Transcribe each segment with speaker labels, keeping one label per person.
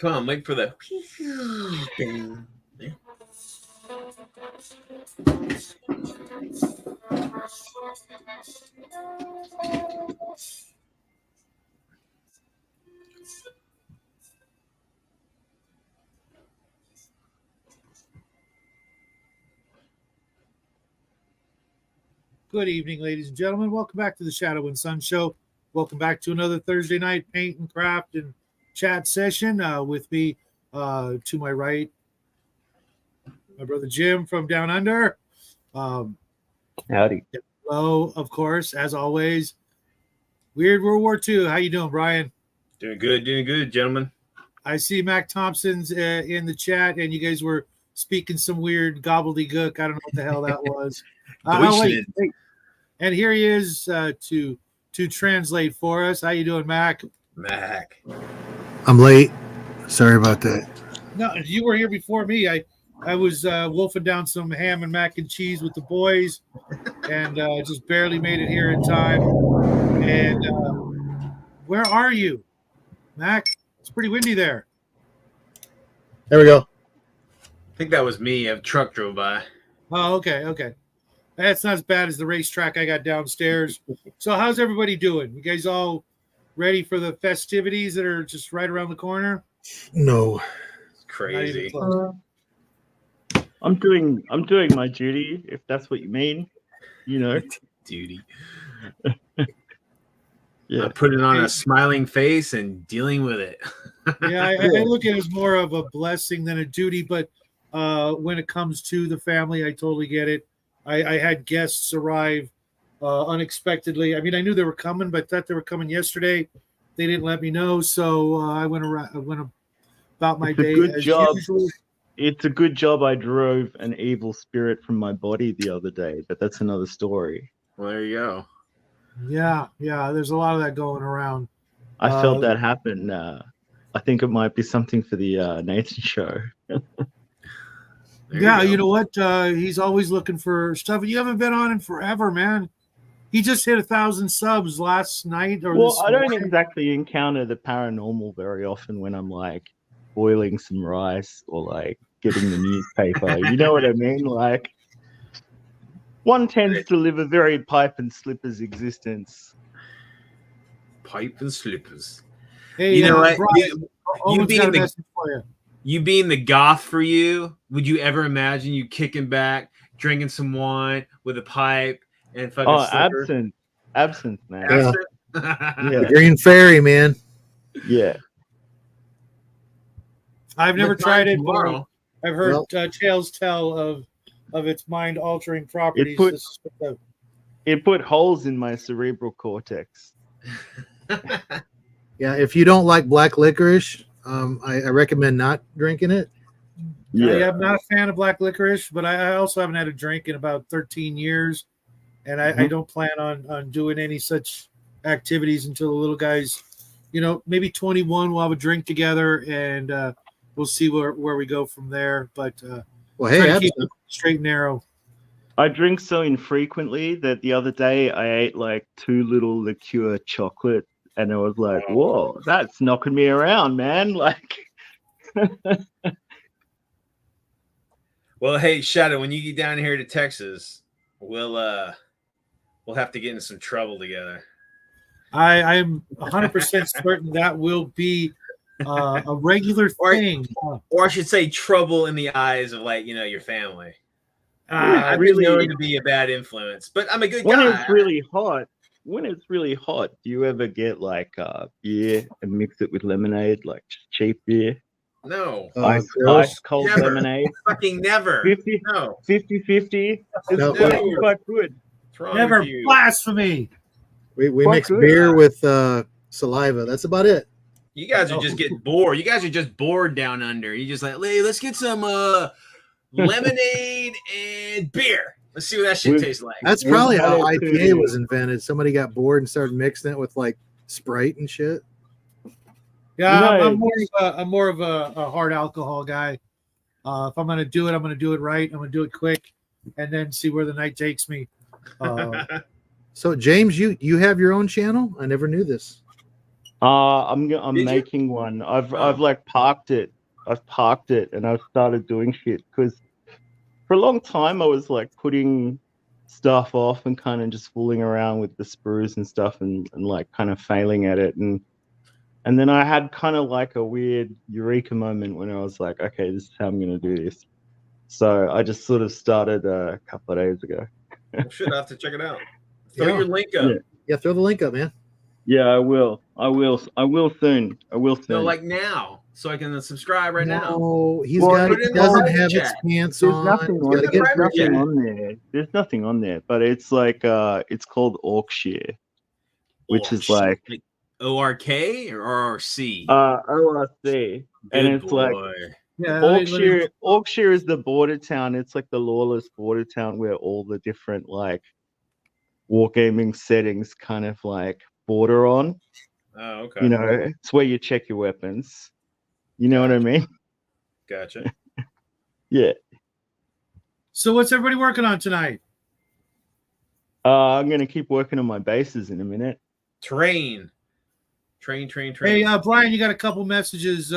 Speaker 1: Come on, wait for the. Yeah.
Speaker 2: Good evening, ladies and gentlemen. Welcome back to the Shadow and Sun Show. Welcome back to another Thursday night paint and craft and chat session. With me to my right, my brother Jim from Down Under.
Speaker 3: Howdy.
Speaker 2: Hello, of course, as always. Weird World War II. How you doing, Brian?
Speaker 1: Doing good, gentlemen.
Speaker 2: I see Mac Thompson's in the chat, and you guys were speaking some weird gobbledygook. I don't know what the hell that was. Wait. And here he is to translate for us. How you doing, Mac?
Speaker 1: Mac.
Speaker 4: I'm late. Sorry about that.
Speaker 2: No, you were here before me. I was wolfing down some ham and mac and cheese with the boys, and just barely made it here in time. And where are you, Mac? It's pretty windy there.
Speaker 4: There we go.
Speaker 1: I think that was me. A truck drove by.
Speaker 2: Oh, okay. That's not as bad as the racetrack I got downstairs. So how's everybody doing? You guys all ready for the festivities that are just right around the corner?
Speaker 4: No.
Speaker 1: It's crazy.
Speaker 3: I'm doing my duty, if that's what you mean. You know.
Speaker 1: Duty.
Speaker 3: Yeah.
Speaker 1: Putting on a smiling face and dealing with it.
Speaker 2: Yeah, I look at it as more of a blessing than a duty, but when it comes to the family, I totally get it. I had guests arrive unexpectedly. I mean, I knew they were coming, but I thought they were coming yesterday. They didn't let me know, so I went about my day as usual.
Speaker 3: It's a good job I drove an evil spirit from my body the other day, but that's another story.
Speaker 1: Well, there you go.
Speaker 2: Yeah. There's a lot of that going around.
Speaker 3: I felt that happen. I think it might be something for the Nathan show.
Speaker 2: Yeah, you know what? He's always looking for stuff. You haven't been on in forever, man. He just hit 1,000 subs last night.
Speaker 3: I don't exactly encounter the paranormal very often when I'm like boiling some rice or like getting the newspaper. You know what I mean? Like one tends to live a very pipe and slippers existence.
Speaker 1: Pipe and slippers.
Speaker 2: Hey,
Speaker 1: you know what?
Speaker 2: Brian,
Speaker 1: you being the goth for you, would you ever imagine you kicking back, drinking some wine with a pipe and fucking slipper?
Speaker 3: Absinthe, man.
Speaker 1: Absinthe?
Speaker 4: Yeah. The Green Fairy, man.
Speaker 3: Yeah.
Speaker 2: I've never tried it.
Speaker 1: Tomorrow.
Speaker 2: I've heard tales tell of its mind-altering properties.
Speaker 3: It put holes in my cerebral cortex.
Speaker 4: Yeah, if you don't like black licorice, I recommend not drinking it.
Speaker 2: Yeah, I'm not a fan of black licorice, but I also haven't had a drink in about 13 years, and I don't plan on doing any such activities until the little guys, maybe 21. We'll have a drink together, and we'll see where we go from there. But keep it straight and narrow.
Speaker 3: I drink so infrequently that the other day I ate like 2 little liqueur chocolate. And I was like, whoa, that's knocking me around, man. Like,
Speaker 1: well, hey, Shadow, when you get down here to Texas, we'll have to get in some trouble together.
Speaker 2: I'm 100% certain that will be a regular thing.
Speaker 1: Or I should say trouble in the eyes of your family. I
Speaker 3: really
Speaker 1: know to be a bad influence, but I'm a good
Speaker 3: when
Speaker 1: guy.
Speaker 3: When it's really hot, do you ever get like beer and mix it with lemonade, like cheap beer?
Speaker 1: No.
Speaker 3: Ice cold lemonade?
Speaker 1: Fucking never.
Speaker 3: 50-50. It's quite good.
Speaker 2: Never. Blasphemy.
Speaker 4: We mix beer with saliva. That's about it.
Speaker 1: You guys are just getting bored. You guys are just bored down under. You just like, hey, let's get some lemonade and beer. Let's see what that shit tastes like.
Speaker 4: That's probably how IPA was invented. Somebody got bored and started mixing it with like Sprite and shit.
Speaker 2: Yeah, I'm more of a hard alcohol guy. If I'm gonna do it, I'm gonna do it right. I'm gonna do it quick, and then see where the night takes me.
Speaker 4: So James, you have your own channel? I never knew this.
Speaker 3: I'm
Speaker 1: Did you?
Speaker 3: making one. I've
Speaker 1: Oh.
Speaker 3: like parked it. I've parked it and I've started doing shit because for a long time I was like putting stuff off and kind of just fooling around with the sprues and stuff and like kind of failing at it and then I had kind of like a weird eureka moment when I was like, okay, this is how I'm gonna do this. So I just sort of started a couple of days ago.
Speaker 1: Well, shit, I have to check it out. Throw
Speaker 4: Yeah.
Speaker 1: your link up.
Speaker 4: Yeah, throw the link up, man.
Speaker 3: Yeah, I will soon.
Speaker 1: No, like now, so I can subscribe right now.
Speaker 4: No, he's
Speaker 3: Well,
Speaker 4: got.
Speaker 1: put it
Speaker 4: He
Speaker 1: in the
Speaker 4: doesn't
Speaker 1: private
Speaker 4: have his
Speaker 1: chat.
Speaker 4: pants
Speaker 3: There's
Speaker 4: on.
Speaker 3: nothing
Speaker 4: He's
Speaker 3: on
Speaker 4: gotta
Speaker 3: it.
Speaker 4: get
Speaker 3: There's
Speaker 1: private
Speaker 3: nothing
Speaker 1: chat.
Speaker 3: on there. There's nothing on there, but it's like it's called Orkshare, which is like
Speaker 1: ORK or ORC.
Speaker 3: ORC, and
Speaker 1: Good
Speaker 3: it's like
Speaker 1: boy.
Speaker 2: Yeah,
Speaker 3: Orkshire is the border town. It's like the lawless border town where all the different like wargaming settings kind of like border on.
Speaker 1: Oh, okay.
Speaker 3: You know, it's where you check your weapons. You know what I mean?
Speaker 1: Gotcha.
Speaker 3: Yeah.
Speaker 2: So what's everybody working on tonight?
Speaker 3: I'm gonna keep working on my bases in a minute.
Speaker 1: Train.
Speaker 2: Hey, Brian, you got a couple messages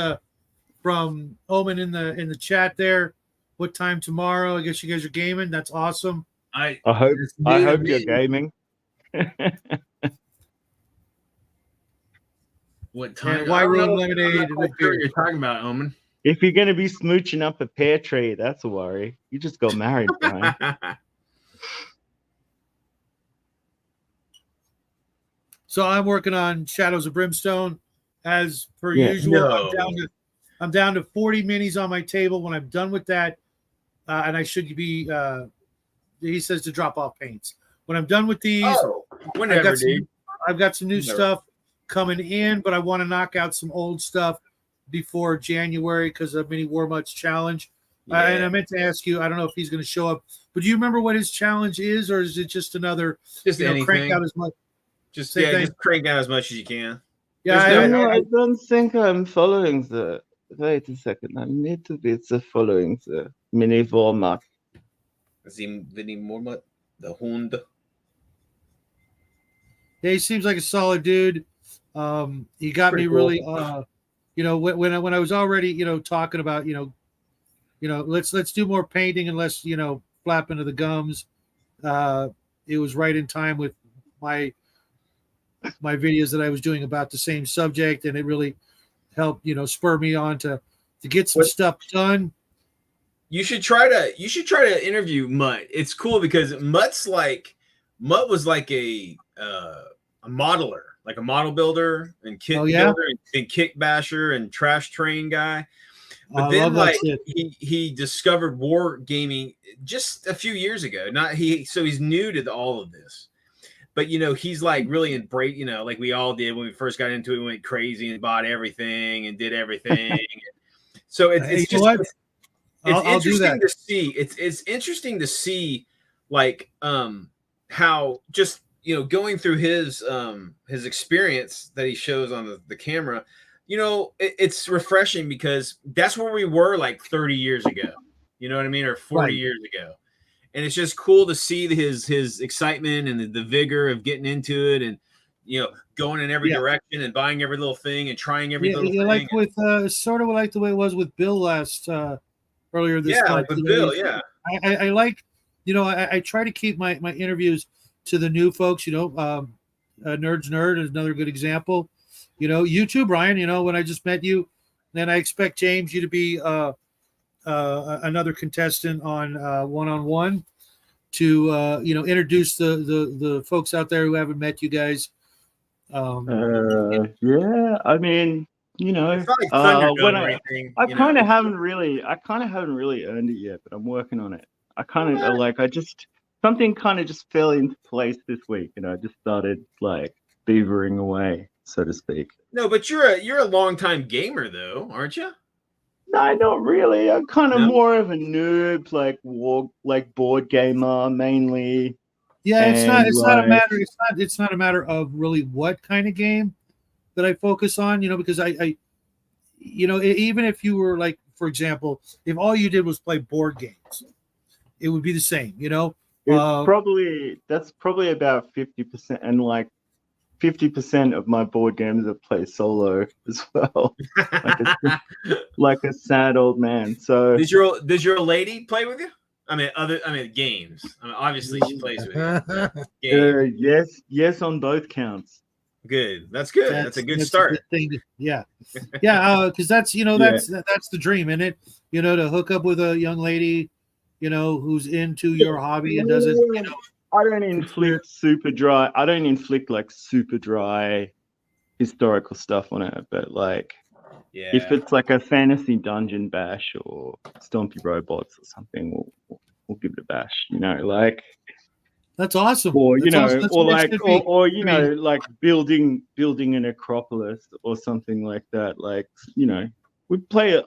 Speaker 2: from Omen in the chat there. What time tomorrow? I guess you guys are gaming. That's awesome.
Speaker 1: I
Speaker 3: hope
Speaker 1: it's new to
Speaker 3: you're
Speaker 1: me.
Speaker 3: gaming.
Speaker 1: What time?
Speaker 2: And White
Speaker 1: I don't
Speaker 2: Room
Speaker 1: know.
Speaker 2: Lemonade
Speaker 1: I'm not quite
Speaker 2: with
Speaker 1: sure
Speaker 2: beer.
Speaker 1: what you're talking about, Omen.
Speaker 3: If you're gonna be smooching up a pear tree, that's a worry. You just got married, Brian.
Speaker 2: So I'm working on Shadows of Brimstone, as per
Speaker 3: Yeah.
Speaker 2: usual.
Speaker 1: No.
Speaker 2: I'm down to 40 minis on my table. When I'm done with that, and I should be. He says to drop off paints. When I'm done with these,
Speaker 1: Whenever, dude.
Speaker 2: I've got some new
Speaker 1: Whenever.
Speaker 2: stuff coming in, but I want to knock out some old stuff before January because of Mini War Much challenge. And I meant to ask you, I don't know if he's going to show up, but do you remember what his challenge is, or is it just another
Speaker 1: Just
Speaker 2: crank
Speaker 1: anything.
Speaker 2: out as much?
Speaker 1: Just
Speaker 2: same thing?
Speaker 1: just crank out as much as you can.
Speaker 2: Yeah,
Speaker 1: There's
Speaker 3: I don't think I'm following the. Wait a second. I need to be following the mini format.
Speaker 1: Vinny Mormut, the Hund.
Speaker 2: Yeah, he seems like a solid dude. He got
Speaker 1: Pretty
Speaker 2: me
Speaker 1: cool.
Speaker 2: really, when I was already, talking about, let's do more painting and less, flap into the gums. It was right in time with my videos that I was doing about the same subject, and it really helped, spur me on to get some stuff done.
Speaker 1: You should try to interview Mutt. It's cool because Mutt was like a modeler, like a model builder and kit builder and kick basher and trash train guy. But then he discovered war gaming just a few years ago. So he's new to all of this. But he's like really embraced, like we all did when we first got into it, we went crazy and bought everything and did everything. So it's just interesting to see. It's interesting to see like how just going through his experience that he shows on the camera. It's refreshing because that's where we were like 30 years ago. You know what I mean? Or 40 years ago. And it's just cool to see his excitement and the vigor of getting into it and, going in every direction and buying every little thing and trying every little thing.
Speaker 2: Like with sort of like the way it was with Bill last earlier this month.
Speaker 1: Like with Bill,
Speaker 2: I like, I try to keep my interviews to the new folks, Nerd's Nerd is another good example. You too, Brian, when I just met you, then I expect James, you to be another contestant on one-on-one to introduce the folks out there who haven't met you guys.
Speaker 3: Yeah, I mean,
Speaker 1: it's not like
Speaker 3: when
Speaker 1: I
Speaker 3: kind of haven't really earned it yet, but I'm working on it. I kind of something kind of just fell into place this week, and I just started like beavering away, so to speak.
Speaker 1: No, but you're a longtime gamer though, aren't you?
Speaker 3: No, not really. I'm kind of more of a noob, like board gamer mainly.
Speaker 2: Yeah, it's not a matter of really what kind of game that I focus on, because I even if you were like, for example, if all you did was play board games, it would be the same,
Speaker 3: That's probably about 50%, and like 50% of my board games I play solo as well, like a sad old man. So
Speaker 1: does your lady play with you? I mean, games. I mean, obviously she plays with you.
Speaker 3: Yes, on both counts.
Speaker 1: Good. That's good. That's a good start.
Speaker 2: A good thing yeah. Because that's that's the dream, isn't it? To hook up with a young lady, who's into your hobby and doesn't.
Speaker 3: I don't inflict super dry. I don't inflict like super dry historical stuff on it, but like, if it's like a fantasy dungeon bash or Stompy Robots or something, we'll give it a bash. Like.
Speaker 2: That's awesome.
Speaker 3: Or
Speaker 2: awesome.
Speaker 3: Like building an Acropolis or something like that. Like we play a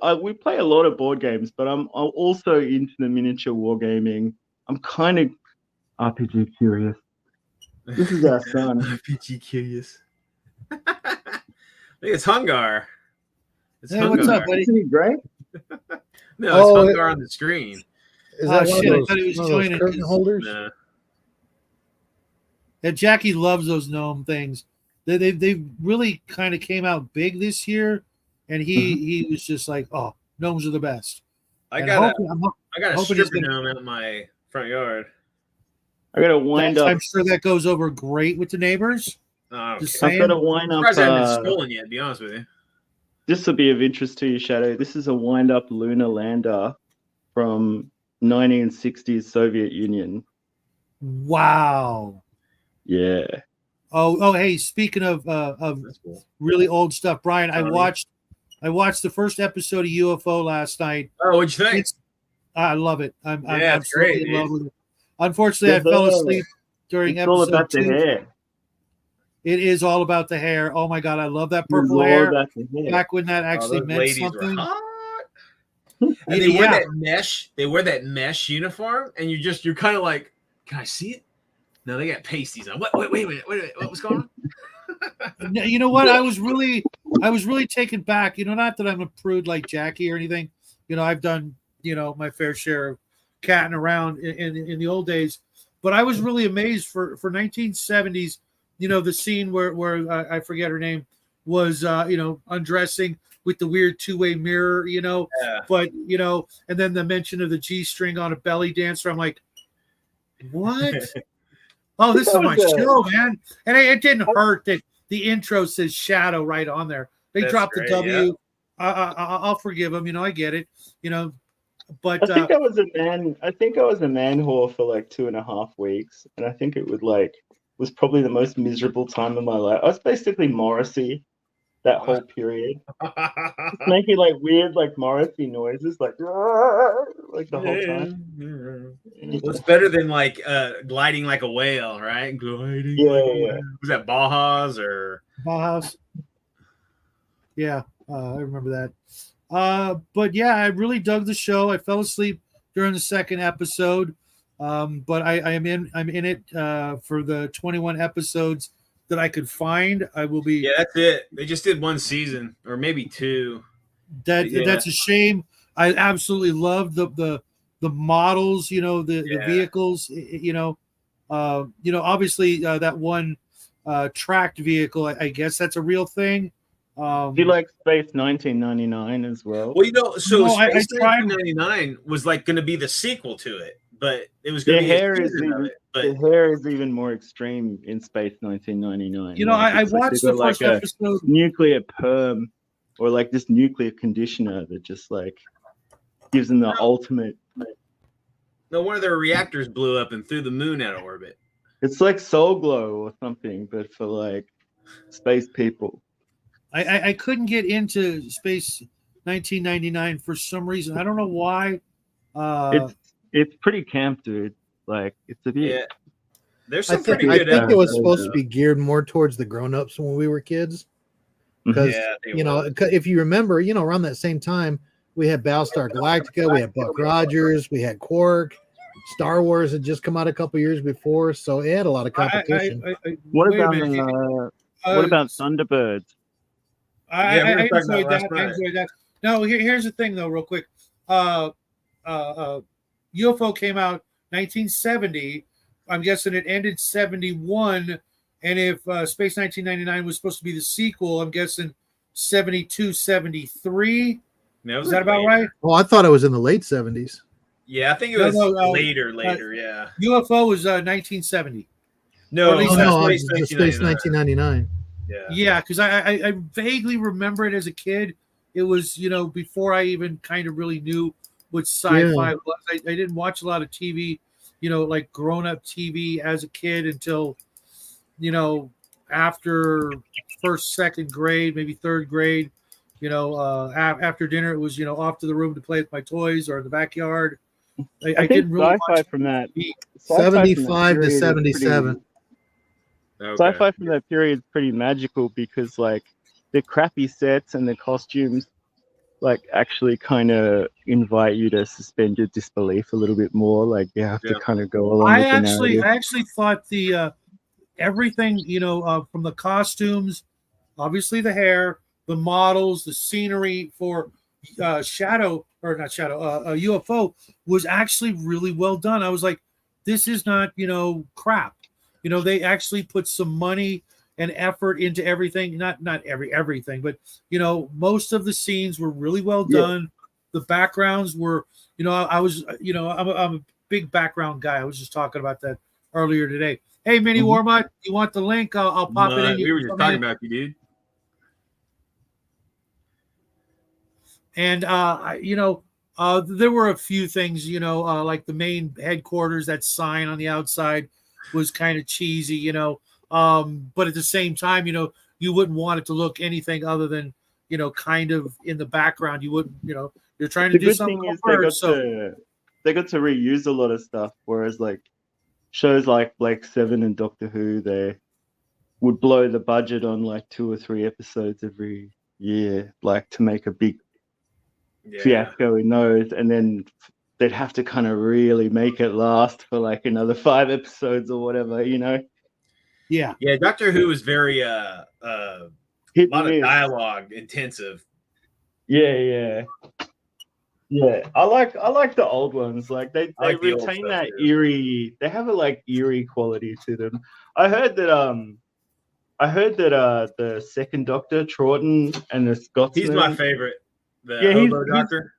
Speaker 3: lot of board games, but I'm also into the miniature wargaming. I'm kind of RPG curious. This is our son.
Speaker 1: RPG curious. I think it's Hungar.
Speaker 2: Hey, what's up, buddy?
Speaker 3: Isn't he great?
Speaker 1: No, it's Hungar on the screen.
Speaker 4: Is that
Speaker 2: shit! I thought he was joining.
Speaker 4: Curtain holders?
Speaker 1: No.
Speaker 2: Yeah, Jackie loves those gnome things. They really kind of came out big this year, and he was just like, "Oh, gnomes are the best."
Speaker 1: I got a stripper gnome in my front yard.
Speaker 3: I got to wind up.
Speaker 2: I'm sure that goes over great with the neighbors.
Speaker 3: I've got to wind up.
Speaker 1: I haven't been stolen yet, to be honest with you.
Speaker 3: This will be of interest to you, Shadow. This is a wind-up lunar lander from 1960s Soviet Union.
Speaker 2: Wow.
Speaker 3: Yeah.
Speaker 2: Oh, hey, speaking of cool. Really old stuff, Brian, I watched the first episode of UFO last night.
Speaker 1: Oh, what'd you think?
Speaker 2: I love it. I'm
Speaker 1: it's great,
Speaker 2: in love with it. Unfortunately, I fell asleep during episode 2. It's all about the hair. It is all about the hair. Oh my god, I love that purple hair. Back when that actually meant something.
Speaker 1: And they wear that mesh. They wear that mesh uniform, and you're kind of like, can I see it? No, they got pasties on. Wait a minute. What was going on?
Speaker 2: You know what? I was really taken back. Not that I'm a prude like Jackie or anything. I've done, my fair share of catting around in the old days. But I was really amazed for 1970s, the scene where I forget her name was, undressing with the weird two-way mirror, but, and then the mention of the G-string on a belly dancer. I'm like, what? Oh, this is my show, man. And it didn't hurt that the intro says Shadow right on there. They dropped the W. Yeah. I'll forgive them. I get it. But
Speaker 3: I think I was a man whore for like 2.5 weeks. And I think it was probably the most miserable time of my life. I was basically Morrissey that whole period. Just making like weird like Morrissey noises like the whole time.
Speaker 1: Well, it's better than like gliding like a whale, right? Gliding.
Speaker 3: Yeah.
Speaker 1: Was that Bauhaus or
Speaker 2: Bauhaus? Yeah, I remember that. But yeah, I really dug the show. I fell asleep during the second episode. But I'm in it for the 21 episodes that I could find. I will be.
Speaker 1: Yeah, that's it. They just did 1 season or maybe 2.
Speaker 2: That's a shame. I absolutely love the models. The vehicles. Obviously that one tracked vehicle. I guess that's a real thing.
Speaker 3: Do you like Space 1999 as well?
Speaker 1: Well, Space 1999 was like going to be the sequel to it. But it was going to be
Speaker 3: the hair is even more extreme in Space 1999.
Speaker 2: I watched the first episode.
Speaker 3: Nuclear perm, or like this nuclear conditioner that just like gives them the ultimate.
Speaker 1: No, one of their reactors blew up and threw the moon out of orbit.
Speaker 3: It's like Soul Glow or something, but for like space people.
Speaker 2: I couldn't get into Space 1999 for some reason. I don't know why.
Speaker 3: It's pretty camp, dude. Like it's a bit.
Speaker 1: Yeah. There's some pretty good.
Speaker 4: I think it was supposed to be geared more towards the grown-ups when we were kids. Because if you remember, around that same time we had Battlestar Galactica, we had Buck Rogers, we had Quark. Star Wars had just come out a couple years before, so it had a lot of competition.
Speaker 3: What about Thunderbirds?
Speaker 2: I enjoyed that. No, here's the thing, though, real quick. UFO came out 1970. I'm guessing it ended 71 And if Space 1999 was supposed to be the sequel, I'm guessing 72, 73.
Speaker 1: No,
Speaker 2: is that about right?
Speaker 4: Oh, I thought it was in the late 70s.
Speaker 1: Yeah, I think it was later. Yeah.
Speaker 2: UFO was 1970.
Speaker 1: No,
Speaker 4: Space 1999.
Speaker 2: Yeah, because I vaguely remember it as a kid. It was, before I even kind of really knew what sci-fi was. I didn't watch a lot of TV, like grown-up TV as a kid until, after first, second grade, maybe third grade. After dinner, it was, off to the room to play with my toys or in the backyard. I didn't really
Speaker 3: watch from that.
Speaker 4: 75 to 77.
Speaker 3: Okay. Sci-fi from that period is pretty magical because, like, the crappy sets and the costumes, like, actually kind of invite you to suspend your disbelief a little bit more. Like, you have to kind of go along. I
Speaker 2: actually thought the everything, from the costumes, obviously the hair, the models, the scenery for UFO was actually really well done. I was like, this is not, crap. They actually put some money and effort into everything. Not everything, but most of the scenes were really well done. The backgrounds were, I was, I'm a big background guy. I was just talking about that earlier today. Hey, Mini Warmut, you want the link? I'll pop it in.
Speaker 1: We were just talking about you, dude.
Speaker 2: And there were a few things, like the main headquarters, that sign on the outside was kind of cheesy, but at the same time, you wouldn't want it to look anything other than, kind of in the background. You wouldn't, you're trying to do something.
Speaker 3: They got to reuse a lot of stuff, whereas like shows like Blake 7 and Doctor Who, they would blow the budget on like 2 or 3 episodes every year, like to make a big fiasco in those, and then they'd have to kind of really make it last for like another 5 episodes or whatever,
Speaker 2: Yeah.
Speaker 1: Doctor Who was very a lot of dialogue intensive.
Speaker 3: Yeah. I like the old ones. Like they retain that eerie. They have a like eerie quality to them. I heard that the second Doctor, Troughton, and the Scotsman.
Speaker 1: He's my favorite. The Doctor.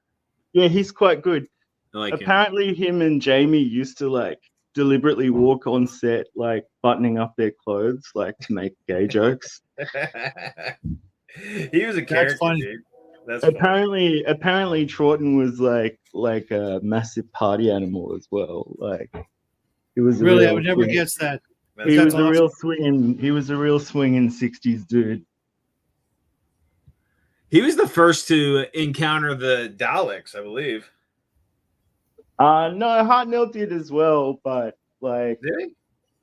Speaker 3: He's quite good.
Speaker 1: Apparently
Speaker 3: him and Jamie used to like deliberately walk on set like buttoning up their clothes like to make gay jokes.
Speaker 1: He was a character, dude. That's
Speaker 3: apparently Troughton was like a massive party animal as well. Like it was
Speaker 2: really, I would never guess that.
Speaker 3: He was a real swinging 60s dude.
Speaker 1: He was the first to encounter the Daleks, I believe.
Speaker 3: No, Hartnell did as well, but like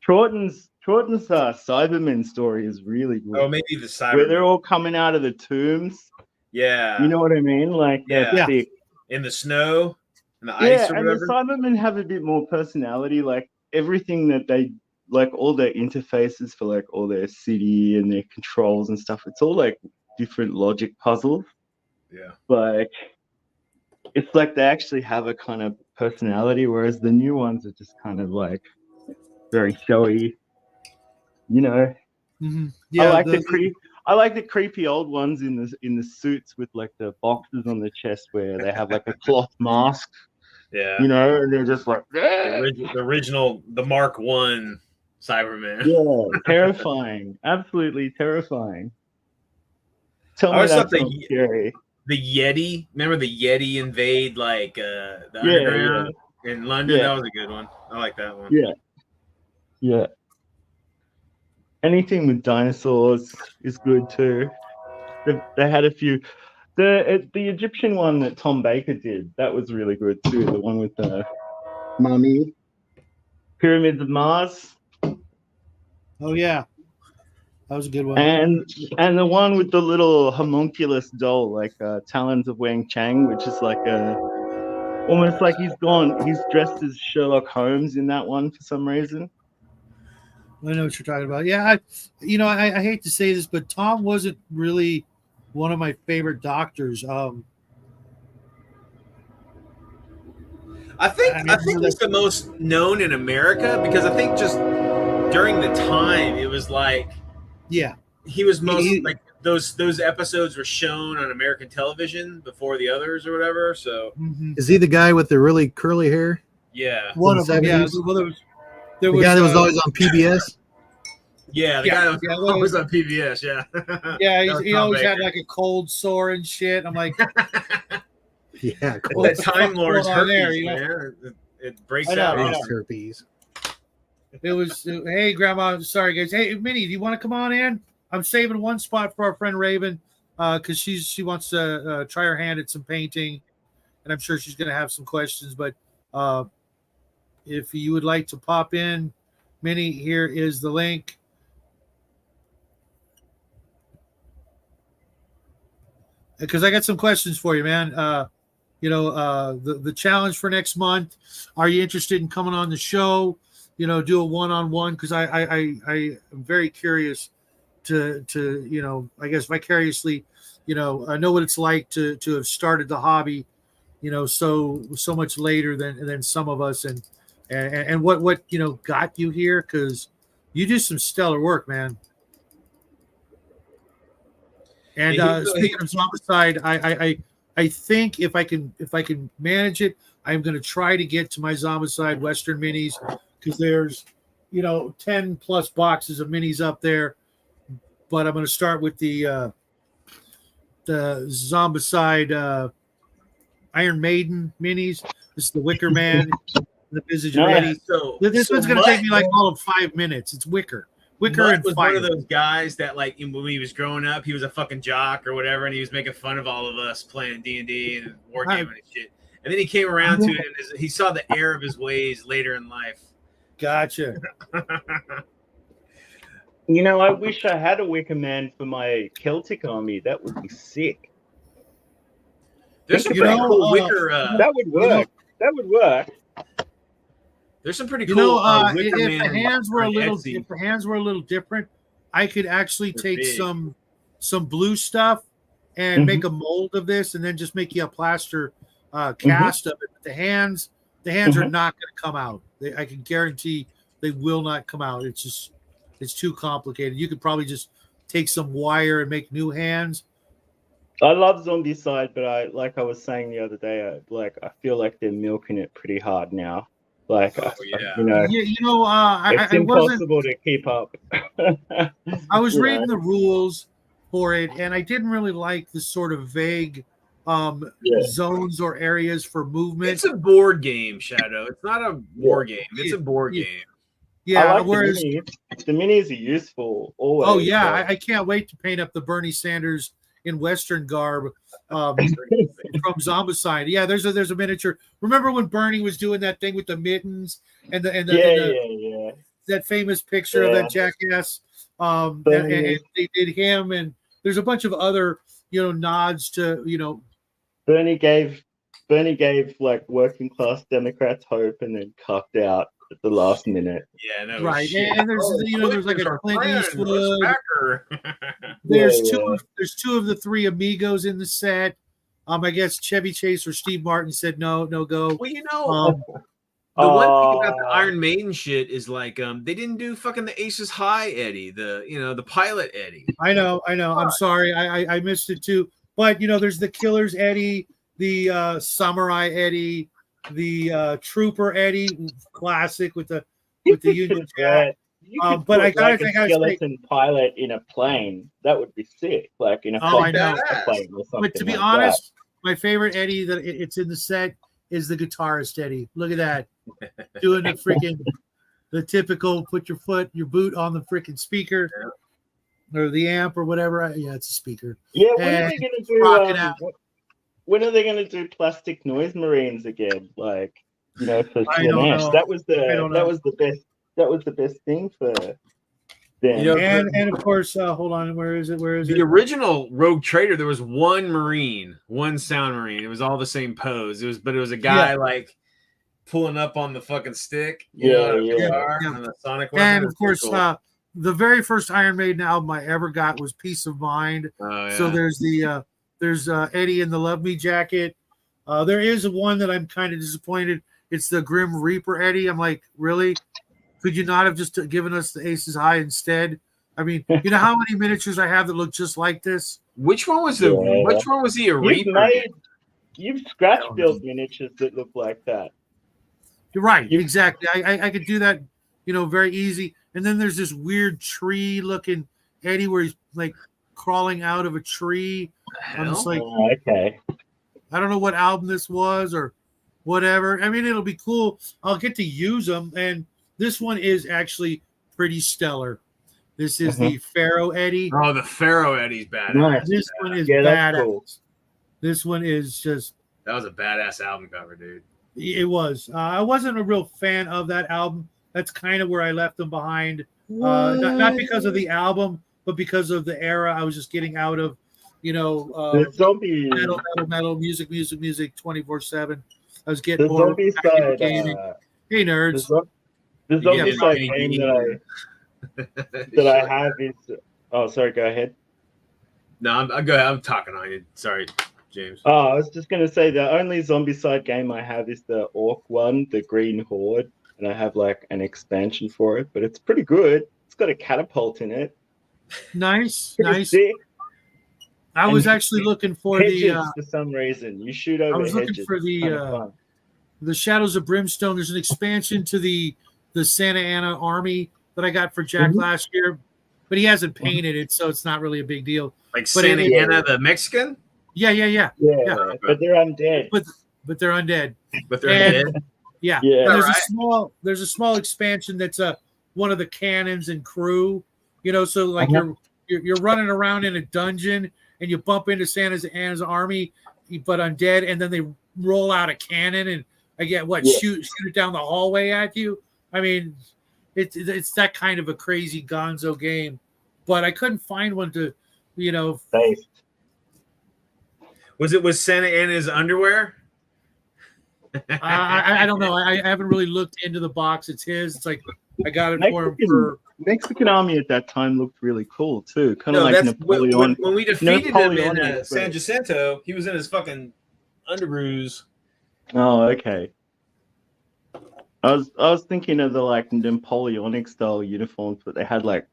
Speaker 3: Troughton's Cybermen story is really good.
Speaker 1: Oh, maybe the Cybermen.
Speaker 3: Where they're all coming out of the tombs.
Speaker 1: Yeah.
Speaker 3: You know what I mean? Like they're thick.
Speaker 1: In the snow, in the ice or whatever.
Speaker 3: And the Cybermen have a bit more personality. Like everything that they like, all their interfaces for like all their city and their controls and stuff, it's all like different logic puzzles.
Speaker 1: Yeah.
Speaker 3: Like it's like they actually have a kind of personality, whereas the new ones are just kind of like very showy,
Speaker 2: Mm-hmm. Yeah,
Speaker 3: I like the creepy old ones in the suits with like the boxes on the chest where they have like a cloth mask.
Speaker 1: Yeah.
Speaker 3: And they're just like
Speaker 1: the original, the Mark 1 Cyberman.
Speaker 3: Yeah, terrifying. Absolutely terrifying. Tell me that's scary.
Speaker 1: The Yeti, remember the Yeti invade like the underground in London? That was a good one. I like that one.
Speaker 3: Yeah. Anything with dinosaurs is good too. They had a few. The Egyptian one that Tom Baker did, that was really good too. The one with the mummy, Pyramids of Mars.
Speaker 2: Oh yeah, that was a good one.
Speaker 3: And the one with the little homunculus doll, like Talons of Wang Chang, which is like almost like he's dressed as Sherlock Holmes in that one for some reason.
Speaker 2: I know what you're talking about. Yeah, I hate to say this, but Tom wasn't really one of my favorite doctors.
Speaker 1: I think he's the most known in America because I think just during the time, it was like,
Speaker 2: yeah,
Speaker 1: he was most like those episodes were shown on American television before the others or whatever. So
Speaker 4: is he the guy with the really curly hair?
Speaker 1: Yeah,
Speaker 2: one of them.
Speaker 4: 70s?
Speaker 2: Yeah, well, there was
Speaker 4: the guy that was always on PBS.
Speaker 1: Yeah, the guy that was always on PBS. Yeah,
Speaker 2: yeah, he always had like a cold sore and shit. I'm like,
Speaker 4: yeah, cool.
Speaker 1: Well, that Time Lord's herpes,
Speaker 2: there, you know?
Speaker 1: man. It breaks out.
Speaker 4: Herpes.
Speaker 2: It was, hey, Grandma, sorry, guys. Hey, Minnie, do you want to come on in? I'm saving one spot for our friend Raven because she wants to try her hand at some painting, and I'm sure she's going to have some questions. But if you would like to pop in, Minnie, here is the link. Because I got some questions for you, man. The challenge for next month. Are you interested in coming on the show? Do a one-on-one, because I am very curious to I guess vicariously, I know what it's like to have started the hobby, so much later than some of us, and what got you here, because you do some stellar work, man. And speaking of Zombicide, I think if I can manage it, I'm going to try to get to my Zombicide Western minis, because there's 10 plus boxes of minis up there, but I'm going to start with the Zombicide Iron Maiden minis. This is the Wicker Man, the Visage of Eddie. This one's going to take me like all of 5 minutes. It's Wicker and
Speaker 1: was
Speaker 2: fire.
Speaker 1: one of those guys that, like, when he was growing up, he was a fucking jock or whatever, and he was making fun of all of us playing D&D and wargaming and shit. And then he came around to it, and he saw the error of his ways later in life.
Speaker 2: Gotcha.
Speaker 3: I wish I had a Wicker Man for my Celtic army. That would be sick.
Speaker 1: There's some pretty cool Wicker.
Speaker 3: That would work. That would work.
Speaker 1: There's some pretty cool.
Speaker 2: If the hands were a little different, I could actually take some blue stuff and make a mold of this, and then just make you a plaster cast of it. But the hands are not going to come out. I can guarantee they will not come out. It's too complicated. You could probably just take some wire and make new hands.
Speaker 3: I love Zombicide, but I was saying the other day, I feel like they're milking it pretty hard now. Like, it's impossible to keep up.
Speaker 2: I was reading the rules for it, and I didn't really like the sort of vague zones or areas for movement.
Speaker 1: It's a board game, Shadow. It's not a war game. It's a board game.
Speaker 2: Yeah,
Speaker 3: whereas the minis are useful always.
Speaker 2: Oh yeah, I can't wait to paint up the Bernie Sanders in Western garb from Zombicide. Yeah, there's a miniature. Remember when Bernie was doing that thing with the mittens and that famous picture of that jackass? And they did him, and there's a bunch of other nods to
Speaker 3: Bernie gave like working class Democrats hope, and then cucked out at the last minute.
Speaker 1: Yeah, no,
Speaker 2: right.
Speaker 1: shit.
Speaker 2: And there's there's like a Clint Eastwood. There's two of the three Amigos in the set. I guess Chevy Chase or Steve Martin said no go.
Speaker 1: Well, the one thing about the Iron Maiden shit is like they didn't do fucking the Aces High Eddie, the pilot Eddie.
Speaker 2: I know. I'm sorry, I missed it too. But there's the Killers Eddie, the Samurai Eddie, the Trooper Eddie, classic with the Union Jack. But I gotta think
Speaker 3: skeleton pilot in a plane. That would be sick. Like in a plane or something.
Speaker 2: But to be honest, my favorite Eddie that it's in the set is the guitarist Eddie. Look at that, doing the typical put your boot on the freaking speaker or the amp or whatever. Yeah, it's a speaker.
Speaker 3: Yeah, when are they going to do Plastic Noise Marines again? Like, for Slanesh. That was the best thing for them.
Speaker 2: And of course, hold on, where is it?
Speaker 1: The original Rogue Trader, there was one sound Marine. It was all the same pose. It was a guy like pulling up on the fucking stick. And the sonic weapon.
Speaker 2: And of course, cool. The very first Iron Maiden album I ever got was Peace of Mind. So there's there's Eddie in the Love Me jacket. There is one that I'm kind of disappointed. It's the Grim Reaper Eddie. I'm like, really? Could you not have just given us the Aces High instead? I mean, you know how many miniatures I have that look just like this?
Speaker 1: Which one was the? Yeah. Which one was the Reaper?
Speaker 3: You've scratch built miniatures that look like that.
Speaker 2: You're right. Exactly. I could do that, very easy. And then there's this weird tree looking Eddie where he's like crawling out of a tree. I'm just like,
Speaker 3: okay.
Speaker 2: I don't know what album this was or whatever. I mean, it'll be cool. I'll get to use them. And this one is actually pretty stellar. This is the Pharaoh Eddie.
Speaker 1: Oh, the Pharaoh Eddie's badass.
Speaker 2: Nice. This one is badass. Cool. This one is just.
Speaker 1: That was a badass album cover, dude.
Speaker 2: It was. I wasn't a real fan of that album. That's kind of where I left them behind. Not because of the album, but because of the era I was just getting out of.
Speaker 3: Zombie
Speaker 2: metal, music, 24/7. I was getting
Speaker 3: the
Speaker 2: more
Speaker 3: zombie side.
Speaker 2: Hey, nerds.
Speaker 3: The zombie side game that I have is. Oh, sorry. Go ahead.
Speaker 1: No, I'm go ahead. I'm talking on you. Sorry, James.
Speaker 3: Oh, I was just gonna say the only zombie side game I have is the Orc one, the Green Horde, and I have like an expansion for it, but it's pretty good. It's got a catapult in it.
Speaker 2: Nice.
Speaker 3: Sick.
Speaker 2: I was actually looking for
Speaker 3: hedges, for some reason. You shoot over. I was
Speaker 2: looking for the Shadows of Brimstone. There's an expansion to the Santa Ana Army that I got for Jack last year, but he hasn't painted it, so it's not really a big deal.
Speaker 1: Like Santa Ana, the Mexican?
Speaker 2: Yeah.
Speaker 3: But they're undead.
Speaker 2: But they're undead.
Speaker 1: But they're undead.
Speaker 2: Yeah. There's a small expansion that's one of the cannons and crew. So like you're running around in a dungeon and you bump into Santa Ana's army, but undead, and then they roll out a cannon and shoot it down the hallway at you. I mean, it's that kind of a crazy gonzo game, but I couldn't find one to,
Speaker 3: Based.
Speaker 1: Was Santa Ana's underwear?
Speaker 2: I don't know. I haven't really looked into the box. It's his. It's like I got it for him for.
Speaker 3: Mexican army at that time looked really cool too, kind of like Napoleon.
Speaker 1: When we defeated him in San Jacinto, he was in his fucking underoos.
Speaker 3: Oh, okay. I was thinking of the like Napoleonic style uniforms, but they had like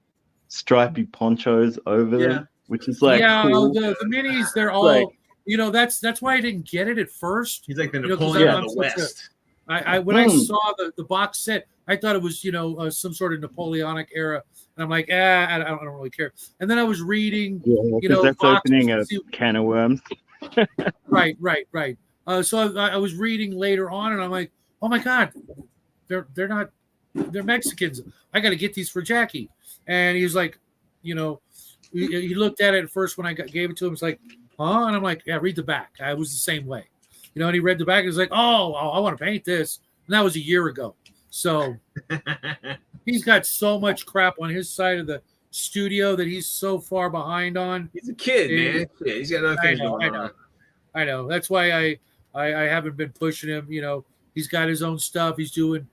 Speaker 3: stripy ponchos over them, which is like cool.
Speaker 2: The minis, they're all like, that's why I didn't get it at first.
Speaker 1: He's like the Napoleon of the West.
Speaker 2: When I saw the box set, I thought it was some sort of Napoleonic era, and I'm like, I don't really care. And then I was reading,
Speaker 3: that's opening a can of worms.
Speaker 2: Right. So I was reading later on, and I'm like, oh my god, they're Mexicans. I got to get these for Jackie. And he was like, he looked at it at first when I gave it to him. It's like, huh? And I'm like, yeah, read the back. I was the same way, and he read the back and was like, oh, I want to paint this. And that was a year ago. So he's got so much crap on his side of the studio that he's so far behind on.
Speaker 1: He's a kid, man. Yeah, he's got other things going on.
Speaker 2: I know. That's why I haven't been pushing him. He's got his own stuff. He's doing,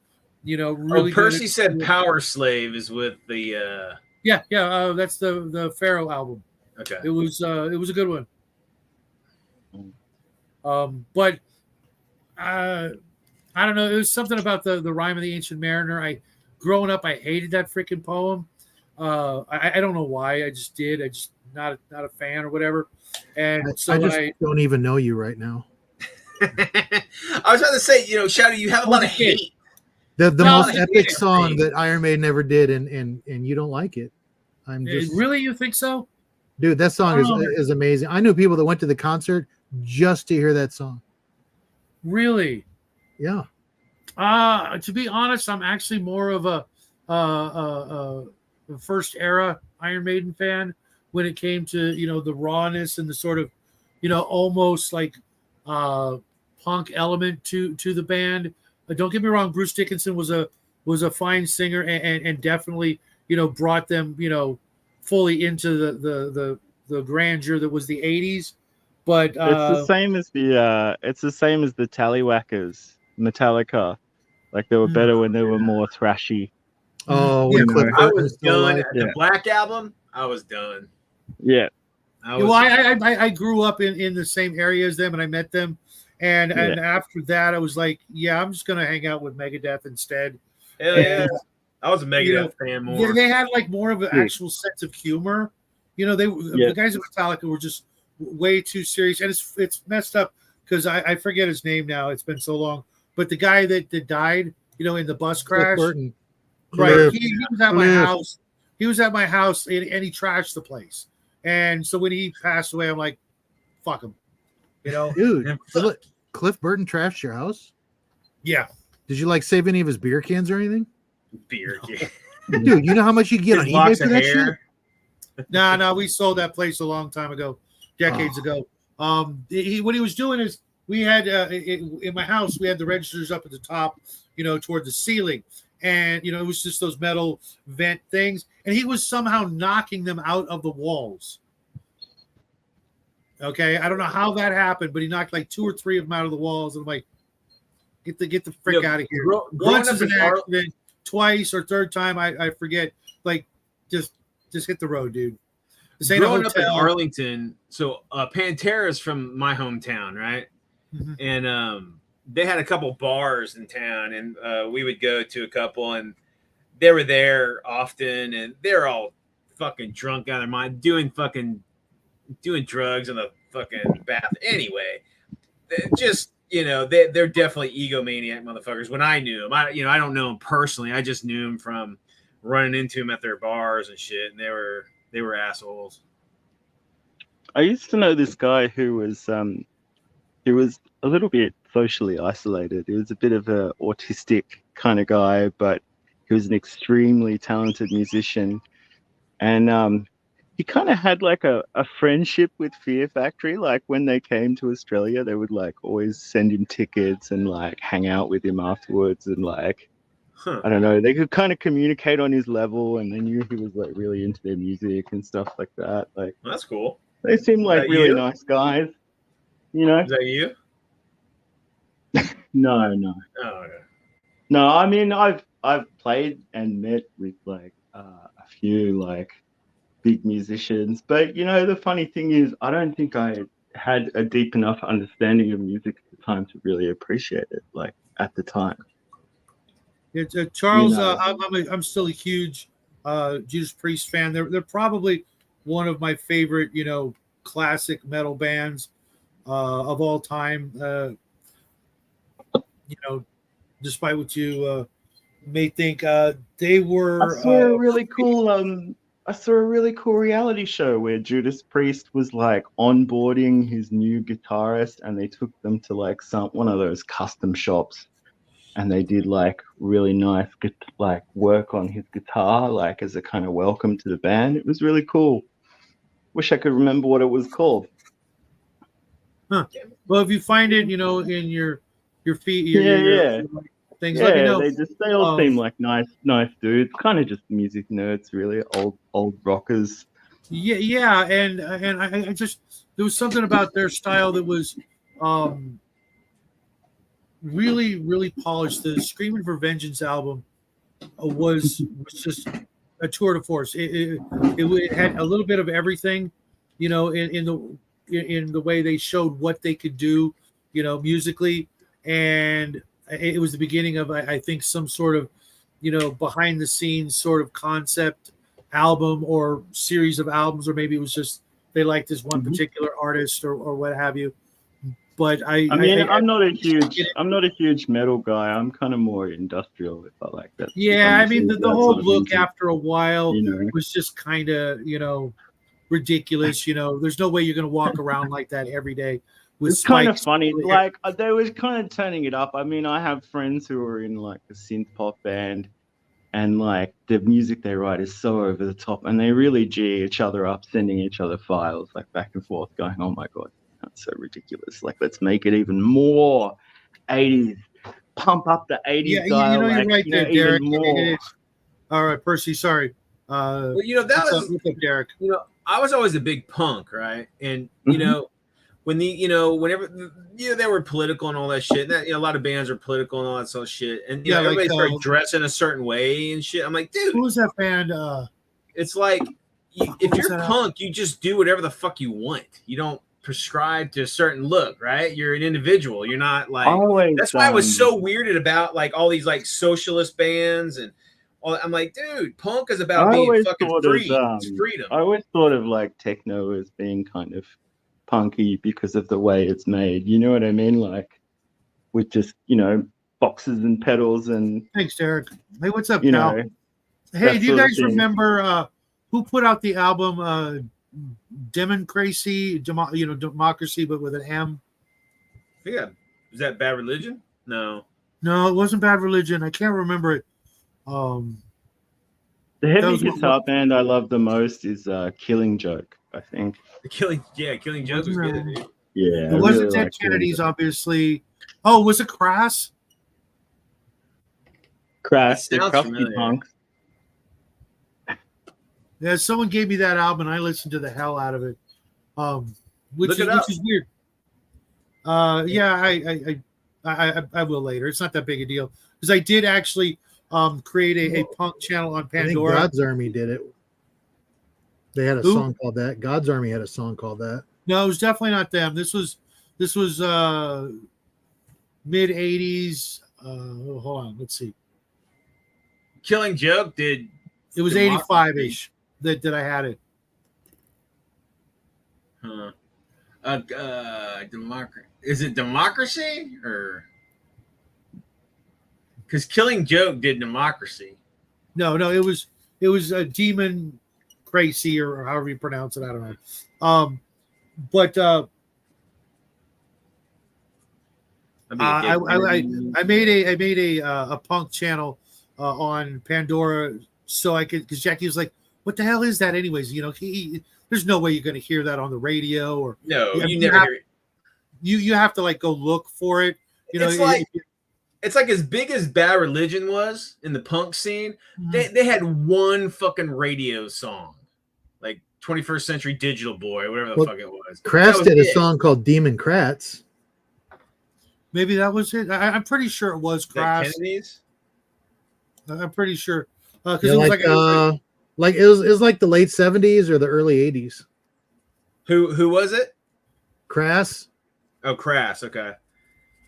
Speaker 2: really.
Speaker 1: Percy said Power Slave is with the.
Speaker 2: Yeah. That's the Pharaoh album.
Speaker 1: Okay.
Speaker 2: It was a good one. But I don't know. It was something about the Rime of the Ancient Mariner. Growing up, I hated that freaking poem. I don't know why. I just did. I just not a fan or whatever. And so
Speaker 4: I don't even know you right now.
Speaker 1: I was about to say, Shadow, you have a lot of hate.
Speaker 4: The most epic song that Iron Maiden ever did, and you don't like it.
Speaker 2: Really, you think so?
Speaker 4: Dude, that song is amazing. I knew people that went to the concert just to hear that song.
Speaker 2: Really?
Speaker 4: Yeah.
Speaker 2: To be honest, I'm actually more of a first era Iron Maiden fan when it came to the rawness and the sort of almost like punk element to the band. Don't get me wrong, Bruce Dickinson was a fine singer and definitely brought them fully into the grandeur that was the 80s. But
Speaker 3: it's the same as the Tallywhackers, Metallica. Like they were better when they were more thrashy.
Speaker 4: Oh,
Speaker 1: I was done at the Black album. I was done.
Speaker 3: Yeah.
Speaker 2: I grew up in the same area as them, and I met them, and after that, I was like, I'm just gonna hang out with Megadeth instead.
Speaker 1: Hell yeah. I was a Megadeth fan more.
Speaker 2: They had like more of an actual sense of humor. The guys at Metallica were just way too serious, and it's messed up because I forget his name now. It's been so long. But the guy that died, in the bus crash, right? He was at my house. He was at my house, and he trashed the place. And so when he passed away, I'm like, fuck him.
Speaker 4: Dude, Cliff Burton trashed your house?
Speaker 2: Yeah.
Speaker 4: Did you save any of his beer cans or anything?
Speaker 1: Beer can.
Speaker 4: Dude, you know how much you get on eBay for that shit?
Speaker 2: No, we sold that place a long time ago, decades ago. What he was doing is we had in my house we had the registers up at the top, toward the ceiling, and it was just those metal vent things, and he was somehow knocking them out of the walls. Okay, I don't know how that happened, but he knocked like 2 or 3 of them out of the walls, and I'm like, get the frick out of here. Once is an accident, twice or third time, I forget. Like, just hit the road, dude. This ain't
Speaker 1: growing up in Arlington, so Pantera's from my hometown, right?
Speaker 2: Mm-hmm.
Speaker 1: And they had a couple bars in town, and we would go to a couple, and they were there often, and they're all fucking drunk out of their mind, doing drugs in the fucking bath. Anyway, they're definitely egomaniac motherfuckers. When I knew them, I don't know them personally. I just knew them from running into them at their bars and shit, and they were assholes.
Speaker 3: I used to know this guy who was a little bit socially isolated. He was a bit of an autistic kind of guy, but he was an extremely talented musician. And he kind of had like a friendship with Fear Factory. Like when they came to Australia, they would always send him tickets and hang out with him afterwards. And I don't know, they could kind of communicate on his level, and they knew he was really into their music and stuff like that.
Speaker 1: That's cool.
Speaker 3: They seem like really nice guys. Is
Speaker 1: that you?
Speaker 3: No.
Speaker 1: Oh, okay.
Speaker 3: No, I mean I've played and met with a few big musicians, but the funny thing is I don't think I had a deep enough understanding of music at the time to really appreciate it at the time.
Speaker 2: It's Charles. I'm still a huge Judas Priest fan. They're probably one of my favorite classic metal bands of all time. Despite what you may think, they were.
Speaker 3: I saw a really cool reality show where Judas Priest was onboarding his new guitarist, and they took them to one of those custom shops, and they did really nice work on his guitar as a kind of welcome to the band. It was really cool. Wish I could remember what it was called.
Speaker 2: Huh. Well, if you find it, in your feed,
Speaker 3: your
Speaker 2: things.
Speaker 3: Yeah,
Speaker 2: let me know.
Speaker 3: They all seem like nice dudes. Kind of just music nerds, really. Old rockers.
Speaker 2: Yeah, and I just there was something about their style that was really, really polished. The Screaming for Vengeance album was just a tour de force. It had a little bit of everything, in the way they showed what they could do, musically, and it was the beginning of I think some sort of behind the scenes sort of concept album or series of albums, or maybe it was just they liked this one particular artist or what have you. But I'm
Speaker 3: not a huge metal guy. I'm kind of more industrial, if I like that.
Speaker 2: Yeah, I mean the whole look after a while was just kind of ridiculous. There's no way you're going to walk around like that every day.
Speaker 3: It's kind of funny. They were kind of turning it up. I mean, I have friends who are in a synth pop band, and the music they write is so over the top, and they really G each other up, sending each other files back and forth, going, "Oh my god, that's so ridiculous! Let's make it even more 80s, pump up the 80s style."
Speaker 2: You're right there, Derek. All right, Percy. Sorry.
Speaker 1: Well, that was
Speaker 2: look up Derek.
Speaker 1: I was always a big punk, right? And when whenever they were political and all that shit, that a lot of bands are political and all that sort of shit, and everybody started dressing a certain way and shit. I'm like, dude,
Speaker 2: who's that band?
Speaker 1: It's if you're punk, you just do whatever the fuck you want. You don't prescribe to a certain look, right? You're an individual. You're not that's why I was so weirded about all these socialist bands and I'm like, dude, punk is about being fucking free. Freedom.
Speaker 3: I always thought of like techno as being kind of punky because of the way it's made. You know what I mean? Like with just, boxes and pedals and.
Speaker 2: Thanks, Derek. Hey, what's up, pal? Hey, do you guys remember who put out the album Democracy, Democracy, but with an M?
Speaker 1: Yeah. Is that Bad Religion? No,
Speaker 2: it wasn't Bad Religion. I can't remember it.
Speaker 3: The heavy guitar band I love the most is Killing Joke, I think.
Speaker 1: Killing Joke was good, dude.
Speaker 3: Yeah.
Speaker 2: It wasn't Dead Kennedys, obviously. Oh, was it Crass?
Speaker 3: Crass, the Crusty Punks.
Speaker 2: Yeah, someone gave me that album and I listened to the hell out of it. Which is weird. Yeah, I will later. It's not that big a deal because I did actually create a punk channel on Pandora.
Speaker 4: I think God's Army did it. They had a song called that. God's Army had a song called that.
Speaker 2: No, it was definitely not them. This was mid '80s. Hold on, let's see.
Speaker 1: Killing Joke did.
Speaker 2: It was 85-ish that I had it.
Speaker 1: Huh. Is it Democracy or? Because Killing Joke did Democracy.
Speaker 2: No, it was a Demon Crazy or however you pronounce it. I don't know. But I made a punk channel on Pandora so I could, because Jackie was like, "What the hell is that?" Anyways, there's no way you're going to hear that on the radio or
Speaker 1: no. You never hear it.
Speaker 2: You have to like go look for it.
Speaker 1: It's like as big as Bad Religion was in the punk scene. Mm-hmm. They had one fucking radio song, like 21st Century Digital Boy, or whatever the fuck it was.
Speaker 4: Crass did a song called Demon Kratz.
Speaker 2: Maybe that was it. I'm pretty sure it was Crass.
Speaker 1: Kennedy's?
Speaker 2: I'm pretty sure because
Speaker 4: it was it was like the late 70s or the early 80s.
Speaker 1: Who was it?
Speaker 4: Crass.
Speaker 1: Oh, Crass. Okay.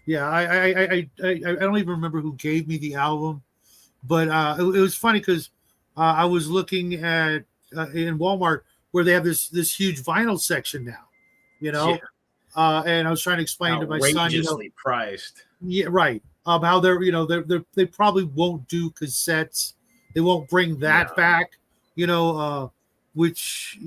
Speaker 2: Yeah, I don't even remember who gave me the album, but it was funny because I was looking at in Walmart where they have this huge vinyl section now, and I was trying to explain to my son,
Speaker 1: outrageously priced.
Speaker 2: Yeah, right. How they probably won't do cassettes. They won't bring that back, which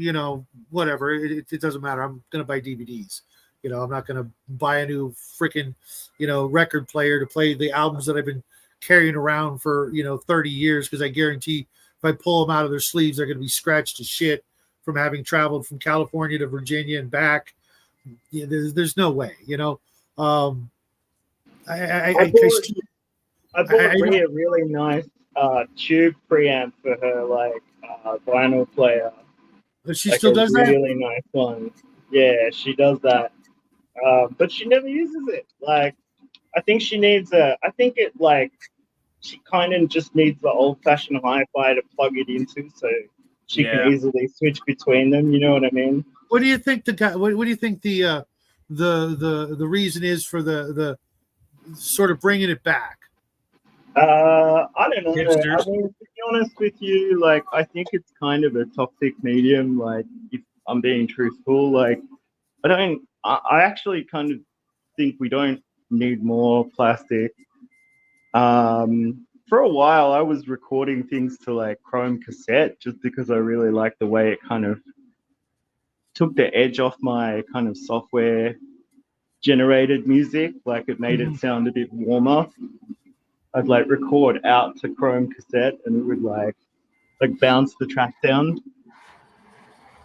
Speaker 2: whatever. It doesn't matter. I'm gonna buy DVDs. I'm not going to buy a new freaking, record player to play the albums that I've been carrying around for, 30 years. Because I guarantee if I pull them out of their sleeves, they're going to be scratched to shit from having traveled from California to Virginia and back. There's no way, I bought
Speaker 3: Rhea a really nice tube preamp for her vinyl player.
Speaker 2: She still does that?
Speaker 3: Really nice one. Yeah, she does that. But she never uses it. I think she needs she kind of just needs the old-fashioned hi-fi to plug it into, so she can easily switch between them. You know what I mean?
Speaker 2: What do you think what do you think the reason is for the sort of bringing it back?
Speaker 3: I don't know. Hipsters. I mean, to be honest with you, I think it's kind of a toxic medium. If I'm being truthful, I actually kind of think we don't need more plastic. For a while, I was recording things to Chrome cassette just because I really liked the way it kind of took the edge off my kind of software generated music. It made it sound a bit warmer. I'd record out to Chrome cassette and it would bounce the track down.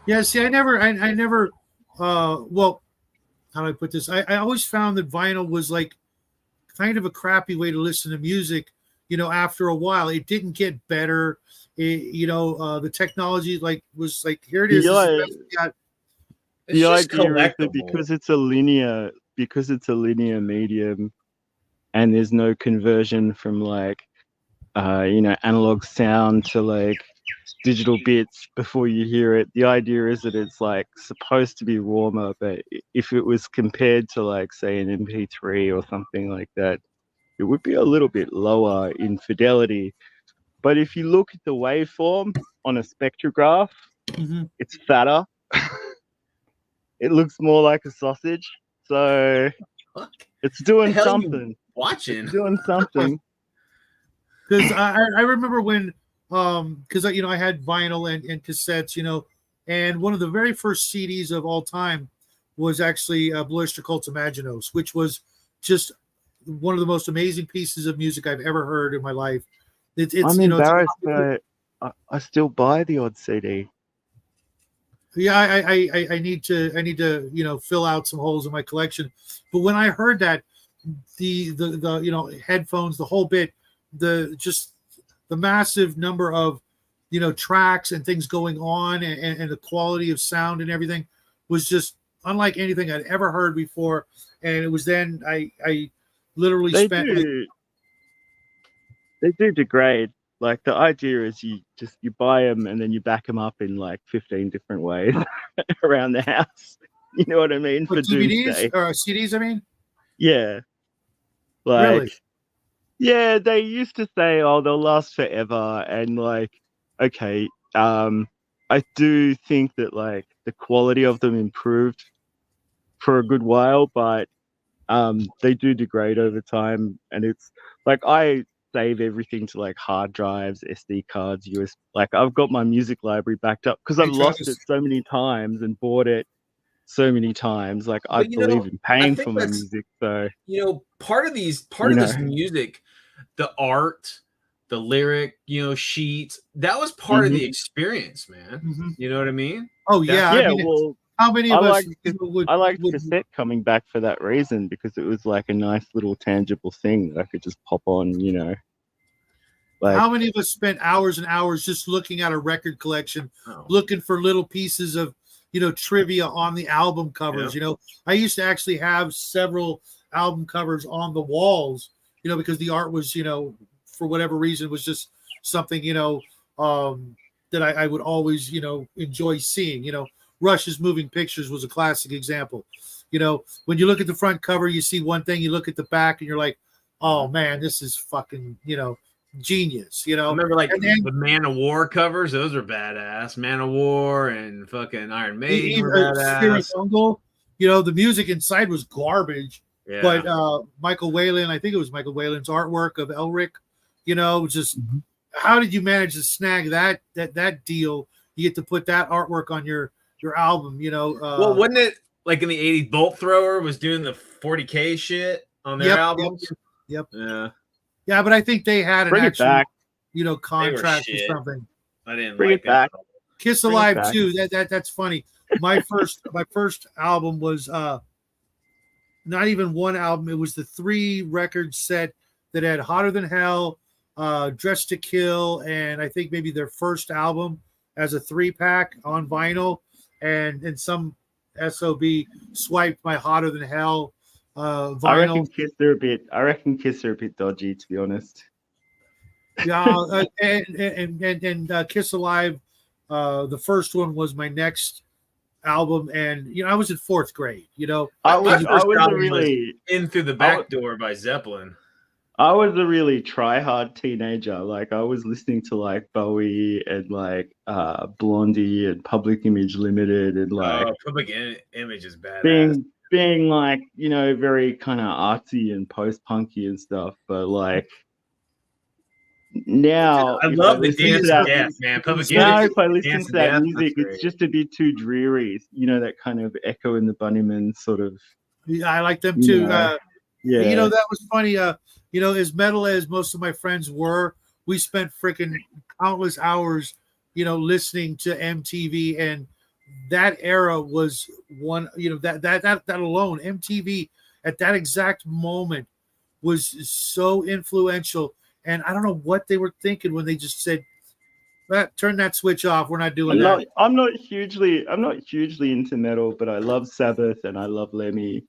Speaker 2: Yeah, see, I never well, how do I put this? I always found that vinyl was kind of a crappy way to listen to music. After a while, it didn't get better. The technology was here it is.
Speaker 3: The idea is because it's a linear medium, and there's no conversion from analog sound to digital bits before you hear it. The idea is that it's supposed to be warmer, but if it was compared to say an MP3 or something like that, it would be a little bit lower in fidelity. But if you look at the waveform on a spectrograph, it's fatter. It looks more like a sausage. So it's doing something.
Speaker 1: Watching.
Speaker 3: It's doing something.
Speaker 2: Because I remember when, because I had vinyl and cassettes, and one of the very first CDs of all time was actually Blue Oyster Cult's Imaginos, which was just one of the most amazing pieces of music I've ever heard in my life.
Speaker 3: I'm embarrassed, but I still buy the odd CD.
Speaker 2: Yeah, I need to fill out some holes in my collection. But when I heard that, the headphones, the whole bit, the massive number of tracks and things going on, and the quality of sound and everything was just unlike anything I'd ever heard before. And it was then I literally
Speaker 3: they do degrade. Like, the idea is you buy them and then you back them up in like 15 different ways around the house. You know what I mean? For
Speaker 2: DVDs
Speaker 3: doomsday.
Speaker 2: or CDs, I mean?
Speaker 3: Yeah. Like,
Speaker 2: really?
Speaker 3: Yeah, they used to say, oh, they'll last forever. And like, okay, I do think that like the quality of them improved for a good while, but they do degrade over time. And it's like, I save everything to like hard drives, SD cards, USB. Like, I've got my music library backed up because I've lost it so many times and bought it so many times. Like, I believe in paying for my music. So
Speaker 1: part of this music, the art, the lyric, sheets, that was part of the experience, man. You know what I mean?
Speaker 2: Oh yeah.
Speaker 3: Yeah. Well,
Speaker 2: how many of us
Speaker 3: I liked cassette coming back for that reason, because it was like a nice little tangible thing that I could just pop on, Like,
Speaker 2: how many of us spent hours and hours just looking at a record collection, looking for little pieces of, trivia on the album covers? Yeah. I used to actually have several album covers on the walls, because the art was, for whatever reason, was just something, that I would always, enjoy seeing. Rush's Moving Pictures was a classic example. When you look at the front cover, you see one thing, you look at the back and you're like, oh man, this is fucking, genius. I
Speaker 1: remember the Man of War covers; those are badass. Man of War and fucking Iron Maiden were badass.
Speaker 2: The music inside was garbage. Yeah. But Michael Whalen, I think it was Michael Whalen's artwork of Elric. Just how did you manage to snag that deal? You get to put that artwork on your album.
Speaker 1: Well, wasn't it like in the 80s? Bolt Thrower was doing the 40K shit on their albums.
Speaker 2: Yep.
Speaker 1: Yeah,
Speaker 2: but I think they had an actual, contract or something.
Speaker 1: I didn't
Speaker 3: bring it back.
Speaker 2: Kiss Alive too. That's funny. My first album was not even one album. It was the 3 record set that had Hotter Than Hell, Dressed to Kill, and I think maybe their first album as a 3-pack on vinyl, and some SOB swiped my Hotter Than Hell vinyl.
Speaker 3: I reckon Kiss are a bit dodgy, to be honest.
Speaker 2: Yeah, and Kiss Alive, the first one was my next album, and I was in 4th grade.
Speaker 3: I was really
Speaker 1: In Through the Back Door by Zeppelin.
Speaker 3: I was a really try-hard teenager. Like, I was listening to like Bowie and like Blondie and Public Image Limited, and like
Speaker 1: Public Image is badass.
Speaker 3: Being like, very kind of artsy and post-punky and stuff, but like now
Speaker 1: I love the dance to death, man.
Speaker 3: Now if I listen to that music, it's just a bit too dreary. That kind of Echo and the Bunnymen sort of.
Speaker 2: Yeah, I like them too. Yeah, that was funny. As metal as most of my friends were, we spent freaking countless hours, listening to MTV, and that era was one. That alone, MTV at that exact moment was so influential. And I don't know what they were thinking when they just said, "Turn that switch off. We're not doing that."
Speaker 3: I'm not hugely into metal, but I love Sabbath and I love Lemmy.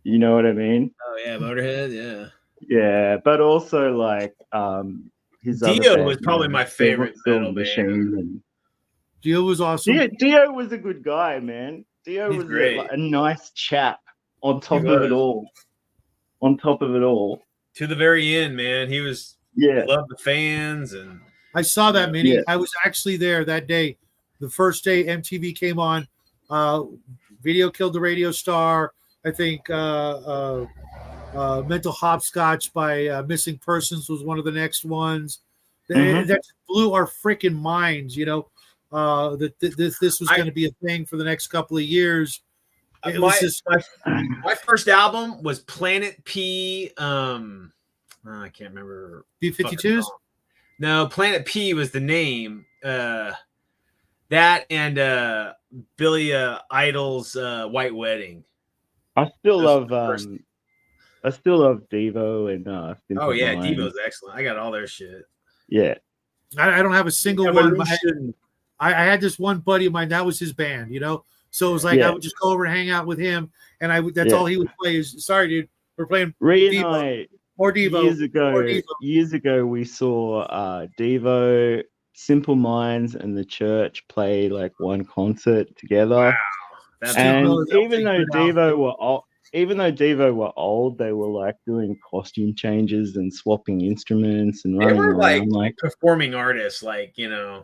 Speaker 3: You know what I mean?
Speaker 1: Oh yeah, Motorhead, yeah.
Speaker 3: Yeah, but also like his
Speaker 1: Dio was probably my favorite metal band.
Speaker 2: Dio was awesome.
Speaker 3: Dio was a good guy, man. Dio was a nice chap on top of it all. To the very end, man. He was Yeah.
Speaker 1: love the fans. And
Speaker 2: I saw that, Minnie.
Speaker 3: Yeah.
Speaker 2: I was actually there that day. The first day MTV came on, Video Killed the Radio Star. I think Mental Hopscotch by Missing Persons was one of the next ones. That blew our freaking minds, that this was going to be a thing for the next couple of years. It was just
Speaker 1: my first album was Planet P. I can't remember.
Speaker 2: B-52s?
Speaker 1: No, Planet P was the name. That and Billy Idol's White Wedding.
Speaker 3: I still love Devo and
Speaker 1: oh yeah, Devo's excellent. I got all their shit.
Speaker 3: Yeah.
Speaker 2: I don't have a single one. I had this one buddy of mine, that was his band, So it was like I would just go over and hang out with him, and that's all he would play is sorry, dude, we're playing
Speaker 3: Devo.
Speaker 2: Or Devo.
Speaker 3: Years ago we saw Devo, Simple Minds, and The Church play like one concert together.
Speaker 1: Wow.
Speaker 3: And even though Devo were old, they were like doing costume changes and swapping instruments and running around
Speaker 1: like performing artists,
Speaker 3: Yeah.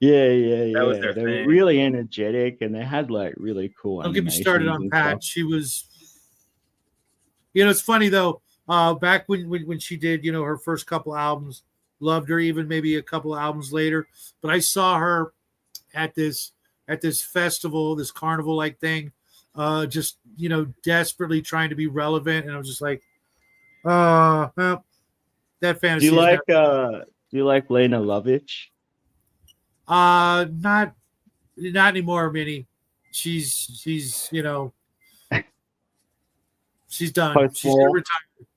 Speaker 1: That was their
Speaker 3: they
Speaker 1: thing.
Speaker 3: were really energetic, and they had like really cool.
Speaker 2: Don't get me started on Pat. She was, it's funny though. Back when she did, her first couple albums, loved her even maybe a couple of albums later. But I saw her at this festival, this carnival like thing, just desperately trying to be relevant, and I was just like, well, that fantasy.
Speaker 3: Do you like Lena Lovitch?
Speaker 2: Not anymore, Minnie. She's she's done.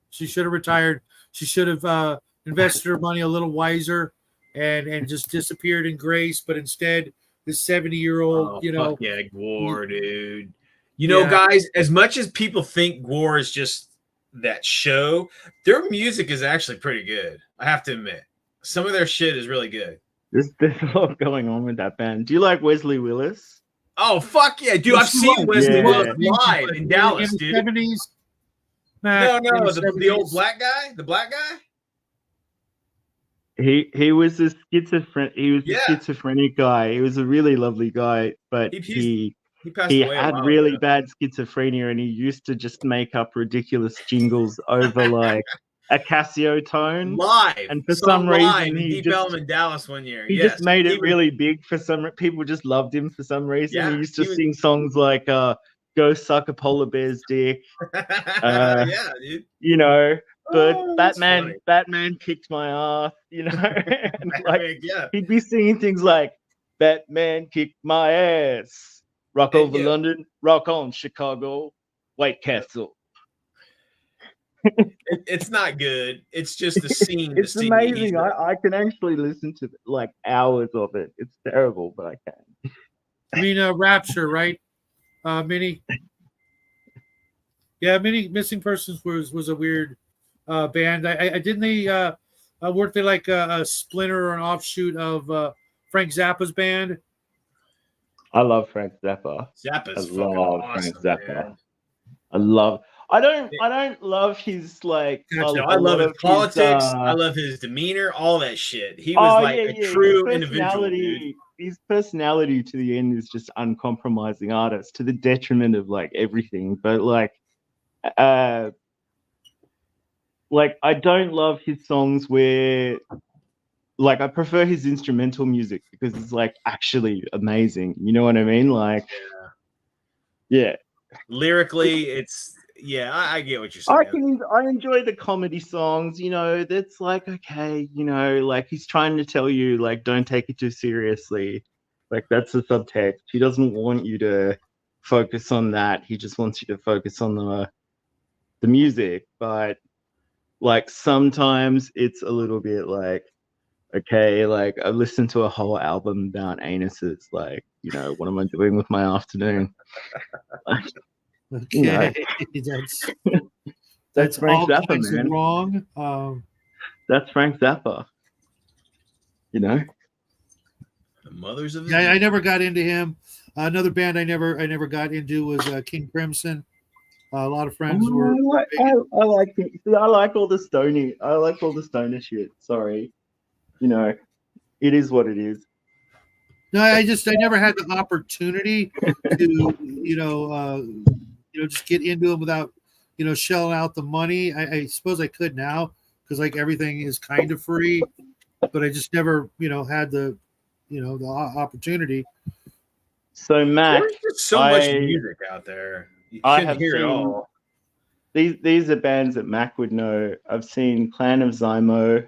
Speaker 2: She should have retired. She should have invested her money a little wiser and just disappeared in grace. But instead, this 70-year-old,
Speaker 1: fuck yeah, Gwar, dude. Guys, as much as people think Gwar is just that show, their music is actually pretty good. I have to admit, some of their shit is really good.
Speaker 3: There's a lot going on with that band. Do you like Wesley Willis?
Speaker 1: Oh fuck yeah, dude! I've seen Wesley Willis live in Dallas,
Speaker 2: in
Speaker 1: dude.
Speaker 2: the 70s.
Speaker 1: No, the old black guy, the black guy.
Speaker 3: He was a schizophrenic. He was a schizophrenic guy. He was a really lovely guy, but he had really bad schizophrenia, and he used to just make up ridiculous jingles over like a Casio tone
Speaker 1: live.
Speaker 3: And for some reason,
Speaker 1: he fell in Dallas one year.
Speaker 3: He just made it really big for some. People just loved him for some reason.
Speaker 1: Yeah,
Speaker 3: he used to sing songs like "Go Suck a Polar Bear's Dick."
Speaker 1: Yeah, dude.
Speaker 3: But Batman kicked my ass. And he'd be singing things like "Batman kicked my ass." Rock over London, rock on Chicago, White Castle.
Speaker 1: It's not good. It's just the scene.
Speaker 3: It's amazing. I can actually listen to like hours of it. It's terrible, but I can.
Speaker 2: I mean, Rapture, right, Minnie? Yeah, Minnie. Missing Persons was a weird band. I didn't they weren't they like a splinter or an offshoot of Frank Zappa's band?
Speaker 3: I love Frank Zappa.
Speaker 1: Zappa's
Speaker 3: Frank Zappa. Man. I don't love his like.
Speaker 1: I love his politics. I love his demeanor. All that shit. He was a true individual. Dude.
Speaker 3: His personality to the end is just uncompromising artist to the detriment of like everything. But like I don't love his songs where. Like I prefer his instrumental music because it's like actually amazing. You know what I mean? Like, yeah.
Speaker 1: Lyrically, it's. Yeah, I get what you're saying.
Speaker 3: I enjoy the comedy songs, that's like, okay, like he's trying to tell you, like, don't take it too seriously. Like, that's the subtext. He doesn't want you to focus on that. He just wants you to focus on the music. But, like, sometimes it's a little bit like, okay, like, I've listened to a whole album about anuses. Like, what am I doing with my afternoon?
Speaker 2: Okay, that's
Speaker 3: Frank Zappa, man.
Speaker 2: Wrong.
Speaker 3: That's Frank Zappa.
Speaker 1: The mothers of.
Speaker 2: Yeah, I never got into him. Another band I never got into was King Crimson. A lot of friends were.
Speaker 3: I like all the stony. I like all the stoner shit. Sorry, it is what it is.
Speaker 2: No, I never had the opportunity to, just get into them without, shelling out the money. I suppose I could now because like everything is kind of free, but I just never, had the opportunity.
Speaker 3: So Mac,
Speaker 1: there's so much music out there. You shouldn't hear it all.
Speaker 3: These are bands that Mac would know. I've seen Clan of Zymo,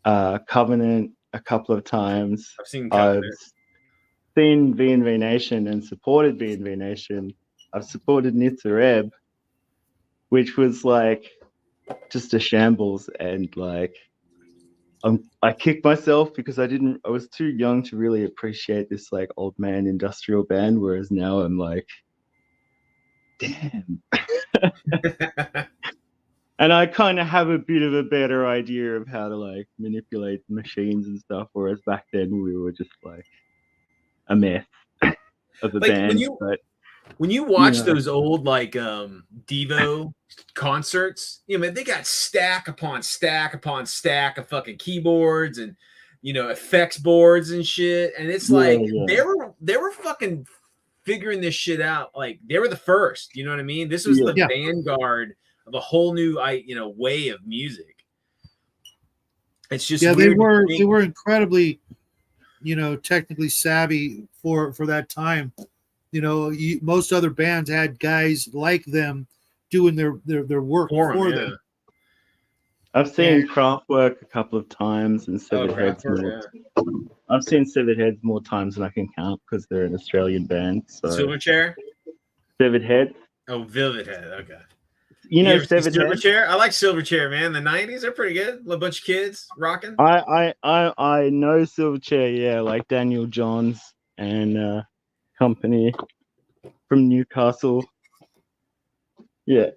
Speaker 3: Covenant a couple of times.
Speaker 1: I've seen Covenant.
Speaker 3: I've seen V&V Nation and supported V&V Nation. I've supported Nitzareb, which was like just a shambles, and like I kicked myself because I was too young to really appreciate this like old man industrial band, whereas now I'm like, damn. And I kind of have a bit of a better idea of how to like manipulate machines and stuff, whereas back then we were just like a mess of a band.
Speaker 1: When you watch those old like Devo concerts, man, they got stack upon stack upon stack of fucking keyboards and effects boards and shit, and it's like they were fucking figuring this shit out. Like they were the first, you know what I mean? This was the vanguard of a whole new way of music. It's just
Speaker 2: they were incredibly technically savvy for that time. Most other bands had guys like them doing their work for them.
Speaker 3: I've seen Kraftwerk a couple of times and Severed Heads. I've seen Severed Heads more times than I can count because they're an Australian band. So.
Speaker 1: Silverchair?
Speaker 3: Severed Head.
Speaker 1: Oh, Velvet Head. Okay.
Speaker 3: Severed Head?
Speaker 1: Silverchair? I like Silverchair, man. The 90s are pretty good. A bunch of kids rocking.
Speaker 3: I know Silverchair, yeah, like Daniel Johns and company from Newcastle. Yeah.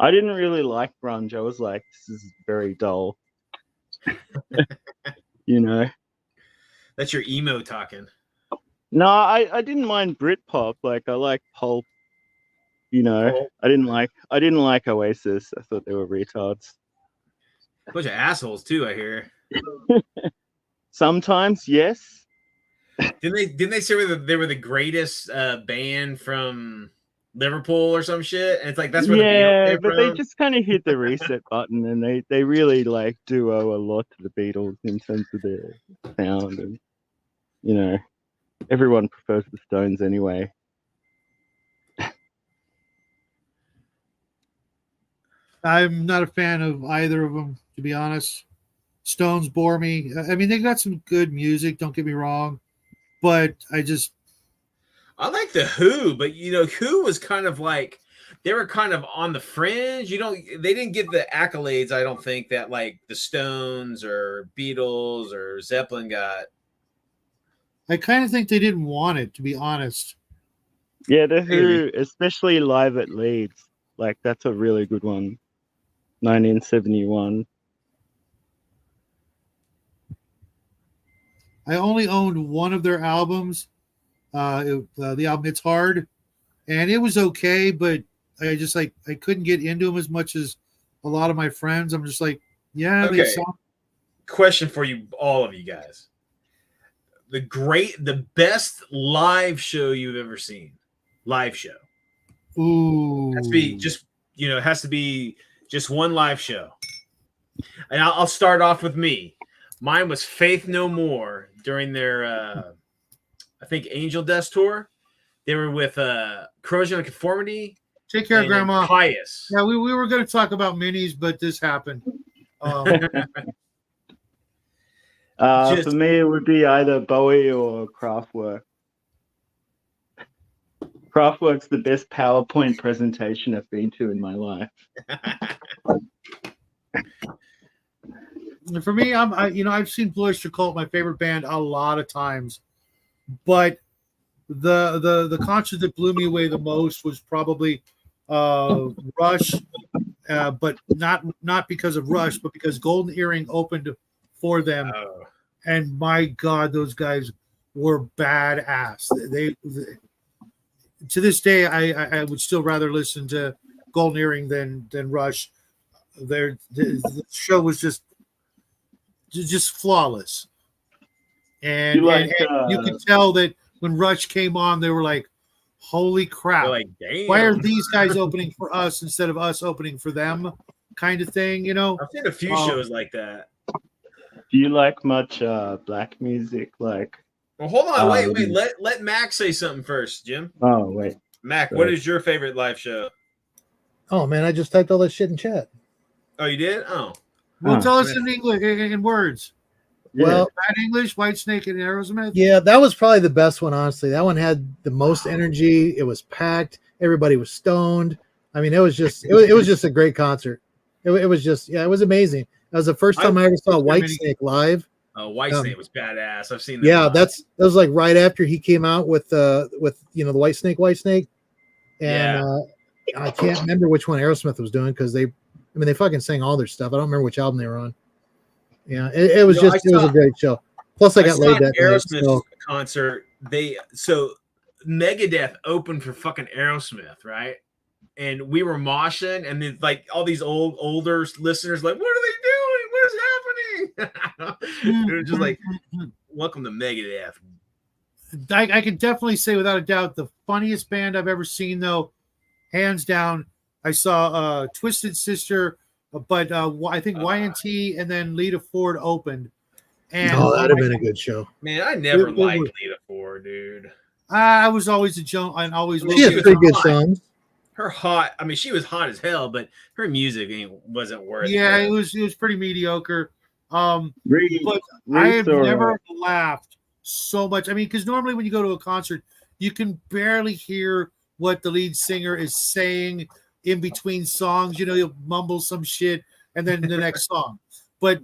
Speaker 3: I didn't really like grunge. I was like, this is very dull.
Speaker 1: That's your emo talking.
Speaker 3: No, I didn't mind Britpop. Like I like pulp. I didn't like Oasis. I thought they were retards.
Speaker 1: A bunch of assholes too, I hear.
Speaker 3: Sometimes, yes.
Speaker 1: Didn't they say they were the greatest band from Liverpool or some shit? And it's like that's where the
Speaker 3: but they just kind of hit the reset button, and they really like do owe a lot to the Beatles in terms of their sound, and everyone prefers the Stones anyway.
Speaker 2: I'm not a fan of either of them, to be honest. Stones bore me. I mean, they got some good music, don't get me wrong, but I
Speaker 1: like the Who, but Who was kind of like they were kind of on the fringe. They didn't get the accolades, I don't think, that like the Stones or Beatles or Zeppelin got.
Speaker 2: I kind of think they didn't want it, to be honest.
Speaker 3: Yeah, the Who, especially Live at Leeds, like that's a really good one. 1971.
Speaker 2: I only owned one of their albums. The album It's Hard, and it was okay, but I just I couldn't get into them as much as a lot of my friends. I'm just like,
Speaker 1: okay. Question for you, all of you guys: the best live show you've ever seen? Live show.
Speaker 2: Ooh.
Speaker 1: It has to be just one live show. And I'll start off with me. Mine was Faith No More during their, I think, Angel Dust tour. They were with Corrosion of Conformity.
Speaker 2: Take care, Grandma.
Speaker 1: Pious.
Speaker 2: Yeah, we were going to talk about minis, but this happened.
Speaker 3: For me, it would be either Bowie or Kraftwerk. Kraftwerk's the best PowerPoint presentation I've been to in my life.
Speaker 2: For me, I've seen Blue Oyster Cult, my favorite band, a lot of times, but the concert that blew me away the most was probably Rush, but not because of Rush, but because Golden Earring opened for them, and my God, those guys were badass. to this day, I would still rather listen to Golden Earring than Rush. The show was just flawless, and you could tell that when Rush came on, they were like, "Holy crap!
Speaker 1: Like, damn.
Speaker 2: Why are these guys opening for us instead of us opening for them?" Kind of thing, you know.
Speaker 1: I've seen a few shows like that.
Speaker 3: Do you like much black music? Like,
Speaker 1: well, hold on, wait. Let Mac say something first, Jim.
Speaker 3: Oh, wait,
Speaker 1: Mac, what is your favorite live show?
Speaker 4: Oh man, I just typed all that shit in chat.
Speaker 1: Oh, you did? Oh,
Speaker 2: well, tell us in English, in words.
Speaker 4: Well,
Speaker 2: Bad English, Whitesnake, and Aerosmith.
Speaker 4: Yeah, that was probably the best one. Honestly, that one had the most energy. It was packed. Everybody was stoned. I mean, it was just a great concert. It was just it was amazing. That was the first time I ever saw Whitesnake live.
Speaker 1: Oh, Whitesnake was badass. I've seen that.
Speaker 4: Yeah, that was like right after he came out with the Whitesnake, and I can't remember which one Aerosmith was doing because they fucking sang all their stuff. I don't remember which album they were on. Yeah, it was a great show. Plus, I got laid that
Speaker 1: Aerosmith
Speaker 4: night,
Speaker 1: concert. So Megadeth opened for fucking Aerosmith, right? And we were moshing, and then like all these older listeners, like, what are they doing? What is happening? It was just like, welcome to Megadeth.
Speaker 2: I can definitely say without a doubt the funniest band I've ever seen, though, hands down. I saw Twisted Sister, but I think YNT and then Lita Ford opened. And
Speaker 4: that'd have been a good show.
Speaker 1: Man, I never liked Lita Ford, dude.
Speaker 2: I was always a junk. I always
Speaker 4: she had pretty good songs.
Speaker 1: Her hot. I mean, she was hot as hell, but her music wasn't worth.
Speaker 2: Yeah, it was pretty mediocre. But I have never laughed so much. I mean, because normally when you go to a concert, you can barely hear what the lead singer is saying in between songs. You know, he'll mumble some shit and then the next song. But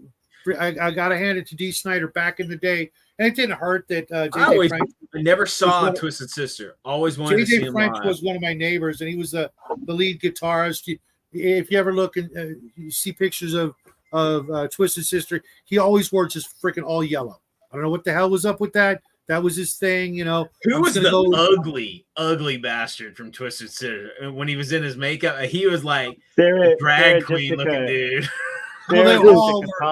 Speaker 2: I gotta hand it to Dee Snider back in the day, and it didn't hurt that JJ Frank.
Speaker 1: I never saw Twisted Sister. Always wanted to see him live.
Speaker 2: JJ Frank was one of my neighbors, and he was the lead guitarist. If you ever look and you see pictures of Twisted Sister, he always wore just freaking all yellow. I don't know what the hell was up with that. That was his thing, you know.
Speaker 1: Who was the ugly bastard from Twisted Sister? When he was in his makeup, he was like a drag queen looking dude.
Speaker 2: Well,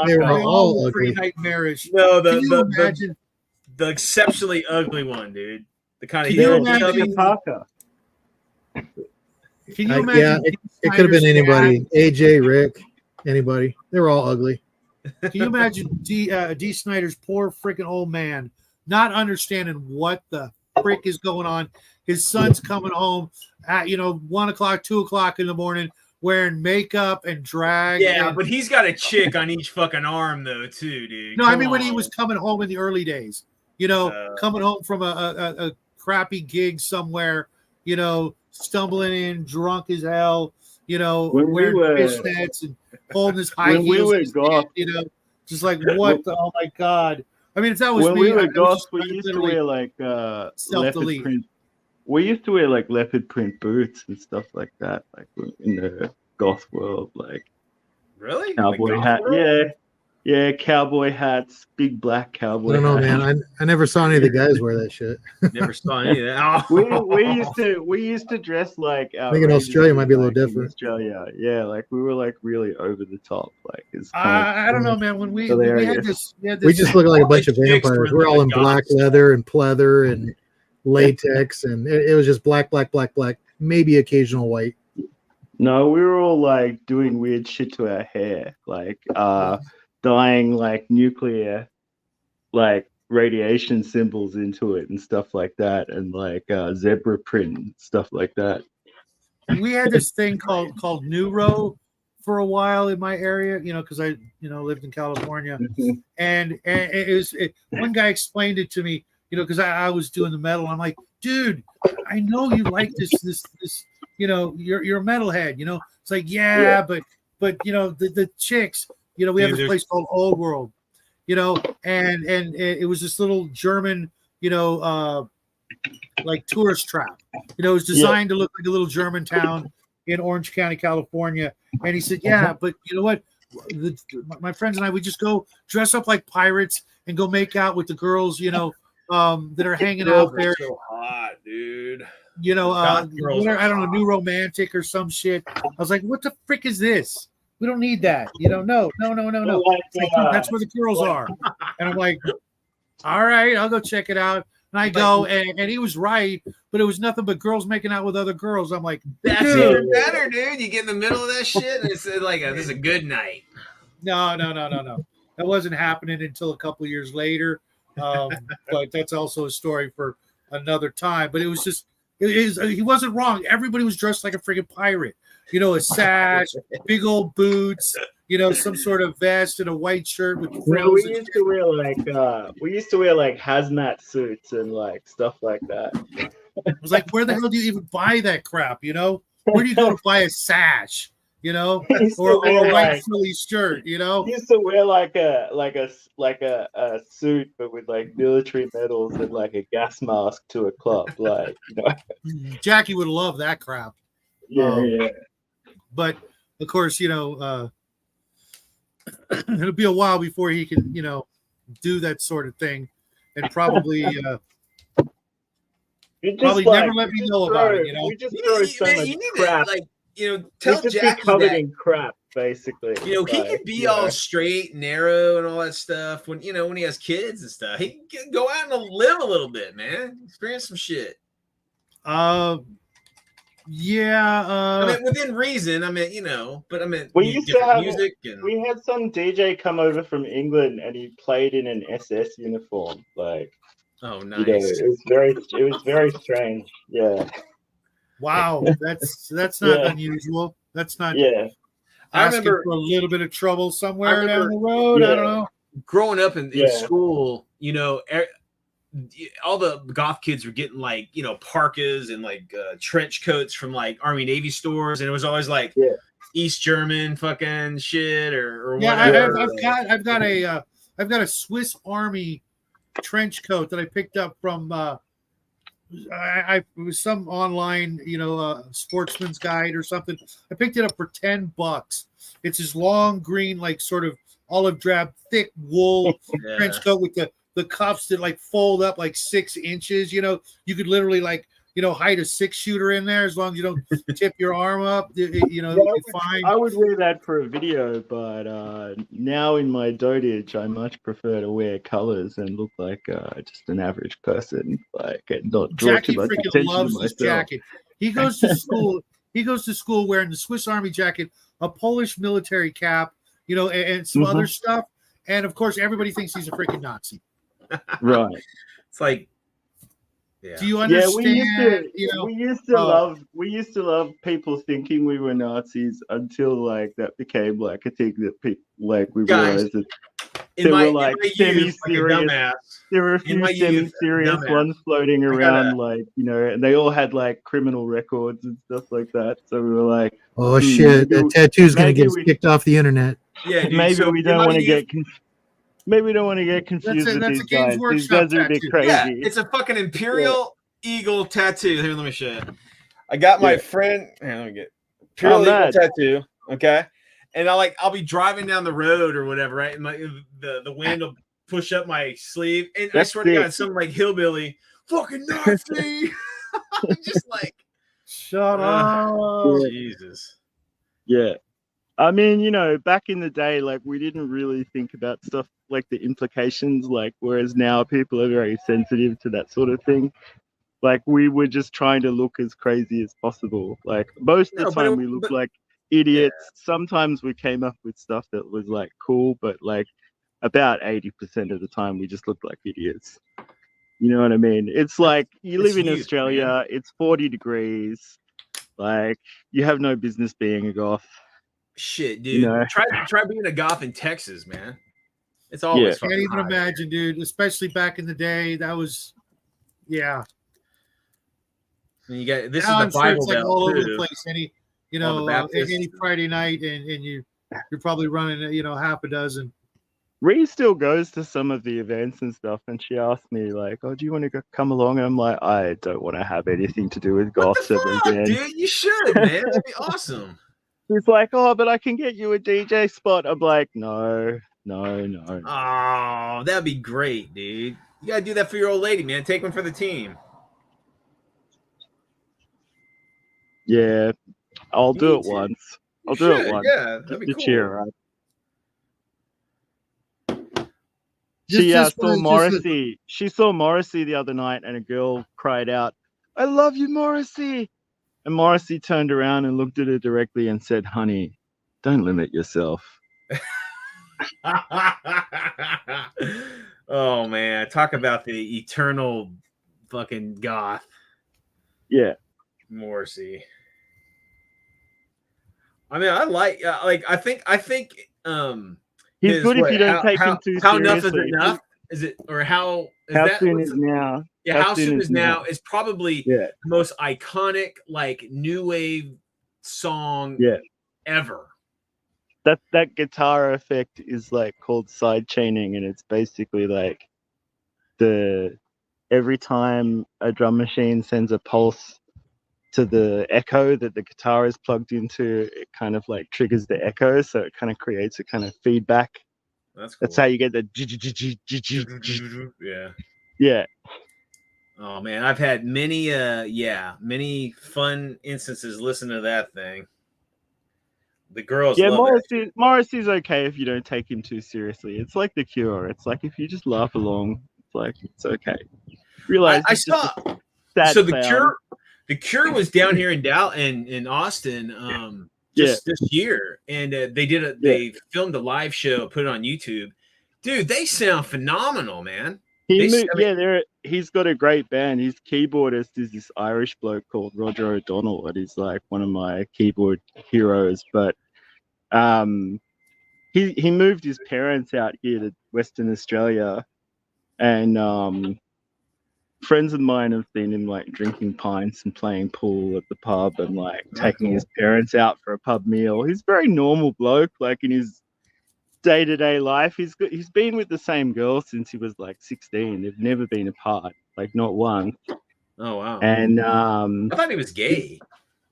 Speaker 2: they were all pretty nightmarish.
Speaker 1: No, the exceptionally ugly one, dude. The kind of
Speaker 2: Can you imagine?
Speaker 4: It could have been anybody. AJ, Rick, anybody. They were all ugly.
Speaker 2: Can you imagine Dee Snider's poor freaking old man not understanding what the frick is going on? His son's coming home at 1 o'clock, 2 o'clock in the morning, wearing makeup and drag.
Speaker 1: Yeah, but he's got a chick on each fucking arm though, too, dude.
Speaker 2: No, I mean when he was coming home in the early days, coming home from a crappy gig somewhere, stumbling in drunk as hell, wearing fishnets and holding his high heels. Just like what? Oh my god! I mean, if that was
Speaker 3: when
Speaker 2: me,
Speaker 3: we were goths, we used to wear like leopard print. We used to wear like leopard print boots and stuff like that, like in the goth world, like
Speaker 1: really
Speaker 3: cowboy hat. Yeah, cowboy hats, big black cowboy.
Speaker 4: I don't know, man. I never saw any of the guys wear that shit.
Speaker 1: Never saw any of that. Oh.
Speaker 3: we used to dress like.
Speaker 4: I think in Australia might be a little different.
Speaker 3: Australia, yeah, like we were like really over the top, like.
Speaker 2: I don't know, man. When we had this,
Speaker 4: we just look like a bunch of vampires. We're all in black leather and pleather and latex, and it was just black, maybe occasional white.
Speaker 3: No, we were all like doing weird shit to our hair, like dyeing like nuclear, like radiation symbols into it and stuff like that, and like zebra print and stuff like that.
Speaker 2: We had this thing called Neuro for a while in my area, because I lived in California, and one guy explained it to me, because I was doing the metal. I'm like, dude, I know you like this, you're a metalhead, It's like, yeah. but the chicks, we have this place called Old World, and it was this little German, like tourist trap. It was designed to look like a little German town in Orange County, California. And he said, yeah, but you know what? My friends and I would just go dress up like pirates and go make out with the girls, that are hanging out there.
Speaker 1: So hot, dude.
Speaker 2: you know, I don't know, New Romantic or some shit. I was like, what the frick is this? We don't need that. You know, no. Like, that's where the girls are. And I'm like, all right, I'll go check it out. And I go, and he was right, but it was nothing but girls making out with other girls. I'm like,
Speaker 1: that's even better, dude. You get in the middle of that shit, and it's like, this is a good night.
Speaker 2: No. That wasn't happening until a couple of years later. But that's also a story for another time. But it was just, he wasn't wrong. Everybody was dressed like a freaking pirate. You know, a sash, big old boots, you know, some sort of vest and a white shirt with frills.
Speaker 3: We used to wear like hazmat suits and like stuff like that.
Speaker 2: I was like, where the hell do you even buy that crap? You know, where do you go to buy a sash? You know, or a white frilly shirt? You know,
Speaker 3: he used to wear like a suit, but with like military medals and like a gas mask to a club. Like, you know,
Speaker 2: Jackie would love that crap.
Speaker 3: Yeah.
Speaker 2: But of course, you know, it'll be a while before he can, you know, do that sort of thing, and probably never let me know about it. You know,
Speaker 3: we just throw so much crap.
Speaker 1: Like, you know, tell Jackie
Speaker 3: covered in crap, basically.
Speaker 1: You know, he can be all straight, narrow, and all that stuff. When he has kids and stuff, he can go out and live a little bit, man. Experience some shit.
Speaker 2: Yeah,
Speaker 1: I mean, within reason. I mean, you know, but I mean,
Speaker 3: we used to have
Speaker 1: music.
Speaker 3: We had some DJ come over from England, and he played in an SS uniform. Like,
Speaker 1: oh, nice.
Speaker 3: You know, it was very strange. Yeah.
Speaker 2: Wow, that's not unusual. That's not.
Speaker 3: Yeah.
Speaker 2: I remember for a little bit of trouble somewhere down the road. I don't know.
Speaker 1: Growing up in school, you know, all the goth kids were getting like, you know, parkas and like trench coats from like Army Navy stores, and it was always like East German fucking shit or whatever.
Speaker 2: I've got a Swiss Army trench coat that I picked up from it was some online, you know, Sportsman's Guide or something. I picked it up for $10. It's this long green, like sort of olive drab, thick wool trench coat with the cuffs that like fold up like 6 inches. You know, you could literally like, you know, hide a 6-shooter in there as long as you don't tip your arm up. You know, fine.
Speaker 3: I would wear that for a video, but now in my dotage, I much prefer to wear colors and look like just an average person, like and not draw
Speaker 2: Jackie
Speaker 3: too much
Speaker 2: freaking
Speaker 3: attention
Speaker 2: loves
Speaker 3: to
Speaker 2: this
Speaker 3: myself.
Speaker 2: jacket. He goes to school. He goes to school wearing the Swiss Army jacket, a Polish military cap, you know, and some other stuff. And of course, everybody thinks he's a freaking Nazi.
Speaker 3: Right.
Speaker 1: It's like,
Speaker 2: do you understand?
Speaker 3: We used to love people thinking we were Nazis until like that became like a thing that people like we realized that there were like semi-serious. There were a few semi-serious ones floating around, like, you know, and they all had like criminal records and stuff like that. So we were like,
Speaker 4: oh shit, that tattoo's gonna get kicked off the internet.
Speaker 1: Yeah, dude,
Speaker 3: maybe we don't want to get. Maybe we don't want to get confused with these guys. These guys are a bit crazy.
Speaker 1: Yeah, it's a fucking Imperial Eagle tattoo. Here, let me show you. I got my friend. Here, let me get Imperial Eagle tattoo. Okay, and I'll be driving down the road or whatever, right? And the wind will push up my sleeve, and I swear to God, some like hillbilly fucking Nazi. I'm just like,
Speaker 2: shut up,
Speaker 1: Jesus.
Speaker 3: Yeah. I mean, you know, back in the day, like, we didn't really think about stuff like the implications, like, whereas now people are very sensitive to that sort of thing. Like, we were just trying to look as crazy as possible. Like, most of the time we looked like idiots. Yeah. Sometimes we came up with stuff that was, like, cool, but, like, about 80% of the time we just looked like idiots. You know what I mean? It's like, you live in Australia, man. It's 40 degrees. Like, you have no business being a goth.
Speaker 1: Shit, dude. You know? Try being a goth in Texas, man. It's always
Speaker 2: can't even imagine, dude. Especially back in the day, that was And
Speaker 1: you got this is the Bible
Speaker 2: like
Speaker 1: Belt
Speaker 2: all
Speaker 1: too.
Speaker 2: over the place. Any Friday night, and you're probably running, you know, half a dozen.
Speaker 3: Ree still goes to some of the events and stuff, and she asked me like, "Oh, do you want to come along?" And I'm like, "I don't want to have anything to do with goths ever again."
Speaker 1: Dude, you should, man. That'd be awesome.
Speaker 3: He's like, "Oh, but I can get you a DJ spot." I'm like, no.
Speaker 1: Oh, that'd be great, dude. You gotta do that for your old lady, man. Take one for the team.
Speaker 3: Yeah, I'll do it
Speaker 1: too.
Speaker 3: once.
Speaker 1: You
Speaker 3: I'll do it
Speaker 1: should,
Speaker 3: once.
Speaker 1: yeah, that'd be
Speaker 3: To
Speaker 1: cool.
Speaker 3: cheer her up.
Speaker 2: Just-
Speaker 3: She
Speaker 2: just
Speaker 3: saw
Speaker 2: one- just a-
Speaker 3: Morrissey. She saw Morrissey the other night, and a girl cried out, "I love you, Morrissey!" And Morrissey turned around and looked at her directly and said, "Honey, don't limit yourself."
Speaker 1: Oh man, talk about the eternal fucking goth
Speaker 3: Yeah,
Speaker 1: Morrissey. I mean, I like I think
Speaker 3: he's
Speaker 1: his,
Speaker 3: good
Speaker 1: what,
Speaker 3: if you don't take him too seriously.
Speaker 1: how enough is enough? Is it, or how is
Speaker 3: How
Speaker 1: that
Speaker 3: soon
Speaker 1: what's
Speaker 3: is
Speaker 1: the-
Speaker 3: now?
Speaker 1: Yeah, how soon is now is probably
Speaker 3: Yeah,
Speaker 1: the most iconic like new wave song
Speaker 3: yeah.
Speaker 1: ever.
Speaker 3: That guitar effect is like called side chaining, and it's basically like every time a drum machine sends a pulse to the echo that the guitar is plugged into, it kind of like triggers the echo, so it kind of creates a kind of feedback.
Speaker 1: That's cool.
Speaker 3: That's how you get the
Speaker 1: yeah.
Speaker 3: yeah.
Speaker 1: Oh man, I've had many many fun instances listening to that thing. The girls
Speaker 3: Yeah,
Speaker 1: love that.
Speaker 3: Morrissey's okay if you don't take him too seriously. It's like The Cure. It's like if you just laugh along, it's like it's okay. Realize
Speaker 1: I
Speaker 3: it's just
Speaker 1: saw
Speaker 3: a sad
Speaker 1: so the
Speaker 3: sound.
Speaker 1: Cure was down here in Austin just this year, and they filmed a live show, put it on YouTube. Dude, they sound phenomenal, man.
Speaker 3: He's got a great band. His keyboardist is this Irish bloke called Roger O'Donnell, and he's like one of my keyboard heroes. But he moved his parents out here to Western Australia, and friends of mine have seen him like drinking pints and playing pool at the pub and like taking his parents out for a pub meal. He's a very normal bloke, like in his day-to-day life. He's been with the same girl since he was like 16. They've never been apart, like not once.
Speaker 1: Oh wow.
Speaker 3: And
Speaker 1: I thought he was gay.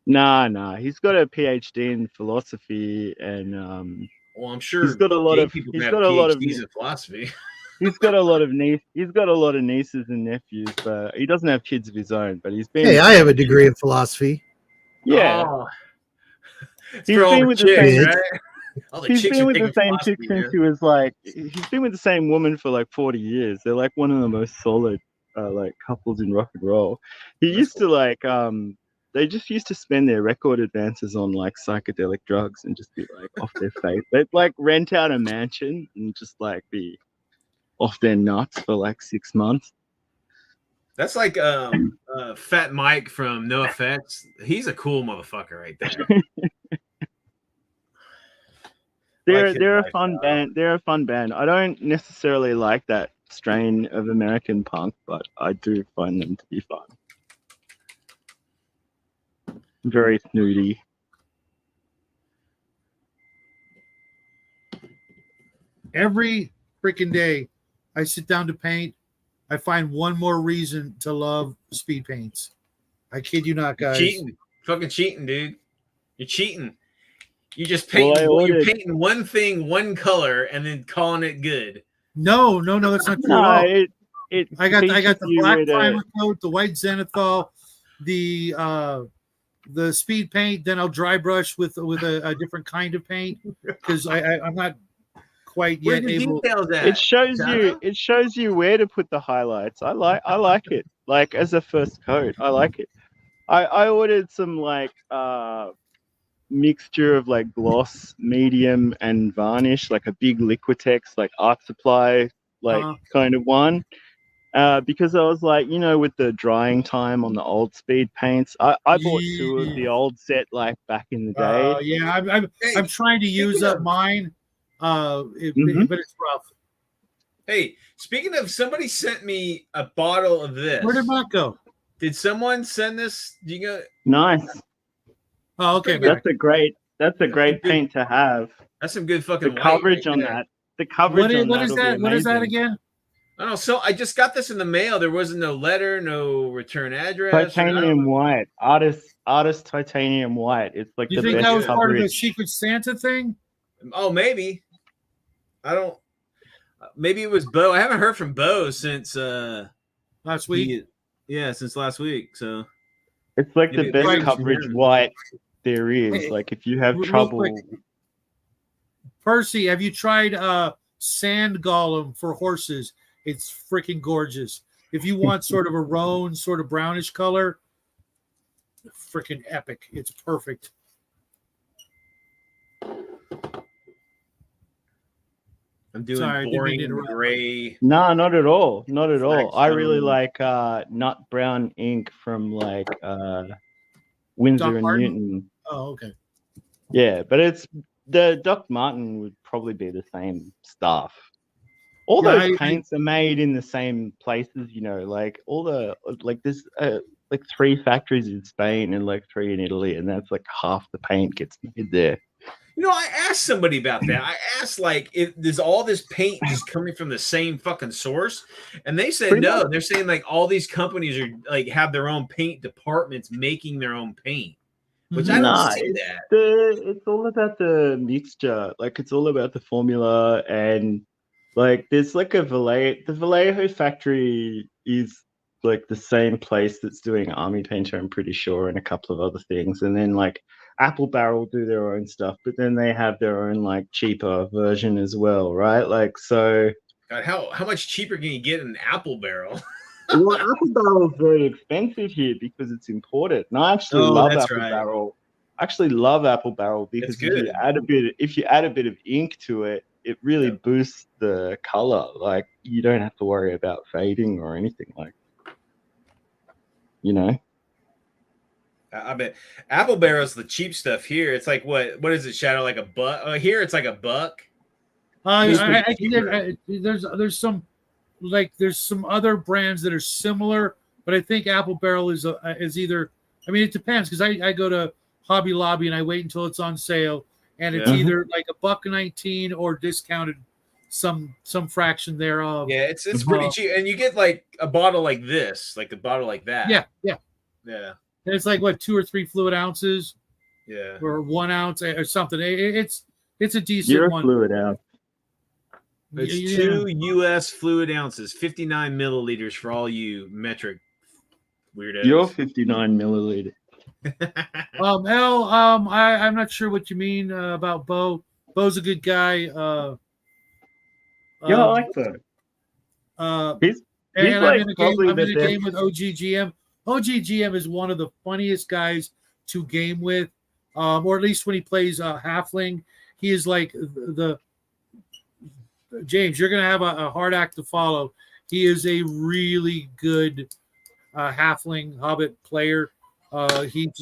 Speaker 3: Nah. He's got a PhD in philosophy, and
Speaker 1: well, I'm sure
Speaker 3: he's got a lot of
Speaker 1: people
Speaker 3: he's
Speaker 1: have
Speaker 3: got a lot of
Speaker 1: PhDs in philosophy.
Speaker 3: he's got a lot of nieces and nephews, but he doesn't have kids of his own. But he's been.
Speaker 4: Hey, I have a degree in philosophy.
Speaker 3: Yeah.
Speaker 1: Oh.
Speaker 3: He's been with the same,
Speaker 1: right?
Speaker 3: He's been with the same chick since he was like. He's been with the same woman for like 40 years. They're like one of the most solid like couples in rock and roll. He used to like they just used to spend their record advances on like psychedelic drugs and just be like off their face. They'd like rent out a mansion and just like be off their nuts for like 6 months.
Speaker 1: That's like Fat Mike from NoFX. He's a cool motherfucker right there.
Speaker 3: They're a fun band. They're a fun band. I don't necessarily like that strain of American punk, but I do find them to be fun. Very snooty.
Speaker 2: Every freaking day I sit down to paint, I find one more reason to love speed paints. I kid you not, guys.
Speaker 1: Cheating. Fucking cheating, dude. You're cheating. You just painting you're painting one thing, one color, and then calling it good.
Speaker 2: No, that's not true.
Speaker 3: No,
Speaker 2: I got the black primer coat, the white zenithal, the speed paint. Then I'll dry brush with a different kind of paint because I'm not quite yet able.
Speaker 3: It shows you where to put the highlights. I like it. Like as a first coat, I like it. I ordered some like mixture of like gloss, medium, and varnish, like a big Liquitex, like Art Supply, like kind of one. Because I was like, with the drying time on the old speed paints, I bought 2 of the old set like back in the day.
Speaker 2: Yeah, I'm trying to use up mine, but it's rough.
Speaker 1: Hey, speaking of, somebody sent me a bottle of this.
Speaker 2: Where did that go?
Speaker 1: Did someone send this? Do you go?
Speaker 3: Nice.
Speaker 2: Oh, okay.
Speaker 3: That's a great paint to have.
Speaker 1: That's some good fucking
Speaker 3: coverage on that. The coverage
Speaker 2: what is that? What is that again?
Speaker 1: I don't know. So I just got this in the mail. There wasn't no letter, no return address.
Speaker 3: Titanium white, artist titanium white. It's like
Speaker 2: you think that was part of the Secret Santa thing?
Speaker 1: Oh, maybe. I don't. Maybe it was Bo. I haven't heard from Bo since
Speaker 2: last week.
Speaker 1: Yeah, since last week. So
Speaker 3: It's like the best coverage white there is. Like if you have trouble.
Speaker 2: Percy, have you tried Sand Golem for horses? It's freaking gorgeous. If you want sort of a roan, sort of brownish color, freaking epic. It's perfect.
Speaker 1: I'm doing boring gray.
Speaker 3: No, not at all. Not at all. I really like nut brown ink from like Winsor and Newton.
Speaker 2: Oh, okay.
Speaker 3: Yeah, but it's the Doc Martin would probably be the same stuff. All those paints are made in the same places, you know, like all the like there's like 3 factories in Spain and like 3 in Italy, and that's like half the paint gets made there.
Speaker 1: You know, I asked somebody about that. I asked, like, there's all this paint just coming from the same fucking source, and they said no. They're saying like all these companies are like have their own paint departments making their own paint, which I don't see that.
Speaker 3: It's all about the mixture. Like it's all about the formula, and like there's like a The Vallejo factory is like the same place that's doing Army Painter, I'm pretty sure, and a couple of other things, and then like Apple Barrel do their own stuff, but then they have their own like cheaper version as well, right? Like so.
Speaker 1: God, how much cheaper can you get an Apple Barrel?
Speaker 3: Well, Apple Barrel is very expensive here because it's imported, and I actually love Apple Barrel. I actually love Apple Barrel because if you add a bit of ink to it, it really boosts the color. Like you don't have to worry about fading or anything like. You know.
Speaker 1: I bet Apple Barrel's the cheap stuff here. It's like what is it, Shadow? Like $1? Here it's like $1.
Speaker 2: There's some other brands that are similar, but I think Apple Barrel is either. I mean, it depends because I go to Hobby Lobby and I wait until it's on sale, and it's either like $1.19 or discounted some fraction thereof.
Speaker 1: Yeah, it's pretty cheap, and you get like a bottle like this, like a bottle like that.
Speaker 2: Yeah. And it's like what 2 or 3 fluid ounces, or 1 ounce or something. It's a decent one.
Speaker 3: Fluid ounce.
Speaker 1: It's 2 U.S. fluid ounces, 59 milliliters for all you metric weirdos.
Speaker 3: You're 59 milliliter.
Speaker 2: I'm not sure what you mean about Bo. Bo's a good guy.
Speaker 3: I like Bo. He's like
Speaker 2: I'm in a game with OGGM. OGGM is one of the funniest guys to game with, or at least when he plays Halfling. He is like the James. You're going to have a hard act to follow. He is a really good Halfling Hobbit player. He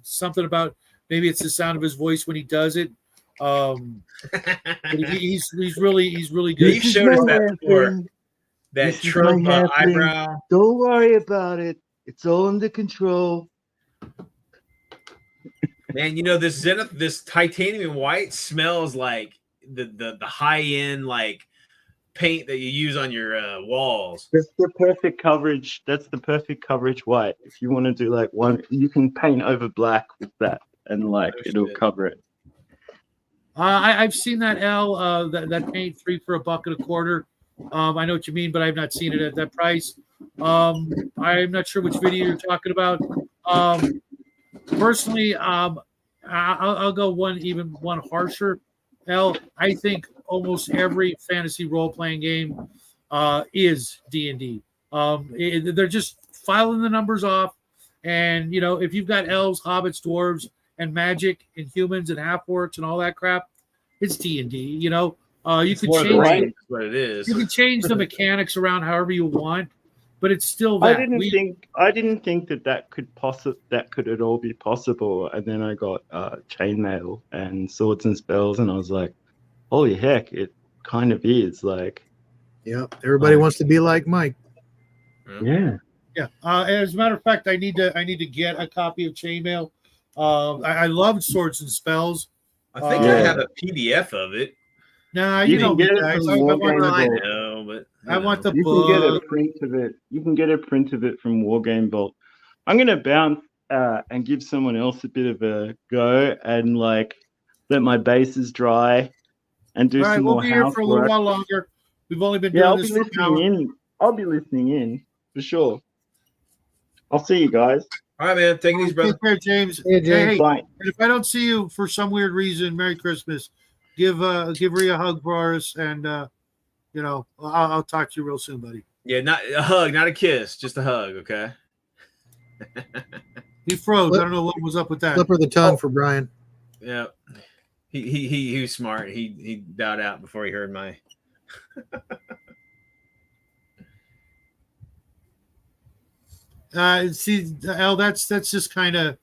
Speaker 2: something about maybe it's the sound of his voice when he does it. But he's really good.
Speaker 1: You showed us that before. That Trump eyebrow.
Speaker 3: Don't worry about it. It's all under control.
Speaker 1: Man, you know this titanium white smells like the high end like paint that you use on your walls.
Speaker 3: That's the perfect coverage. That's the perfect coverage white. If you want to do like one, you can paint over black with that, and like it'll cover it.
Speaker 2: I've seen that that paint 3 for $1.25. I know what you mean, but I've not seen it at that price. I'm not sure which video you're talking about. Personally, I'll go one harsher. I think almost every fantasy role-playing game is D&D. They're just filing the numbers off, and you know if you've got elves, hobbits, dwarves, and magic, and humans, and half-orcs, and all that crap, it's D&D. You know, you can change
Speaker 1: what it is.
Speaker 2: You can change the mechanics around however you want, but it's still that.
Speaker 3: I didn't think that could at all be possible. And then I got chainmail and swords and spells, and I was like, holy heck, it kind of is. Like,
Speaker 4: yeah, everybody wants to be like Mike.
Speaker 3: Yeah.
Speaker 2: As a matter of fact, I need to get a copy of chainmail. I love swords and spells.
Speaker 1: I think I have a PDF of it.
Speaker 2: Nah, you know me, guys.
Speaker 1: I know, but
Speaker 2: I want the
Speaker 3: you
Speaker 2: book.
Speaker 3: Can get a print of it. You can get a print of it from Wargame Vault. I'm gonna bounce and give someone else a bit of a go and like let my bases dry and do some more housework. We'll be here for a
Speaker 2: little while longer. We've only been doing this for an hour.
Speaker 3: I'll be listening in for sure. I'll see you guys.
Speaker 1: All right, man. Take it easy, brother.
Speaker 2: Take care, James.
Speaker 4: Hey, James.
Speaker 2: Hey, and if I don't see you for some weird reason, Merry Christmas. Give Rhea a hug for us, and I'll talk to you real soon, buddy.
Speaker 1: Yeah, not a hug, not a kiss, just a hug, okay?
Speaker 2: He froze. I don't know what was up with that.
Speaker 4: Flipper the tongue for Brian.
Speaker 1: Yeah, he was smart. He bowed out before he heard my.
Speaker 2: See, Al, that's just kind of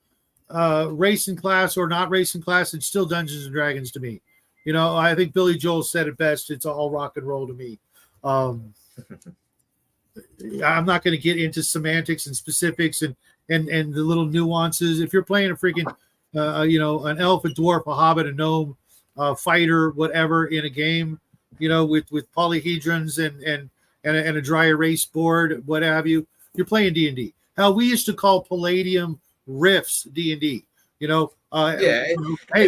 Speaker 2: racing class or not racing class. It's still Dungeons and Dragons to me. I think Billy Joel said it best. It's all rock and roll to me. I'm not going to get into semantics and specifics and the little nuances. If you're playing a freaking, an elf, a dwarf, a hobbit, a gnome, fighter, whatever in a game, with polyhedrons and a dry erase board, what have you, you're playing D&D. Hell, we used to call Palladium Rifts D&D. Hey, we're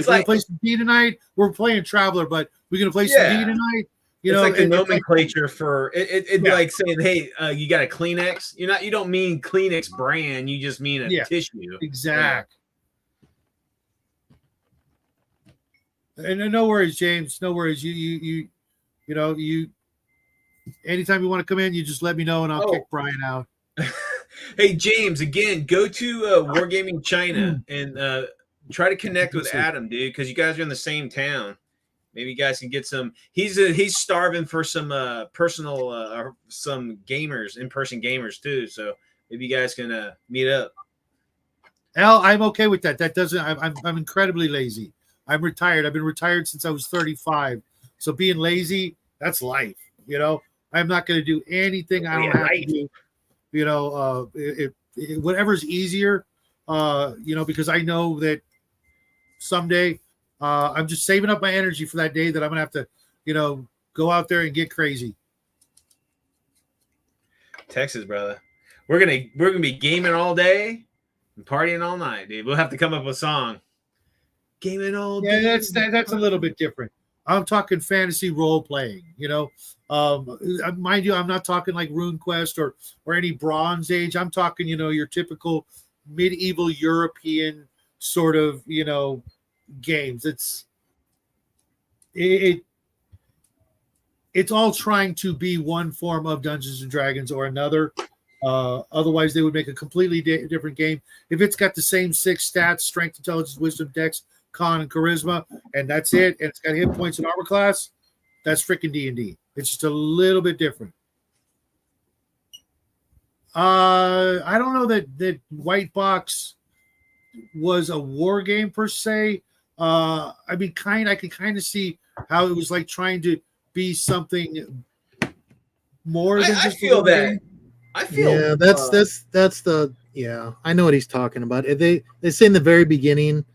Speaker 2: gonna play some D tonight. We're playing Traveler, but we're gonna play some D tonight.
Speaker 1: It's like the nomenclature for it. Like saying, "Hey, you got a Kleenex?" You don't mean Kleenex brand. You just mean a tissue.
Speaker 2: Exact. And no worries, James. No worries. You anytime you want to come in, you just let me know and I'll kick Brian out.
Speaker 1: Hey, James, again, go to Wargaming China and try to connect with Adam, dude, because you guys are in the same town. Maybe you guys can get some. He's starving for some personal or some gamers, in-person gamers too. So maybe you guys can meet up.
Speaker 2: Al, I'm okay with that. That doesn't. I'm incredibly lazy. I'm retired. I've been retired since I was 35. So being lazy, that's life. I'm not going to do anything I don't have to do. Whatever's easier, because I know that someday I'm just saving up my energy for that day that I'm gonna have to, go out there and get crazy. Texas,
Speaker 1: brother. We're gonna be gaming all day and partying all night, dude. We'll have to come up with a song. Gaming all day.
Speaker 2: Yeah, that's a little bit different. I'm talking fantasy role playing, mind you, I'm not talking like RuneQuest or any Bronze Age. I'm talking, your typical medieval European sort of, games. It's all trying to be one form of Dungeons and Dragons or another. Otherwise, they would make a completely different game. If it's got the same 6 stats: strength, intelligence, wisdom, dex, con, and charisma, and that's it, and it's got hit points and armor class, that's freaking D&D. It's just a little bit different. I don't know that White Box was a war game per se. I could kind of see how it was like trying to be something more than just.
Speaker 1: I feel
Speaker 4: that's the I know what he's talking about. They say in the very beginning,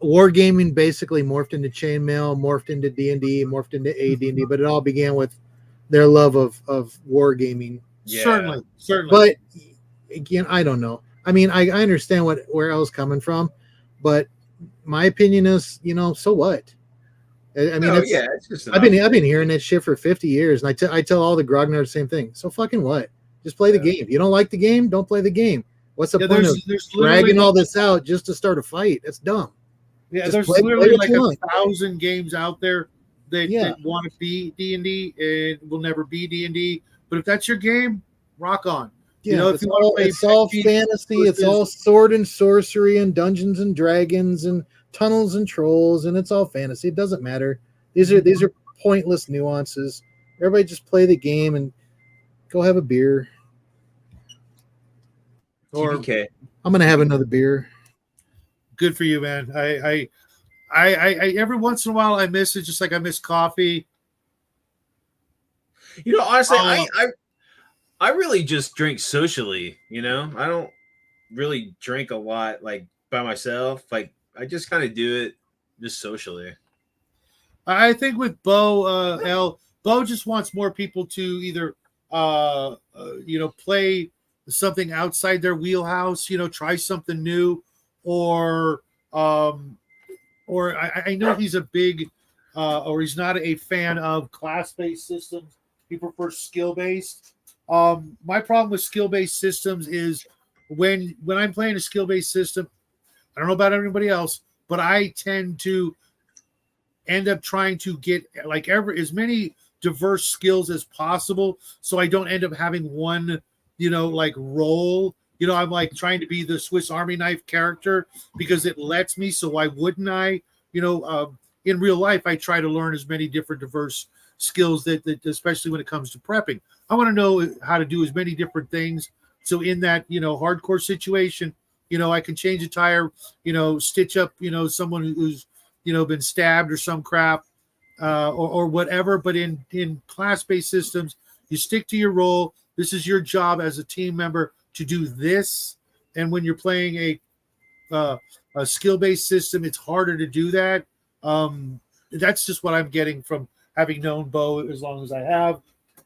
Speaker 4: wargaming basically morphed into chainmail, morphed into D&D, morphed into AD&D, but it all began with their love of wargaming.
Speaker 2: Yeah. Certainly.
Speaker 4: But again, I don't know. I mean, I understand where I was coming from, but my opinion is, so what? I mean, it's just I've been hearing that shit for 50 years, and I tell all the grognards the same thing. So fucking what? Just play the game. If you don't like the game, don't play the game. What's the point of dragging all this out just to start a fight? That's dumb.
Speaker 2: Yeah, there's literally like 1,000 games out there that want to be D&D and will never be D&D. But if that's your game, rock on.
Speaker 4: Yeah, if it's all fantasy. It's all sword and sorcery and Dungeons and Dragons and tunnels and trolls, and it's all fantasy. It doesn't matter. These are pointless nuances. Everybody just play the game and go have a beer.
Speaker 2: Or
Speaker 4: I'm gonna have another beer.
Speaker 2: Good for you, man. I every once in a while I miss it, just like I miss coffee.
Speaker 1: Honestly, I really just drink socially. I don't really drink a lot like by myself. Like I just kind of do it just socially.
Speaker 2: I think with Bo, Bo just wants more people to either play something outside their wheelhouse, try something new, or I know he's a big or he's not a fan of class-based systems. He prefers skill-based. My problem with skill-based systems is when I'm playing a skill-based system, I don't know about everybody else, but I tend to end up trying to get like as many diverse skills as possible, so I don't end up having one, like role. I'm like trying to be the Swiss Army knife character because it lets me. So why wouldn't I? In real life, I try to learn as many different diverse skills that especially when it comes to prepping. I want to know how to do as many different things. So in that, hardcore situation, I can change a tire, stitch up, someone who's, been stabbed or some crap, or whatever. But in class-based systems, you stick to your role. This is your job as a team member to do this. And when you're playing a skill-based system, it's harder to do that. That's just what I'm getting from having known Bo as long as I have.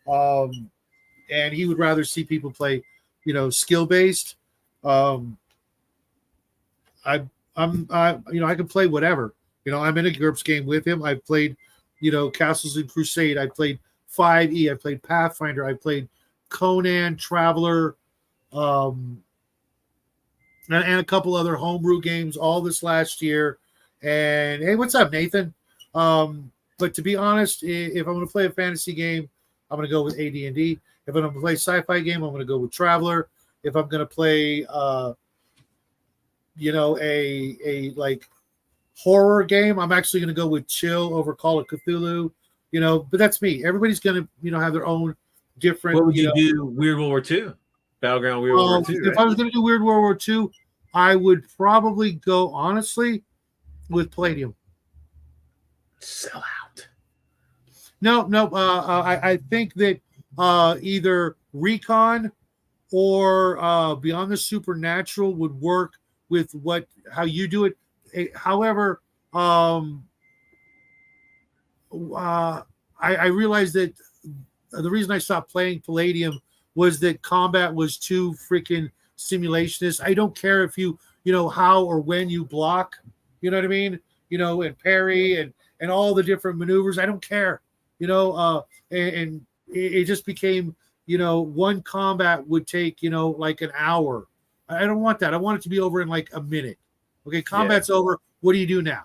Speaker 2: And he would rather see people play, skill-based. I can play whatever. I'm in a GURPS game with him. I've played, Castles and Crusade. I played 5e. I played Pathfinder. I played Conan, Traveler, and a couple other homebrew games all this last year. And hey, what's up, Nathan? But to be honest, if I'm going to play a fantasy game, I'm going to go with AD&D. If I'm going to play a sci-fi game, I'm going to go with Traveler. If I'm going to play, a like horror game, I'm actually going to go with Chill over Call of Cthulhu. But that's me. Everybody's going to, have their own different.
Speaker 1: What would you do? Weird World War II, Battleground Weird World War II.
Speaker 2: If I was going to do Weird World War II, I would probably go honestly with Palladium.
Speaker 1: Sell out.
Speaker 2: No. I think that either Recon or Beyond the Supernatural would work with how you do it. However, I realized that the reason I stopped playing Palladium was that combat was too freaking simulationist. I don't care if you how or when you block, you know what I mean? And parry and all the different maneuvers. I don't care, and it just became, one combat would take, like an hour. I don't want that. I want it to be over in like a minute. Okay, combat's over. What do you do now?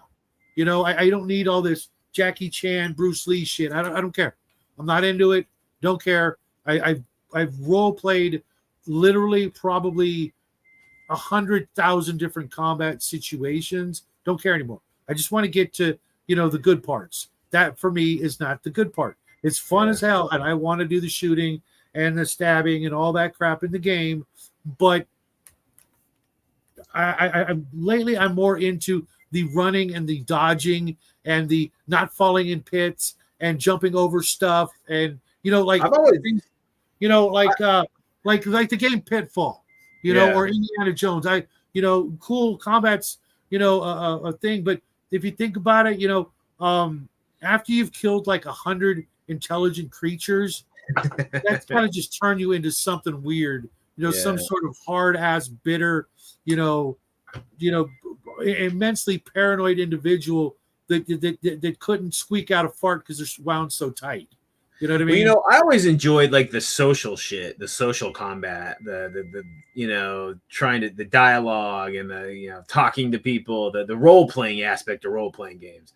Speaker 2: I don't need all this Jackie Chan, Bruce Lee shit. I don't care. I'm not into it. Don't care. I've role played literally probably 100,000 different combat situations. Don't care anymore. I just want to get to, the good parts. That for me is not the good part. It's fun as hell, and I want to do the shooting and the stabbing and all that crap in the game. But I'm more into the running and the dodging and the not falling in pits and jumping over stuff and like
Speaker 1: I've always,
Speaker 2: like the game Pitfall, or Indiana Jones. Cool combat's a thing, but if you think about it, after you've killed like 100 intelligent creatures, that's kind of just turn you into something weird, some sort of hard ass bitter, immensely paranoid individual that couldn't squeak out a fart because they're wound so tight. You know what I mean?
Speaker 1: Well, I always enjoyed like the social shit, the social combat, the trying to the dialogue and the talking to people, the role playing aspect of role playing games.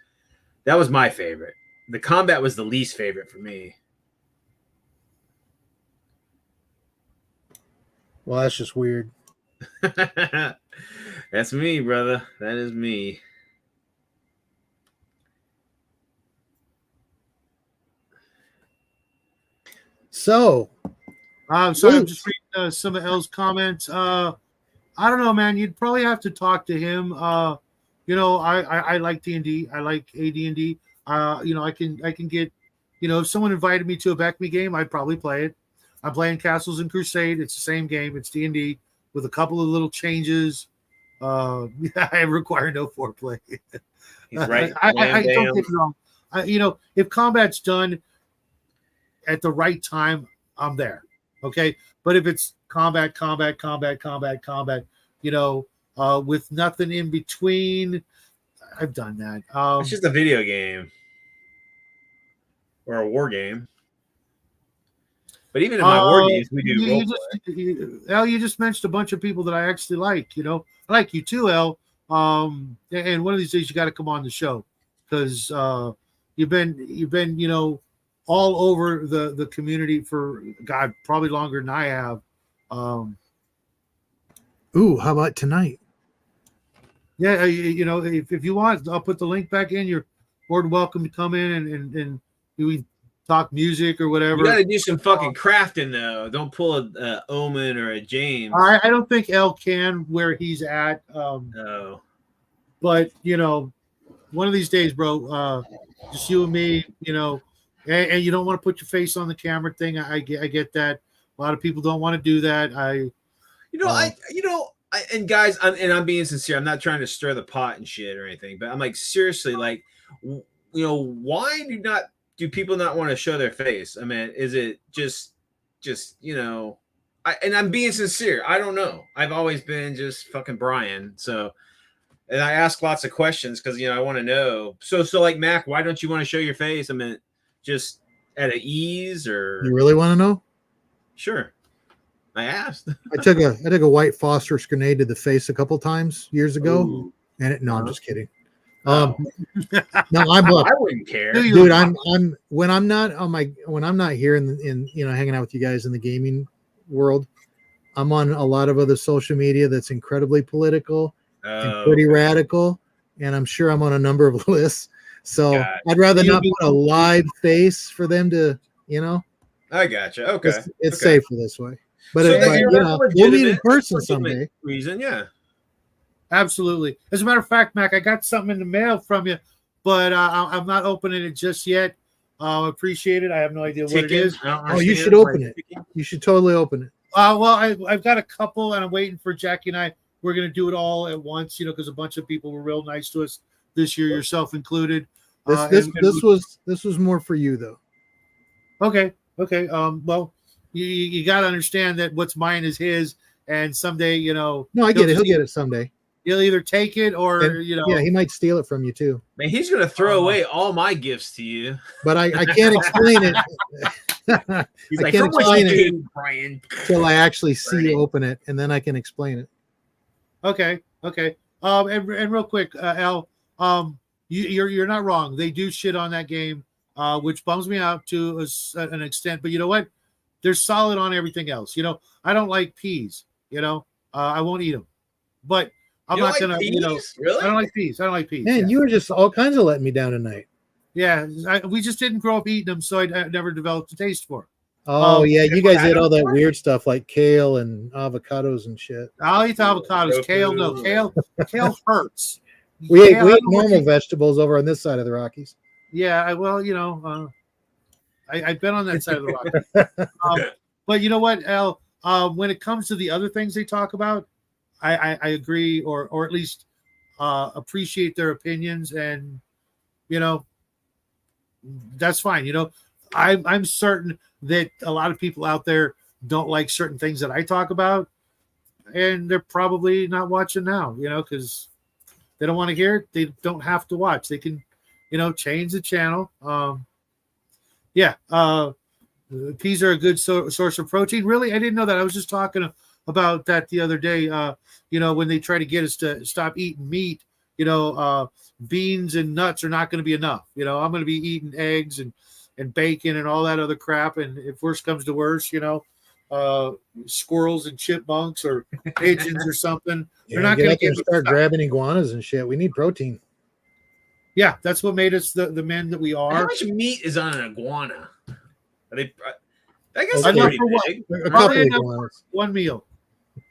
Speaker 1: That was my favorite. The combat was the least favorite for me.
Speaker 4: Well, that's just weird.
Speaker 1: That's me, brother. That is me.
Speaker 4: So,
Speaker 2: I'm just reading some of L's comments. I don't know, man. You'd probably have to talk to him. I like D&D. I like AD&D. I can get, if someone invited me to a Beckme game, I'd probably play it. I'm playing Castles and Crusade. It's the same game. It's D&D with a couple of little changes. I require no foreplay.
Speaker 1: He's right.
Speaker 2: I don't get it wrong. If combat's done at the right time, I'm there. Okay. But if it's combat, with nothing in between, I've done that.
Speaker 1: It's just a video game or a war game. But even in my war games, we do
Speaker 2: you just mentioned a bunch of people that I actually like. You know, I like you too, El. And one of these days you got to come on the show because you've been all over the community for God probably longer than I have.
Speaker 4: Ooh, how about tonight?
Speaker 2: Yeah, if you want, I'll put the link back in. You're more than welcome to come in and we talk music or whatever.
Speaker 1: You got to do some fucking crafting though. Don't pull a Omen or a James.
Speaker 2: I don't think El can where he's at.
Speaker 1: No.
Speaker 2: But one of these days, bro, just you and me, and you don't want to put your face on the camera thing. I get that. A lot of people don't want to do that.
Speaker 1: And guys, I'm being sincere. I'm not trying to stir the pot and shit or anything, but I'm like, seriously, like, why do people not want to show their face? I mean, is it just and I'm being sincere. I don't know. I've always been just fucking Brian. So, and I ask lots of questions because, I want to know. So like Mac, why don't you want to show your face? I mean, just at ease or.
Speaker 4: You really want to know?
Speaker 1: Sure. I asked.
Speaker 4: I took a white phosphorus grenade to the face a couple times years ago. Ooh. I'm just kidding. No, I
Speaker 1: wouldn't care,
Speaker 4: dude. I'm when I'm not here in hanging out with you guys in the gaming world. I'm on a lot of other social media that's incredibly political and pretty radical, and I'm sure I'm on a number of lists. So I'd rather not put a live face for them to,
Speaker 1: I gotcha. Okay,
Speaker 4: it's safer this way. But we'll meet in person someday.
Speaker 1: Reason, yeah.
Speaker 2: Absolutely. As a matter of fact, Mac, I got something in the mail from you, but I'm not opening it just yet. Appreciate it. I have no idea what it is.
Speaker 4: Oh, you should open it. You should totally open it.
Speaker 2: Well, I've got a couple, and I'm waiting for Jackie and I. We're going to do it all at once, because a bunch of people were real nice to us this year, yourself included.
Speaker 4: This was more for you, though.
Speaker 2: Okay. Well, you got to understand that what's mine is his, and someday, No,
Speaker 4: I get it. He'll get it someday.
Speaker 2: He'll either take it or,
Speaker 4: Yeah, he might steal it from you too.
Speaker 1: Man, he's gonna throw away all my gifts to you.
Speaker 4: But I can't explain it.
Speaker 1: I can't explain it, Brian,
Speaker 4: until I actually see you open it, and then I can explain it.
Speaker 2: Okay. And real quick, Al, you're not wrong. They do shit on that game, which bums me out to an extent. But you know what? They're solid on everything else. I don't like peas. I won't eat them. But I'm not gonna. Really? I don't like peas.
Speaker 4: Man, you were just all kinds of letting me down tonight.
Speaker 2: Yeah, we just didn't grow up eating them, so I never developed a taste for them.
Speaker 4: Oh yeah, you guys did all that weird stuff like kale and avocados and shit.
Speaker 2: I'll eat the avocados. Kale, no. Kale hurts.
Speaker 4: We ate normal vegetables over on this side of the Rockies.
Speaker 2: Yeah, I've been on that side of the Rockies. But you know what, Al? When it comes to the other things they talk about, I agree, or at least appreciate their opinions, and that's fine. I'm certain that a lot of people out there don't like certain things that I talk about, and they're probably not watching now, because they don't want to hear it. They don't have to watch. They can, change the channel. Peas are a good source of protein. Really? I didn't know that. I was just talking about that the other day. When they try to get us to stop eating meat, beans and nuts are not going to be enough. I'm going to be eating eggs and bacon and all that other crap. And if worse comes to worse, squirrels and chipmunks or pigeons or something.
Speaker 4: They're not going to start grabbing iguanas and shit. We need protein.
Speaker 2: Yeah, that's what made us the men that we are.
Speaker 1: How much meat is on an iguana? I guess that's pretty big.
Speaker 4: A couple iguanas.
Speaker 2: One meal.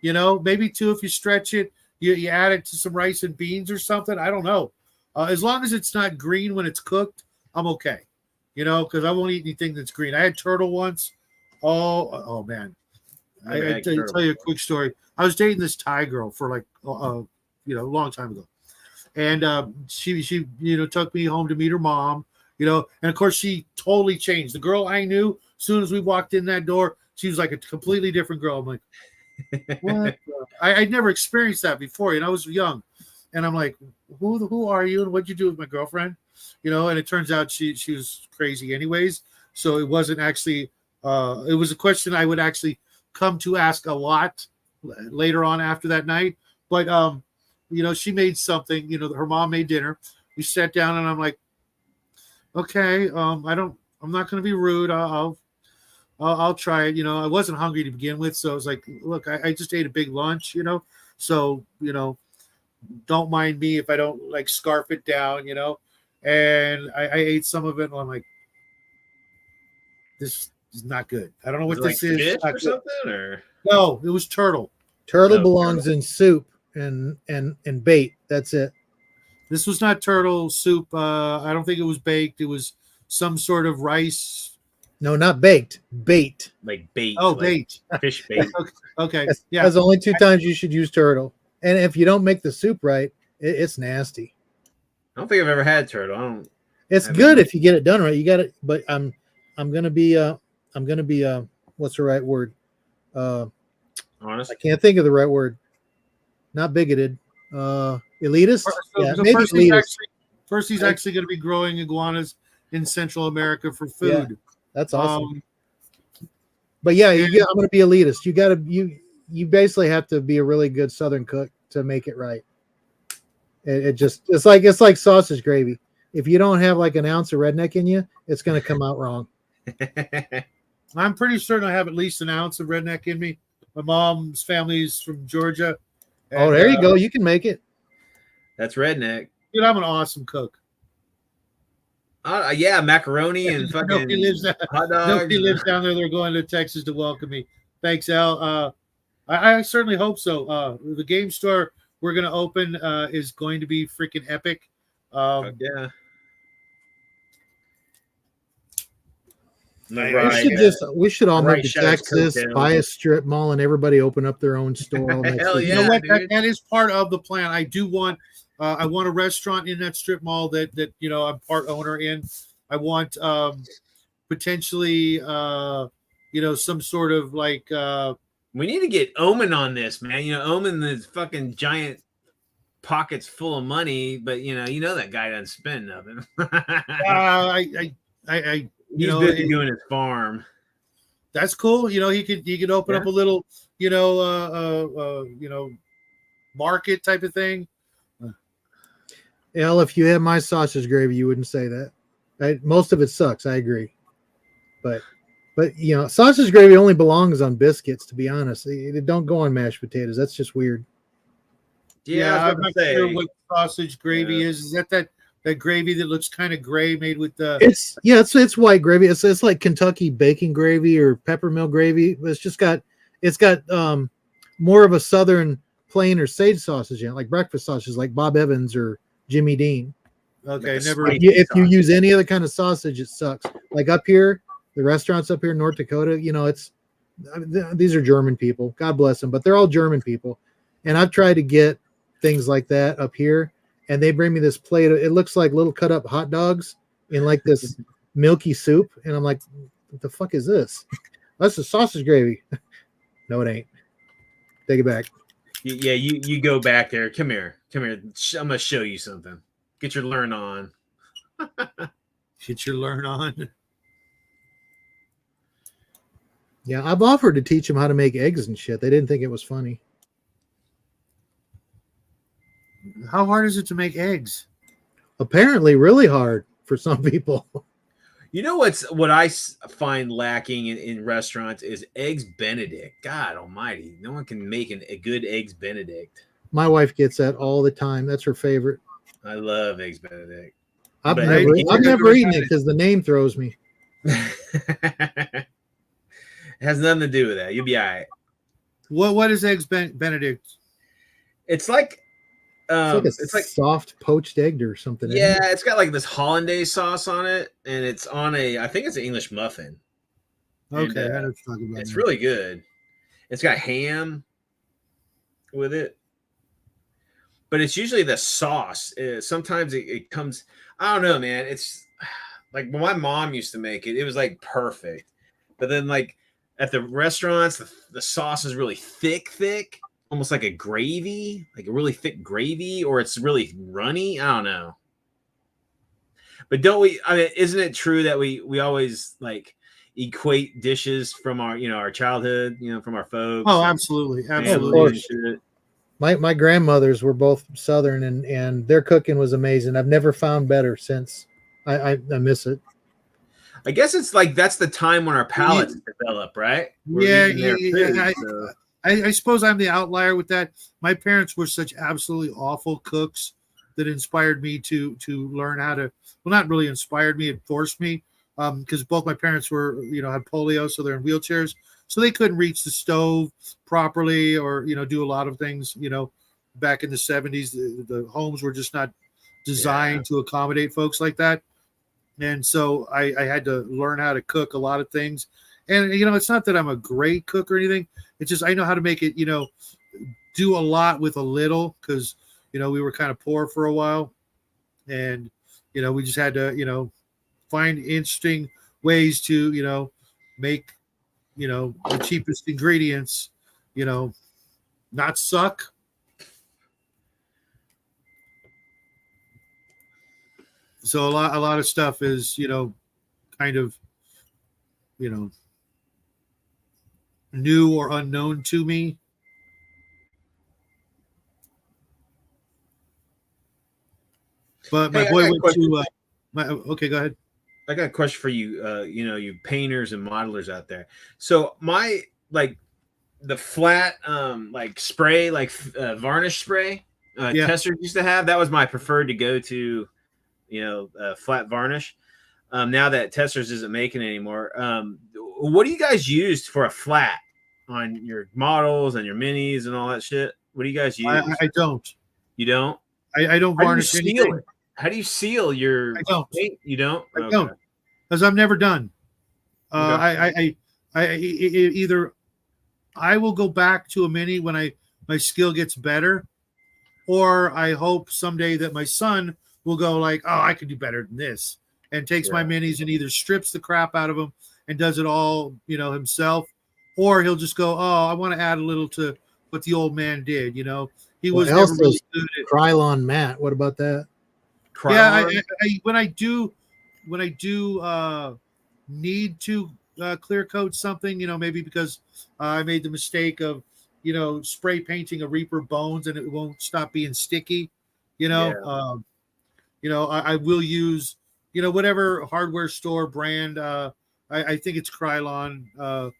Speaker 2: Maybe two if you stretch it. You add it to some rice and beans or something. I don't know. As long as it's not green when it's cooked, I'm okay. Because I won't eat anything that's green. I had turtle once. Oh man. I tell you a quick story. I was dating this Thai girl for like a long time ago. And she took me home to meet her mom, and of course she totally changed. The girl I knew, as soon as we walked in that door, she was like a completely different girl. I'm like, what? I'd never experienced that before, I was young. And I'm like, who are you? And what'd you do with my girlfriend? And it turns out she was crazy anyways. So it wasn't actually It was a question I would actually come to ask a lot later on after that night. But she made something. Her mom made dinner. We sat down, and I'm like, okay, I'm not going to be rude. I'll try it. I wasn't hungry to begin with, so I was like, look, I just ate a big lunch, so don't mind me if I don't like scarf it down, and I ate some of it, and I'm like, this is not good. I don't know what this is.
Speaker 1: Fish or something, or
Speaker 2: no, it was turtle.
Speaker 4: Turtle belongs in soup and bait. That's it.
Speaker 2: This was not turtle soup. I don't think it was baked. It was some sort of rice.
Speaker 4: No, not baked. Bait.
Speaker 1: Like bait.
Speaker 2: Oh,
Speaker 1: like
Speaker 2: bait.
Speaker 1: Fish bait.
Speaker 2: Okay.
Speaker 4: Yeah. That's the only 2 times you should use turtle. And if you don't make the soup right, it's nasty.
Speaker 1: I don't think I've ever had turtle.
Speaker 4: It's good if you get it done right. You got it, but I'm gonna be what's the right word?
Speaker 1: Honest.
Speaker 4: I can't think of the right word. Not bigoted. Elitist.
Speaker 2: First, he's actually going to be growing iguanas in Central America for food.
Speaker 4: Yeah, that's awesome. But yeah, I'm going to be elitist. You basically have to be a really good Southern cook to make it right. It's like sausage gravy. If you don't have like an ounce of redneck in you, it's going to come out wrong.
Speaker 2: I'm pretty certain I have at least an ounce of redneck in me. My mom's family is from Georgia.
Speaker 4: And, there you go. You can make it.
Speaker 1: That's redneck.
Speaker 2: Dude, I'm an awesome cook.
Speaker 1: Yeah, macaroni and fucking hot dogs.
Speaker 2: Nobody lives down there. They're going to Texas to welcome me. Thanks, Al. I certainly hope so. The game store we're going to open is going to be freaking epic.
Speaker 1: Yeah.
Speaker 4: We should all move to Texas, buy a strip mall, and everybody open up their own store.
Speaker 1: Hell yeah,
Speaker 2: that is part of the plan. I do want I want a restaurant in that strip mall that I'm part owner in. I want potentially some sort of like
Speaker 1: we need to get Omen on this, man. Omen is fucking giant pockets full of money, but that guy doesn't spend nothing. He's busy doing his farm.
Speaker 2: That's cool. He could open up a little, market type of thing.
Speaker 4: Well, if you had my sausage gravy, you wouldn't say that. Most of it sucks. I agree, but sausage gravy only belongs on biscuits. To be honest, it don't go on mashed potatoes. That's just weird.
Speaker 2: Yeah, I'm not sure what sausage gravy is. Is that gravy that looks kind of gray, made with the?
Speaker 4: It's white gravy. It's like Kentucky bacon gravy or peppermill gravy. It's got more of a southern plain or sage sausage in it, like breakfast sausages, like Bob Evans or Jimmy Dean.
Speaker 2: Okay,
Speaker 4: If you use any other kind of sausage, it sucks. Like up here, the restaurants up here in North Dakota, these are German people. God bless them, but they're all German people. And I've tried to get things like that up here. And they bring me this plate. It looks like little cut up hot dogs in like this milky soup. And I'm like, what the fuck is this? That's a sausage gravy. No, it ain't. Take it back.
Speaker 1: Yeah, you go back there. Come here. I'm going to show you something. Get your learn on.
Speaker 2: Get your learn on.
Speaker 4: Yeah, I've offered to teach them how to make eggs and shit. They didn't think it was funny.
Speaker 2: How hard is it to make eggs?
Speaker 4: Apparently really hard for some people.
Speaker 1: What I find lacking in restaurants is eggs Benedict. God almighty. No one can make a good eggs Benedict.
Speaker 4: My wife gets that all the time. That's her favorite.
Speaker 1: I love eggs Benedict.
Speaker 4: I've never eaten it because the name throws me.
Speaker 1: It has nothing to do with that. You'll be all right.
Speaker 2: What is eggs Benedict?
Speaker 1: It's like
Speaker 4: it's like soft poached egg or something.
Speaker 1: Yeah, it's got like this hollandaise sauce on it, and it's on I think it's an English muffin.
Speaker 2: Okay,
Speaker 1: and, it's really good. It's got ham with it, but it's usually the sauce. Sometimes it comes. I don't know, man. It's like when my mom used to make it, it was like perfect. But then like at the restaurants, the sauce is really thick. Almost like a gravy, like a really thick gravy, or it's really runny. I don't know. But don't we? I mean, isn't it true that we always like, equate dishes from our, our childhood, from our folks.
Speaker 2: Oh, absolutely,
Speaker 4: My grandmothers were both Southern, and their cooking was amazing. I've never found better since. I
Speaker 2: miss it.
Speaker 1: I guess it's like that's the time when our palates develop, right?
Speaker 2: I suppose I'm the outlier with that. My parents were such absolutely awful cooks that inspired me to learn how to. Well, not really inspired me; it forced me. Because both my parents were, had polio, so they're in wheelchairs, so they couldn't reach the stove properly, or do a lot of things. Back in the 70s, the homes were just not designed to accommodate folks like that. And so I had to learn how to cook a lot of things. And, it's not that I'm a great cook or anything. It's just I know how to make it, do a lot with a little, because, we were kind of poor for a while. And, we just had to, find interesting ways to, make, the cheapest ingredients, not suck. So a lot of stuff is, kind of, new or unknown to me. But my boy went to okay, go ahead.
Speaker 1: I got a question for you. You painters and modelers out there. So the flat spray, varnish spray, Tessers used to have. That was my preferred to go to. Flat varnish. Now that Tessers isn't making it anymore, what do you guys use for a flat on your models and your minis and all that shit? What do you guys use?
Speaker 2: I don't.
Speaker 1: You don't?
Speaker 2: I don't varnish anything.
Speaker 1: How do you seal your
Speaker 2: paint?
Speaker 1: You don't?
Speaker 2: I don't. Because I'm never done. I either I will go back to a mini when my skill gets better, or I hope someday that my son will go like, oh, I could do better than this, and takes my minis and either strips the crap out of them and does it all, himself, or he'll just go, oh, I want to add a little to what the old man did. He was never really good at
Speaker 4: Krylon matte. What about that?
Speaker 2: Krylon? Yeah, when I do need to clear coat something, maybe because I made the mistake of, spray painting a Reaper Bones and it won't stop being sticky, I will use, whatever hardware store brand. I think it's Krylon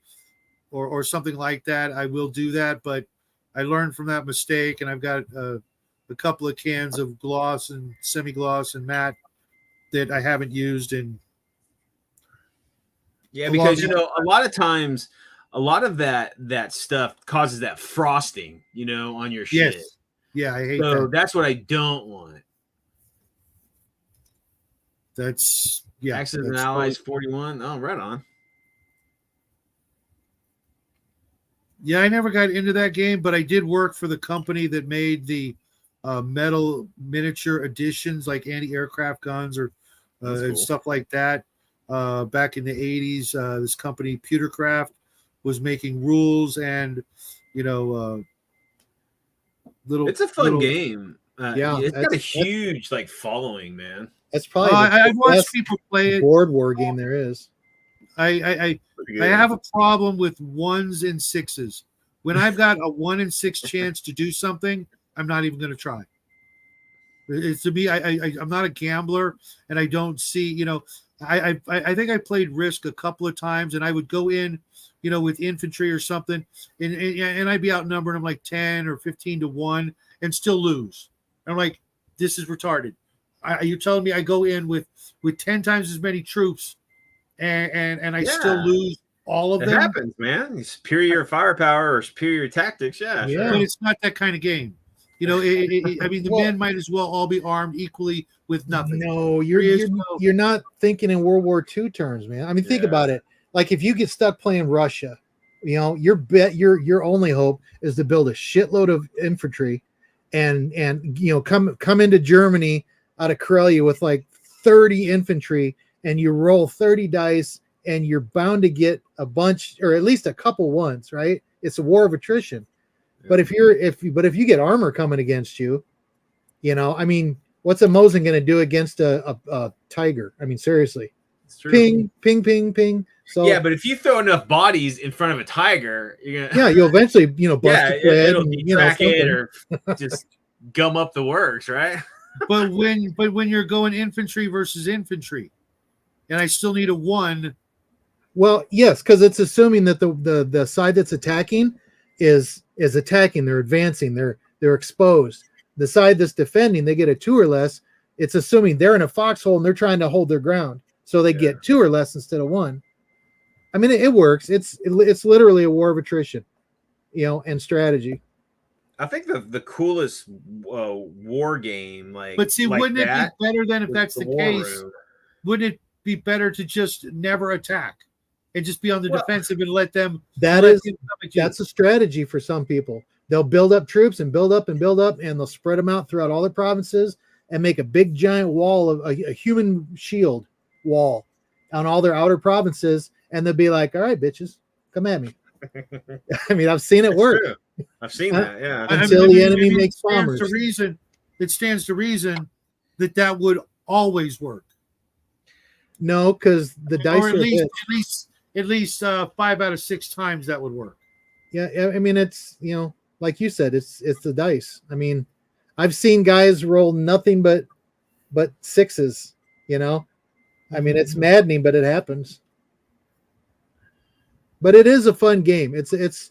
Speaker 2: or something like that. I will do that, but I learned from that mistake, and I've got a couple of cans of gloss and semi-gloss and matte that I haven't used in.
Speaker 1: Yeah, because a lot of times, a lot of that stuff causes that frosting, on your shit.
Speaker 2: Yes. Yeah, I hate that.
Speaker 1: So that's what I don't want.
Speaker 2: That's
Speaker 1: Axis and Allies 41. Oh, right on.
Speaker 2: Yeah, I never got into that game, but I did work for the company that made the metal miniature editions, like anti-aircraft guns or and stuff like that. Back in the 80s, this company Pewtercraft was making rules and little.
Speaker 1: It's a fun game. It's got a huge following, man.
Speaker 4: That's probably
Speaker 2: I've watched people play it.
Speaker 4: Board war game there is.
Speaker 2: I have a problem with 1s and 6s. When I've got a 1 in 6 chance to do something, I'm not even going to try. It's to me, I'm not a gambler, and I don't see. I think I played Risk a couple of times, and I would go in, with infantry or something, and I'd be outnumbered. I'm like 10 or 15 to 1, and still lose. I'm like, this is retarded. You're telling me I go in with 10 times as many troops, and I still lose all of them?
Speaker 1: It happens, man. Superior firepower or superior tactics, yeah. Sure.
Speaker 2: But it's not that kind of game. The men might as well all be armed equally with nothing.
Speaker 4: No, you're not thinking in World War II terms, man. I mean, think about it. Like if you get stuck playing Russia, your only hope is to build a shitload of infantry, and come into Germany out of Karelia with like 30 infantry, and you roll 30 dice, and you're bound to get a bunch or at least a couple ones, right? It's a war of attrition. But if you get armor coming against you, what's a Mosin going to do against a tiger? I mean, seriously, ping, ping, ping, ping. So
Speaker 1: yeah, but if you throw enough bodies in front of a tiger, you're gonna
Speaker 4: you'll eventually bust
Speaker 1: it'll
Speaker 4: and,
Speaker 1: detrack it or just gum up the works, right?
Speaker 2: But when you're going infantry versus infantry, and I still need a 1.
Speaker 4: Well, yes, because it's assuming that the side that's attacking is attacking. They're advancing. They're exposed. The side that's defending, they get a 2 or less. It's assuming they're in a foxhole and they're trying to hold their ground, so they get 2 or less instead of 1. I mean, it works. It's literally a war of attrition, and strategy.
Speaker 1: I think the coolest war game,
Speaker 2: but see, wouldn't it be better than if that's the case?
Speaker 1: Room.
Speaker 2: Wouldn't it be better to just never attack and just be on the defensive and let them?
Speaker 4: That's a strategy for some people. They'll build up troops and build up, and they'll spread them out throughout all their provinces and make a big giant wall of a human shield wall on all their outer provinces, and they'll be like, "All right, bitches, come at me." I mean, I've seen it work.
Speaker 1: True. I've seen that, yeah.
Speaker 4: Until the enemy makes bombers.
Speaker 2: It stands to reason that would always work.
Speaker 4: No, because the dice
Speaker 2: or at least 5 out of 6 times that would work.
Speaker 4: Yeah, I mean, it's like you said, it's the dice. I mean, I've seen guys roll nothing but 6s. I mean, it's maddening, but it happens. But it is a fun game. It's.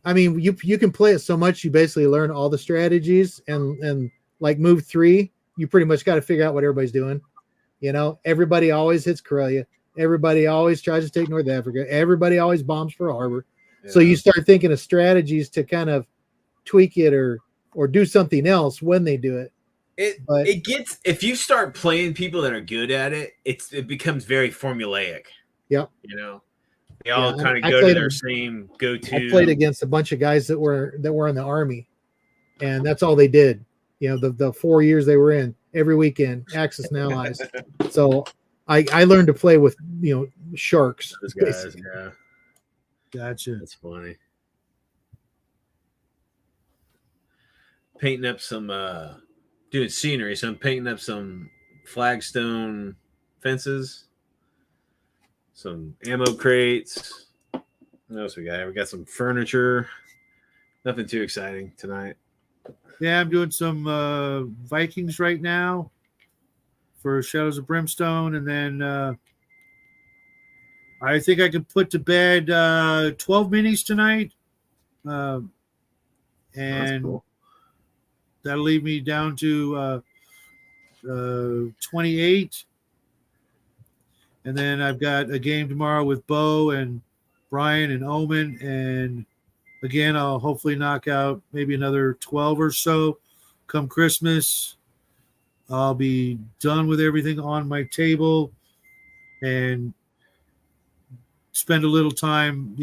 Speaker 4: I mean, you can play it so much you basically learn all the strategies, and like move 3, you pretty much got to figure out what everybody's doing. Everybody always hits Karelia. Everybody always tries to take North Africa. Everybody always bombs Pearl Harbor. Yeah. So you start thinking of strategies to kind of tweak it or do something else when they do it.
Speaker 1: It gets, if you start playing people that are good at it, it becomes very formulaic.
Speaker 4: Yep.
Speaker 1: They all kind of go to their same go-to.
Speaker 4: I played against a bunch of guys that were in the Army, and that's all they did. The 4 years they were in, every weekend, Axis and Allies. So I learned to play with sharks.
Speaker 1: Those guys, yeah.
Speaker 2: Gotcha.
Speaker 1: That's funny. Painting up some doing scenery, so I'm painting up some flagstone fences. Some ammo crates. What else we got? We got some furniture. Nothing too exciting tonight.
Speaker 2: Yeah, I'm doing some Vikings right now for Shadows of Brimstone, and then I think I could put to bed 12 minis tonight, and cool. That'll leave me down to 28. And then I've got a game tomorrow with Bo and Brian and Omen. And again, I'll hopefully knock out maybe another 12 or so. Come Christmas, I'll be done with everything on my table and spend a little time,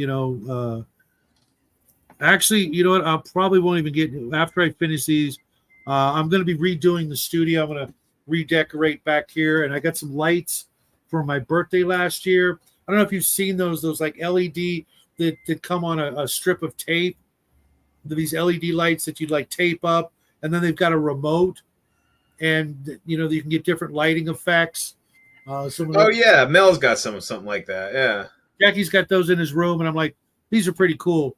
Speaker 2: actually, you know what? I probably won't even get, after I finish these, I'm going to be redoing the studio. I'm going to redecorate back here. And I got some lights for my birthday last year. I don't know if you've seen those like LED that come on a strip of tape. These LED lights that you'd like tape up, and then they've got a remote, and you can get different lighting effects.
Speaker 1: Yeah, Mel's got something like that. Yeah,
Speaker 2: Jackie's got those in his room, and I'm like, these are pretty cool.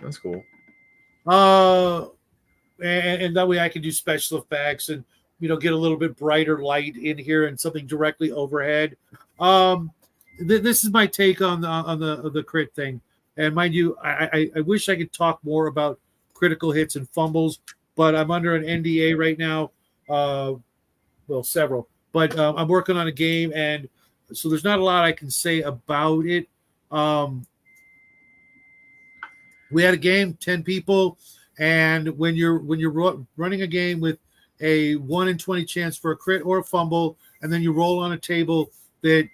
Speaker 1: That's cool.
Speaker 2: And that way I can do special effects and get a little bit brighter light in here and something directly overhead. This is my take on the crit thing. And mind you, I wish I could talk more about critical hits and fumbles, but I'm under an NDA right now. Well, several, but I'm working on a game, and so there's not a lot I can say about it. We had a game, 10 people, and when you're running a game with a 1 in 20 chance for a crit or a fumble, and then you roll on a table that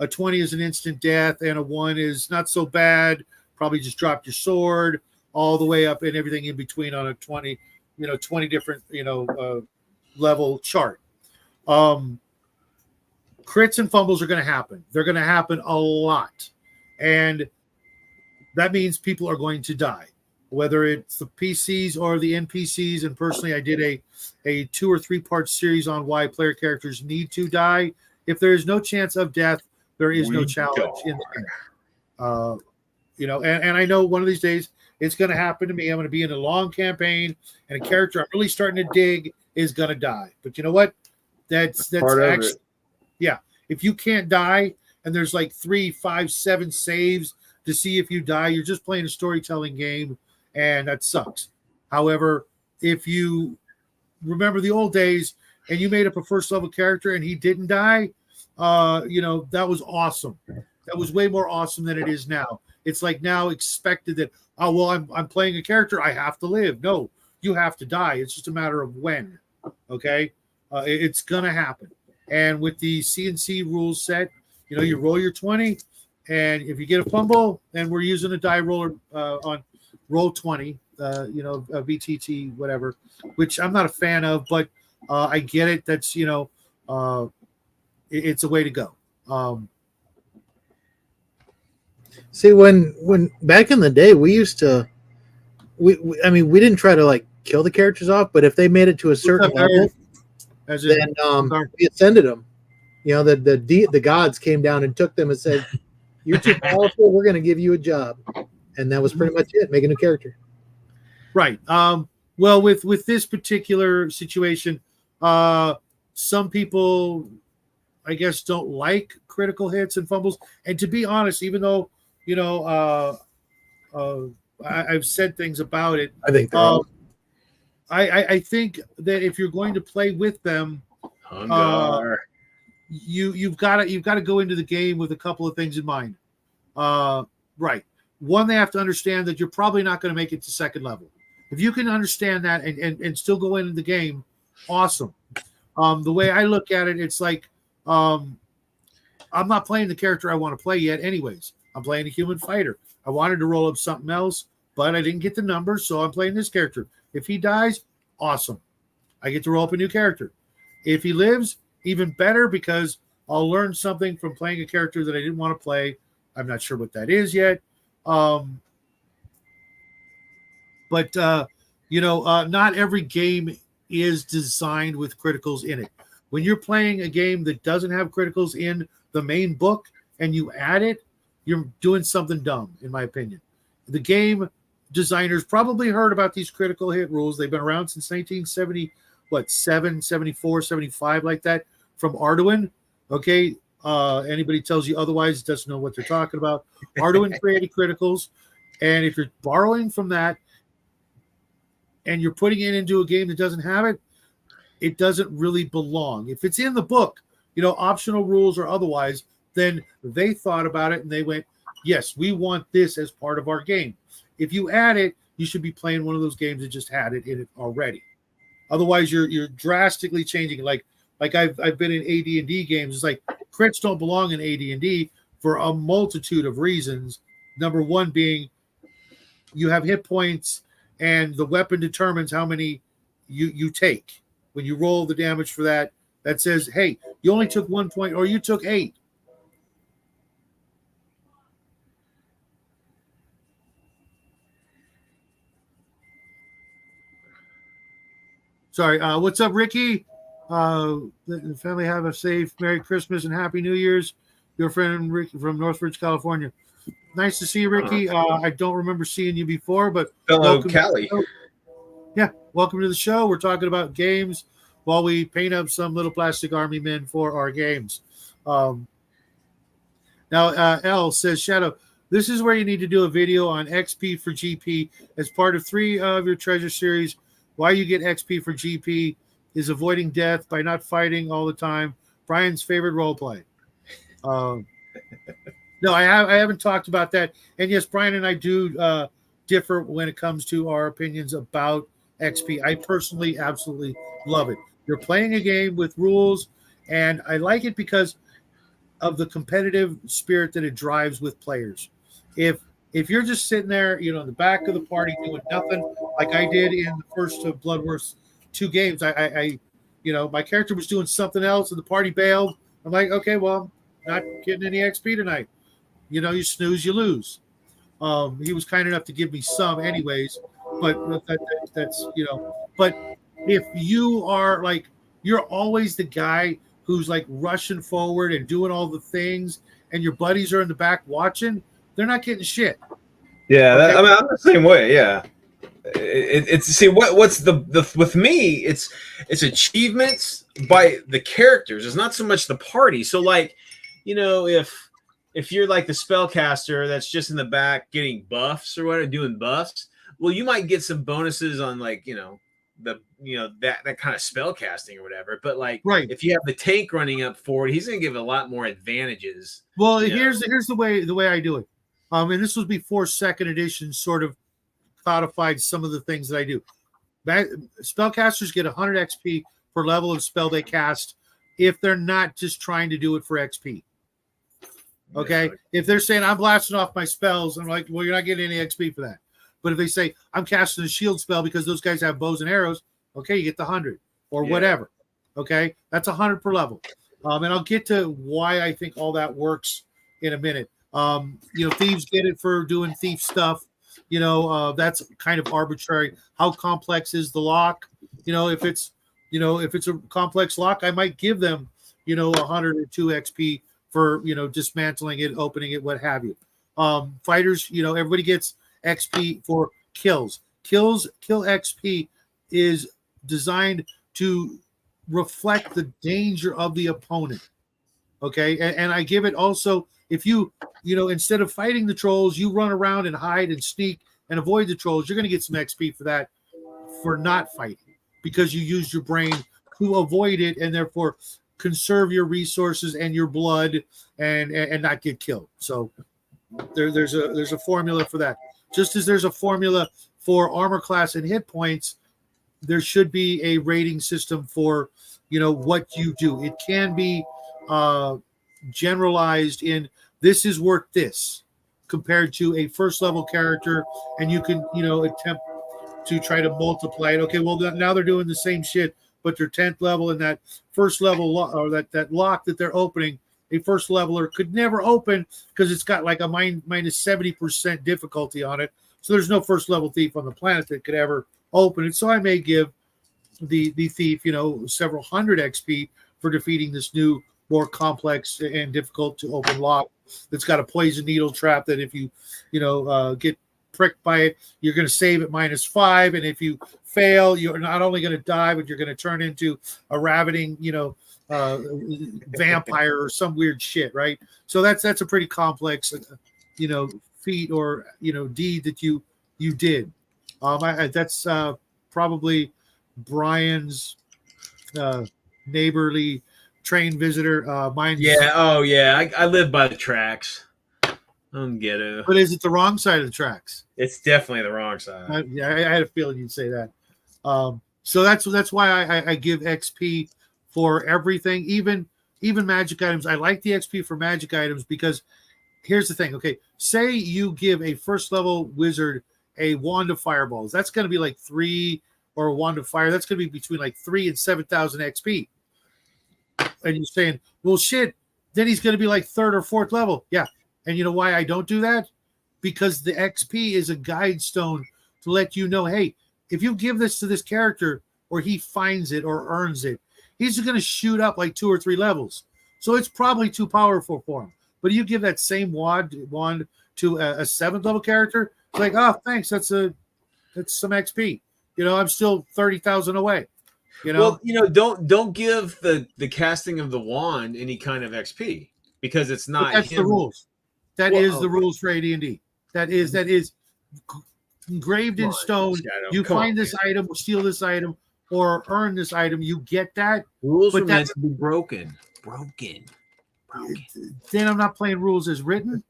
Speaker 2: a 20 is an instant death and a 1 is not so bad, probably just dropped your sword, all the way up and everything in between on a 20 different level chart. Crits and fumbles are going to happen. They're going to happen a lot, and that means people are going to die, whether it's the PCs or the NPCs. And personally, I did a 2 or 3 part series on why player characters need to die if there is no chance of death, there is no challenge in the game. You know, and I know one of these days it's going to happen to me. I'm going to be in a long campaign, and a character I'm really starting to dig is going to die. But you know what? That's actually, yeah. If you can't die, and there's like 3, 5, 7 saves to see if you die, you're just playing a storytelling game, and that sucks. However, if you remember the old days and you made up a first level character and he didn't die, you know, that was awesome. That was way more awesome than it is now. It's like now expected that, oh, well, I'm playing a character, I have to live. No, you have to die. It's just a matter of when. Okay? It's going to happen. And with the CNC rules set, you know, you roll your 20, and if you get a fumble, and we're using a die roller on roll 20, you know, a VTT, whatever, which I'm not a fan of, but I get it. That's, you know, it's a way to go.
Speaker 4: See, when back in the day, we used to, I mean, we didn't try to like kill the characters off, but if they made it to a certain level, then we ascended them. You know, the gods came down and took them and said, "You're too powerful. We're going to give you a job," and that was pretty much it. Make a new character.
Speaker 2: Right. Well, with this particular situation, some people, I guess, don't like critical hits and fumbles. And to be honest, even though, you know, I've said things about it,
Speaker 4: I think
Speaker 2: I think that if you're going to play with them, you've got to go into the game with a couple of things in mind. Right. One, they have to understand that you're probably not going to make it to second level. If you can understand that and still go into the game, awesome. The way I look at it, it's like I'm not playing the character I want to play yet anyways. I'm playing a human fighter. I wanted to roll up something else, but I didn't get the numbers, so I'm playing this character. If he dies, awesome. I get to roll up a new character. If he lives, even better, because I'll learn something from playing a character that I didn't want to play. I'm not sure what that is yet. But you know, not every game is designed with criticals in it. When you're playing a game that doesn't have criticals in the main book and you add it, you're doing something dumb, in my opinion. The game designers probably heard about these critical hit rules. They've been around since 1970, 74, 75, like that, from Arduin. Okay. Anybody tells you otherwise doesn't know what they're talking about. Arduin created criticals. And if you're borrowing from that and you're putting it into a game that doesn't have it, it doesn't really belong. If it's in the book, you know, optional rules or otherwise, then they thought about it and they went, yes, we want this as part of our game. If you add it, you should be playing one of those games that just had it in it already. Otherwise, you're drastically changing. Like I've been in AD&D games. It's like crits don't belong in AD&D for a multitude of reasons. Number one being you have hit points, and the weapon determines how many you take. When you roll the damage for that, that says, hey, you only took 1 point or you took 8. Sorry. What's up, Ricky? The family have a safe Merry Christmas and Happy New Year's. Your friend Ricky from Northridge, California. Nice to see you, Ricky. I don't remember seeing you before, but
Speaker 1: hello, Cali.
Speaker 2: Yeah, welcome to the show. We're talking about games while we paint up some little plastic army men for our games. Now, L says, Shadow, this is where you need to do a video on XP for GP as part of 3 of your treasure series. Why you get XP for GP is avoiding death by not fighting all the time. Brian's favorite role play. No, I haven't talked about that. And yes, Brian and I do differ when it comes to our opinions about XP. I personally absolutely love it. You're playing a game with rules, and I like it because of the competitive spirit that it drives with players. If you're just sitting there, you know, in the back of the party doing nothing, like I did in the first of Bloodworth's 2 games, I you know, my character was doing something else and the party bailed. I'm like, okay, well, I'm not getting any XP tonight. You know, you snooze, you lose. He was kind enough to give me some anyways, but that's, you know, but if you are like, you're always the guy who's like rushing forward and doing all the things, and your buddies are in the back watching, they're not getting shit.
Speaker 1: Yeah, okay? I mean, I'm the same way. Yeah, it's see what's the with me, it's achievements by the characters. It's not so much the party. So like, you know, if you're like the spellcaster that's just in the back getting buffs or whatever, doing buffs, well, you might get some bonuses on like, you know, that kind of spell casting or whatever. But like, if you have the tank running up forward, he's going to give a lot more advantages.
Speaker 2: Well, here's the way I do it. And this was before second edition sort of codified some of the things that I do. Spellcasters get 100 XP per level of spell they cast if they're not just trying to do it for XP. Okay, yeah. If they're saying I'm blasting off my spells, I'm like, well, you're not getting any XP for that. But if they say I'm casting a shield spell because those guys have bows and arrows, okay, you get the 100 or whatever. Okay, that's 100 per level. And I'll get to why I think all that works in a minute. You know, thieves get it for doing thief stuff. You know, that's kind of arbitrary. How complex is the lock? You know, if it's a complex lock, I might give them, 102 XP for, dismantling it, opening it, what have you. Fighters, everybody gets XP for kills. Kill XP is designed to reflect the danger of the opponent. Okay, and I give it also, if you instead of fighting the trolls, you run around and hide and sneak and avoid the trolls, you're going to get some XP for that, for not fighting, because you used your brain to avoid it and therefore conserve your resources and your blood and not get killed. So there's a formula for that. Just as there's a formula for armor class and hit points, there should be a rating system for what you do. It can be generalized in this is worth this compared to a first level character, and you can attempt to try to multiply it. Okay, well now they're doing the same shit, but they're 10th level, and that first level or that lock that they're opening, a first leveler could never open because it's got like a minus 70% difficulty on it. So there's no first level thief on the planet that could ever open it. So I may give the thief, several hundred XP for defeating this new, more complex and difficult to open lock that's got a poison needle trap that if you, get pricked by it, you're going to save at -5. And if you fail, you're not only going to die, but you're going to turn into a ravening, vampire or some weird shit, right? So that's a pretty complex, feat or deed that you did. That's probably Brian's neighborly train visitor. Mine's,
Speaker 1: I live by the tracks. I'm ghetto.
Speaker 2: But is it the wrong side of the tracks?
Speaker 1: It's definitely the wrong side.
Speaker 2: I had a feeling you'd say that. So that's why I give XP for everything, even magic items. I like the XP for magic items because here's the thing. Okay, say you give a first level wizard a wand of fireballs. That's going to be like 3, or a wand of fire. That's going to be between like 3 and 7,000 XP. And you're saying, well, shit, then he's going to be like 3rd or 4th level. Yeah. And you know why I don't do that? Because the XP is a guide stone to let you know, hey, if you give this to this character or he finds it or earns it, he's going to shoot up like 2 or 3 levels. So it's probably too powerful for him. But you give that same wand to a 7th level character, it's like, oh, thanks, that's some XP. I'm still 30,000 away.
Speaker 1: Well, don't give the casting of the wand any kind of XP because it's not.
Speaker 2: But that's the rules. That is the rules for AD&D. That is engraved in stone. You find this item, steal this item, or earn this item. You get that.
Speaker 1: Rules are meant to be broken.
Speaker 2: Then I'm not playing rules as written.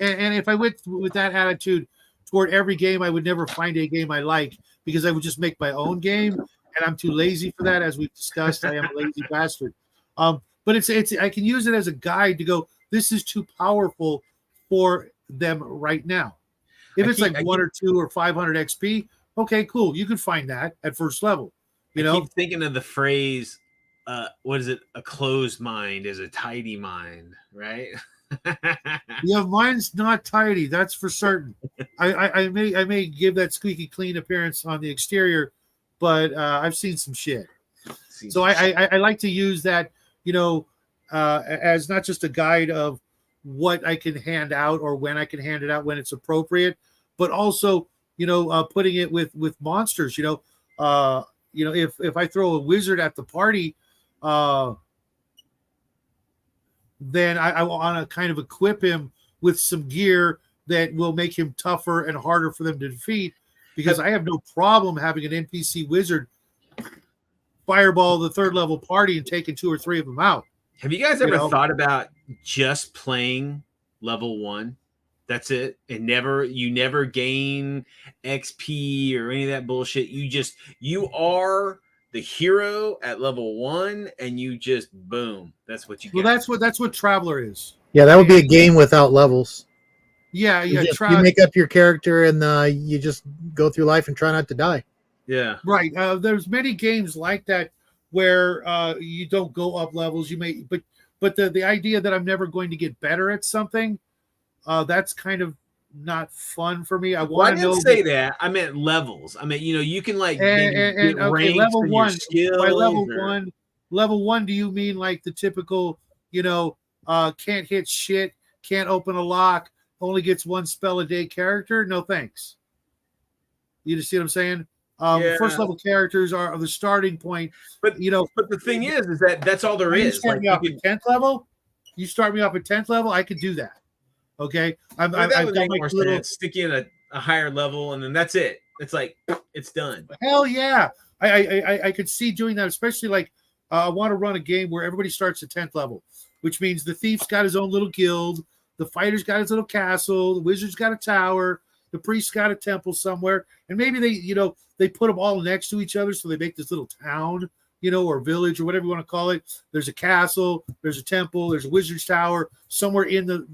Speaker 2: And if I went with that attitude toward every game, I would never find a game I like because I would just make my own game, and I'm too lazy for that. As we've discussed, I am a lazy bastard. But it's I can use it as a guide to go, this is too powerful for them right now. If it's like 1 or 2 or 500 XP, okay, cool. You can find that at first level.
Speaker 1: I keep thinking of the phrase, what is it? A closed mind is a tidy mind, right?
Speaker 2: Yeah, mine's not tidy. That's for certain. I may give that squeaky clean appearance on the exterior, but I've seen some shit. So I like to use that, as not just a guide of what I can hand out or when I can hand it out when it's appropriate, but also, putting it with monsters, if I throw a wizard at the party, then I want to kind of equip him with some gear that will make him tougher and harder for them to defeat, because I have no problem having an NPC wizard fireball the 3rd level party and taking 2 or 3 of them out.
Speaker 1: Have you guys ever thought about just playing level 1? That's it. And you never gain XP or any of that bullshit. You are the hero at level 1, and you just boom. That's what you get.
Speaker 2: Well, that's what Traveler is.
Speaker 4: Yeah, that would be a game without levels.
Speaker 2: Yeah.
Speaker 4: You make up your character and you just go through life and try not to die.
Speaker 1: Yeah.
Speaker 2: Right. There's many games like that where you don't go up levels. You may, but the idea that I'm never going to get better at something, that's kind of not fun for me. I didn't
Speaker 1: say that. I meant levels. I mean, you can like
Speaker 2: and level 1.
Speaker 1: Skills
Speaker 2: by level 1, do you mean like the typical, can't hit shit, can't open a lock, only gets 1 spell a day character? No thanks. You just see what I'm saying? First level characters are the starting point,
Speaker 1: but the thing is that's all there is.
Speaker 2: You start me off at 10th level. You start me off at 10th level. I could do that. Okay, I've got
Speaker 1: more sense. Stick you in a higher level, and then that's it. It's like it's done.
Speaker 2: Hell yeah, I could see doing that, especially like I want to run a game where everybody starts at 10th level, which means the thief's got his own little guild, the fighter's got his little castle, the wizard's got a tower, the priest's got a temple somewhere, and maybe they put them all next to each other, so they make this little town, or village or whatever you want to call it. There's a castle, there's a temple, there's a wizard's tower somewhere in the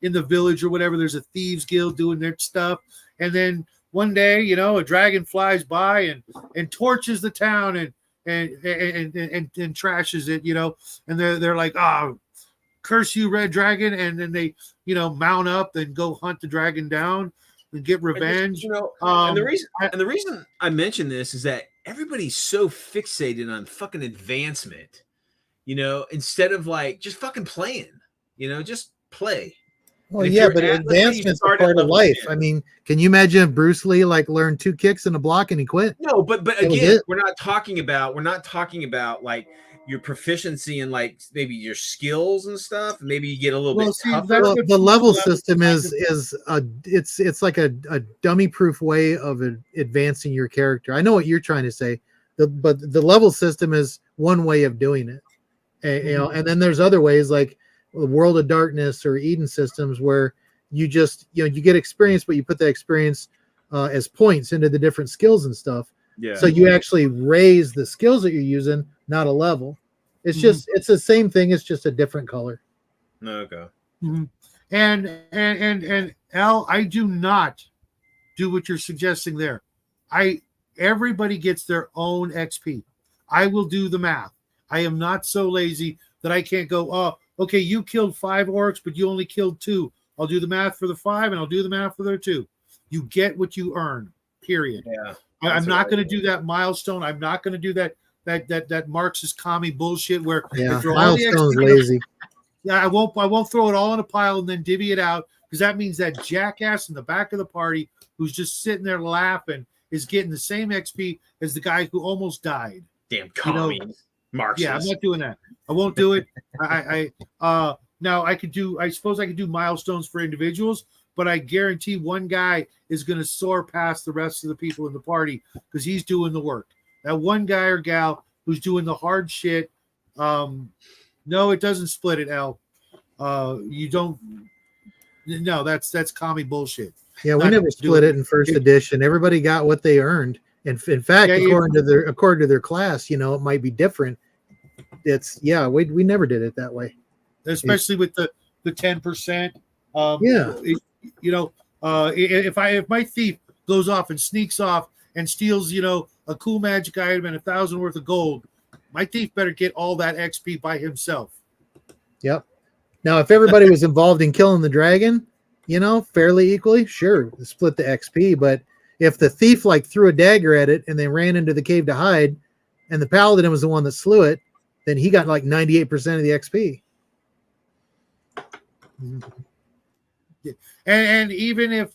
Speaker 2: in the village or whatever. There's a thieves guild doing their stuff, and then one day, a dragon flies by and torches the town and trashes it, and they're like, oh, curse you, red dragon, and then they mount up and go hunt the dragon down and get revenge.
Speaker 1: And the reason I mention this is that everybody's so fixated on fucking advancement, instead of like just fucking playing, just play.
Speaker 4: Well, yeah, but advancement's a part of life. 10. I mean, can you imagine if Bruce Lee like learned 2 kicks and a block and he quit?
Speaker 1: No, but again, we're not talking about like your proficiency and like maybe your skills and stuff. Maybe you get a little bit tougher.
Speaker 4: Well, the level system is it's like a dummy proof way of advancing your character. I know what you're trying to say, but the level system is one way of doing it. And then there's other ways like the World of Darkness or Eden systems where you just you get experience, but you put that experience as points into the different skills and stuff.
Speaker 1: Yeah.
Speaker 4: So you actually raise the skills that you're using, not a level. It's just it's the same thing. It's just a different color.
Speaker 1: Okay.
Speaker 2: Mm-hmm. And Al, I do not do what you're suggesting there. Everybody gets their own XP. I will do the math. I am not so lazy that I can't go, oh, okay, you killed 5 orcs, but you only killed 2. I'll do the math for the 5 and I'll do the math for the 2. You get what you earn, period.
Speaker 1: Yeah.
Speaker 2: I'm not going to do that milestone. I'm not going to do that Marxist commie bullshit where
Speaker 4: milestone's lazy.
Speaker 2: Yeah, I won't throw it all in a pile and then divvy it out, because that means that jackass in the back of the party who's just sitting there laughing is getting the same XP as the guy who almost died.
Speaker 1: Damn commie. Marxist.
Speaker 2: Yeah, I'm not doing that. I won't do it. Now I suppose I could do milestones for individuals, but I guarantee one guy is going to soar past the rest of the people in the party because he's doing the work. That one guy or gal who's doing the hard shit. No, it doesn't split it, Al. You don't. No, that's commie bullshit.
Speaker 4: Yeah, we never split it in first edition. Everybody got what they earned. And in fact, according to their class, it might be different. We never did it that way.
Speaker 2: Especially with the 10%. If my thief goes off and sneaks off and steals, a cool magic item and 1,000 worth of gold, my thief better get all that XP by himself.
Speaker 4: Yep. Now, if everybody was involved in killing the dragon, fairly equally, sure, split the XP. But if the thief threw a dagger at it and they ran into the cave to hide, and the paladin was the one that slew it, then he got like 98% of the XP.
Speaker 2: And even if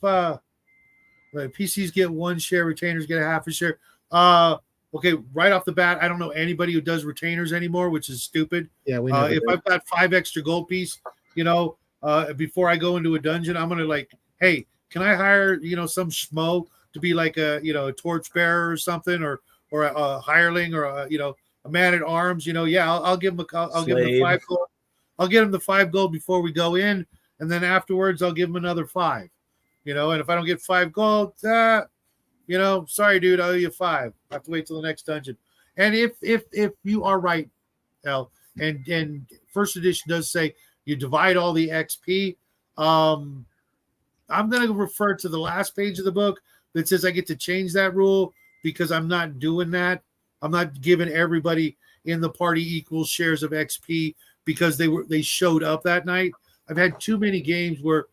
Speaker 2: PCs get 1 share, retainers get a half a share. Okay, right off the bat, I don't know anybody who does retainers anymore, which is stupid.
Speaker 4: Yeah, we
Speaker 2: if I've got 5 extra gold piece, before I go into a dungeon, I'm gonna like, hey, can I hire some schmo to be like a torch bearer or something, or a hireling, or a man at arms? I'll give him I'll give him the 5 gold. I'll get him the 5 gold before we go in, and then afterwards I'll give him another 5. And if I don't get 5 gold, sorry, dude, I owe you 5. I have to wait till the next dungeon. And if you are right, L, and first edition does say you divide all the XP, I'm going to refer to the last page of the book that says I get to change that rule, because I'm not doing that. I'm not giving everybody in the party equal shares of XP because they showed up that night. I've had too many games where,